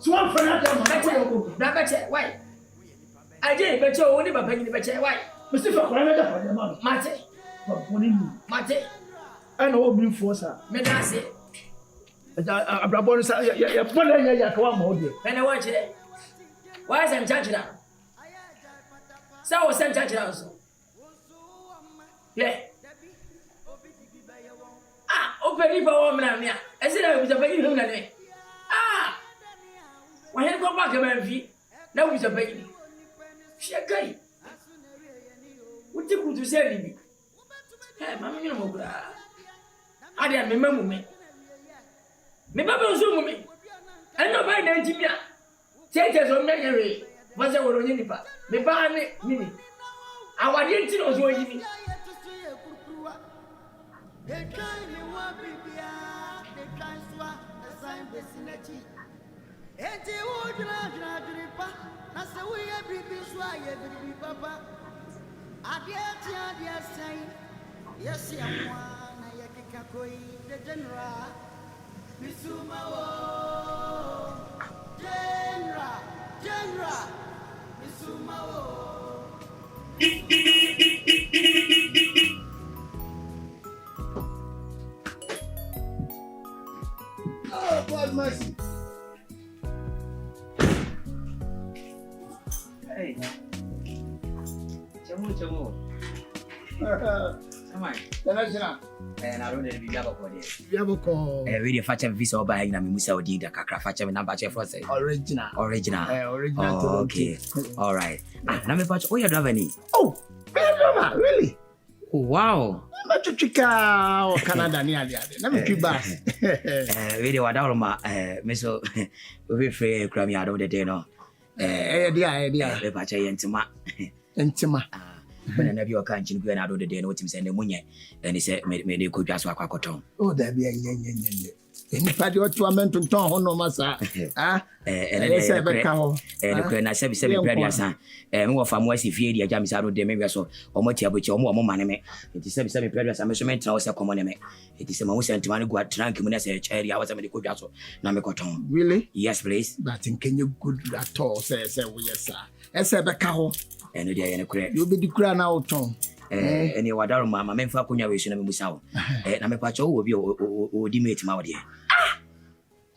So one fere dia ma no. Da beche, why? Aje beche o ni baba ni beche, why? Mr. fa ko na da fa dia ma no. Mate. Fa boni ni. Mate. Ana wo bin force. Me da se. Abrabon sa ya bona ya ka wa ma o de. Bene wa chire. Why sem chachira? Sa o sem chachira so. Le. Operi ba wo mna mia. Ese na bi jabanyi hu na ne. Wa he ko ba ka ma fi. Na bi jabanyi. Shekai. Uti kutu se ni. Mama mi no mo kura. Ade me mamu me. Me baba nso mu me. Eno ba na ntibia. Tete so me yere. Ba se woro nyi nipa. Me ba ne mini. Awade nti no so yi ni. They try me one bibia, they try swa, the sign vicinity. Eti udra dripa, na se we every biswa every papa. Adia say, yes, na yakika koi the general. Misuma wo, general, misuma wo. Oh, God mercy. Hey. Chamu. Samai. Danajina. Na ro de bibia bako de. Bibia bako. We dey facha visa oba na me musa odi da kakra facha me number che for say. Original. Original. Oh, okay. All right. Na me facha o ya driver ni. Oh, driver, really? Oh, wow. Machuchika o Canada ni ali. Na me twi bus. We dey wada ma me so we free kra me ado de day no. Dia. We facha yentima. When I never can chin go na do the day no tim say na munye. And he said me dey ko dwa so akwakoton. Oh, da bia nye. Eni padi o to amento ton ho no masa. Ese be ka ho. The na se be bread asan. Me wo fa mo asi fie dia jam sa do de me so o mo tia bochi o mo mane me. It is se be bread asan me so me tra o se komo ne me. It is mo sentima ne go trank mu na se cheri a was me dey ko dwa so na me koton. Really? Yes, please. But in Kenya good at all say we yes sir. Ese be ka ho. Eno dia ye ne kure. You be the kura na oton. Eni wadaro mama me fa konya we so na me musa wo. Na me pa cho wo bi o di mate ma wo de.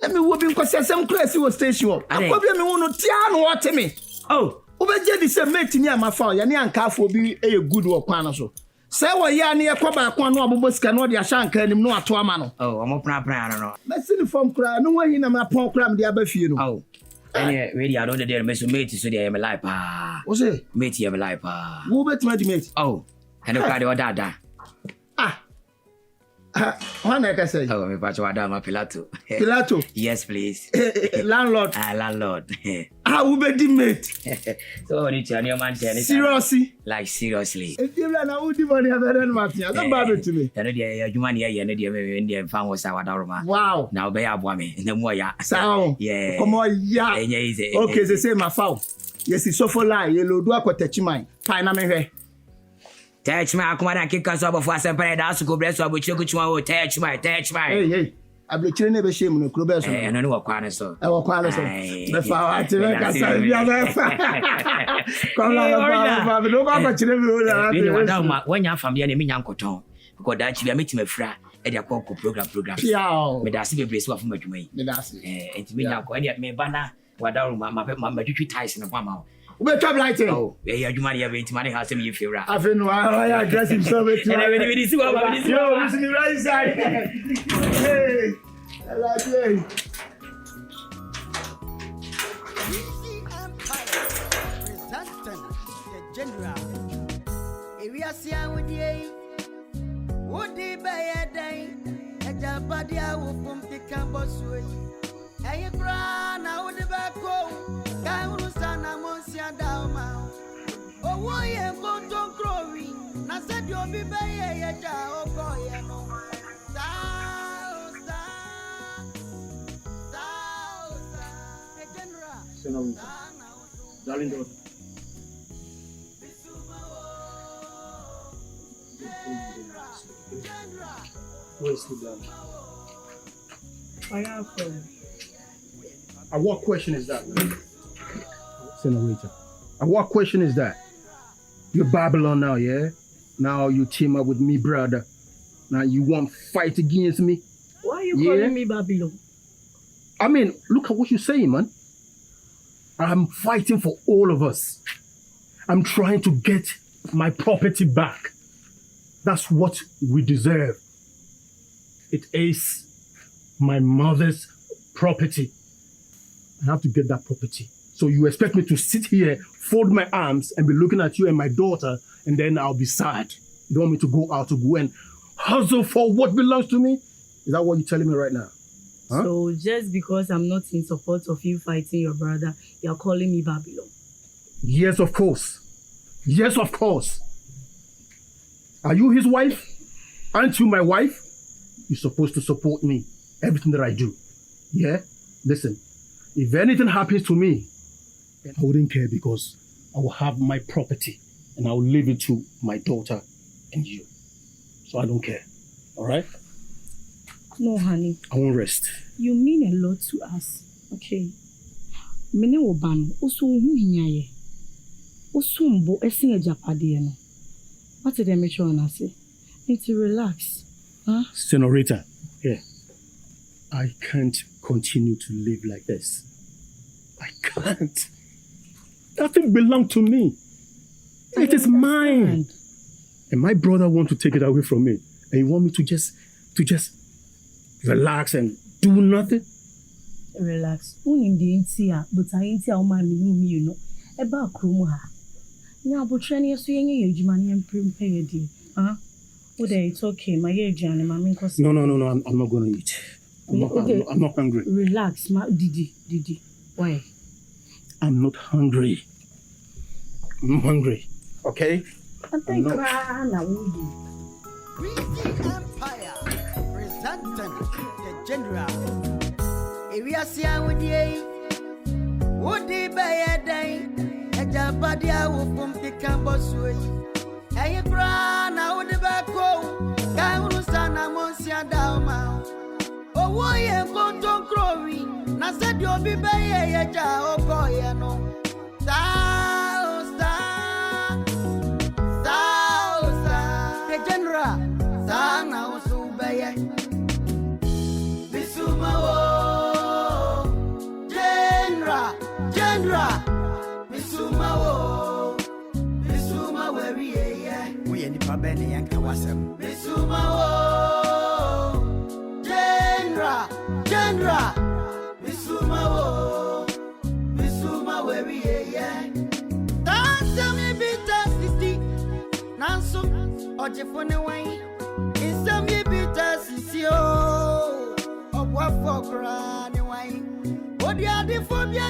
Let me wo bi nkwase asem kura si wo station. Akobia me wo no tia no wote me. Oh, obeje di se mate ni amafa ya ne anka afo bi eye good wo kwan no so. Se wo ya ne yekoba akwan no abobo sika no de ahyanka anim no ato ama no. Oh, omo pra no. Mesi ni form kura no wahi na me apon kura me de abafie no. Oh. Any really I don't dey me so mate so dey me life o say mate ye me life wo betima di mate. Oh, and ka dey odada. One I say. Oh, me pacho wada ma Pilato. Yes, please. Landlord. Landlord. Wo be di mate. So ni tell your man tell seriously. Like seriously. If you na wo di money abere ma tia. Don't bother to me. Ya no dey adwuma ne ye ne dey me dey fan wo sa wada roma. Wow. Na obey aboa me. Na mu ya. Sao. Yeah. Come on ya. Easy. Okay, say my foul. Yes, so for lie. Ye lo do akotachi man. Fine na me hwe. Touch my akuma kika so before asempere da so go bless so abochire kuchuma o touch my. Hey. Abochire ne be shame no kro be so. No no wakwa ne so. Wakwa ne so. Be fa wa ti be ka sa bia be fa. Come la no ba abochire me o la. Be wada ma wanya fam dia ne menya nkoton. Because that chibia metima fra e dey akọ program. Piao. Me da se be brace wa fam adwuma yi. Me da se. Enti menya akọ e me bana wada ma twitwi ties ne kwa ma. We be trouble lighting. Oh, yeah, you money have it, money has me if you're I know I aggressive so with you. And I really see what yo, this is the right side. Hey. Weezy Empire presenting the general. Area Sia with ye. Woody by a day. A Jabadia will pump the campus way. And you cry now the back home. Kaurusana Monsia Dalma. Oh, why am going to growing? I said you'll be by a jaw. Darling daughter. Where's the darling? I have And what question is that, man? Senator. And what question is that? You're Babylon now, yeah? Now you team up with me, brother. Now you want fight against me? Why are you calling me Babylon? I mean, look at what you're saying, man. I'm fighting for all of us. I'm trying to get my property back. That's what we deserve. It is my mother's property. I have to get that property. So you expect me to sit here, fold my arms, and be looking at you and my daughter, and then I'll be sad. You don't want me to go out to go and hustle for what belongs to me? Is that what you're telling me right now? Huh? So just because I'm not in support of you fighting your brother, you're calling me Babylon? Yes, of course. Yes, of course. Are you his wife? Aren't you my wife? You're supposed to support me. Everything that I do. Yeah? Listen, if anything happens to me, I wouldn't care because I will have my property and I will leave it to my daughter and you. So I don't care. All right? No, honey. I won't rest. You mean a lot to us. Okay. Mene obano oso hunyaye. Oso mbo esin ejapade no. What did I make sure na say? Need to relax. Huh? Senorita, yeah. I can't continue to live like this. I can't. Nothing belongs to me. It is mine. And my brother wants to take it away from me. And you want me to just relax and do nothing? Relax. Unim the intia, but I ain't tell my you know. About Krumha. Now, but training us to age money and prepare dear. Huh? Oh, it's okay. My age, Johnny, my main cost. No, I'm not going to eat. I'm not hungry. Relax, ma. Didi. Why? I'm not hungry. I'm hungry. Okay? I think Weezy Empire presenting the general. Area Sia with ye. Woody by a day. A Jabadia will pump the campus way. And you cry now the back home. Kaurusana Monsia Dalma. Oh, why am going to growing? I said you'll be by a jaw. The general. Sana Usubaya. Bisuma General. Bisuma where we are the Pabeni and Kawasam. Bisuma General. Bisuma where we are. That's me bitter city. Nanso, Ojefone wine. It's some bitter city. Oh, what for crying wine? What the other phobia?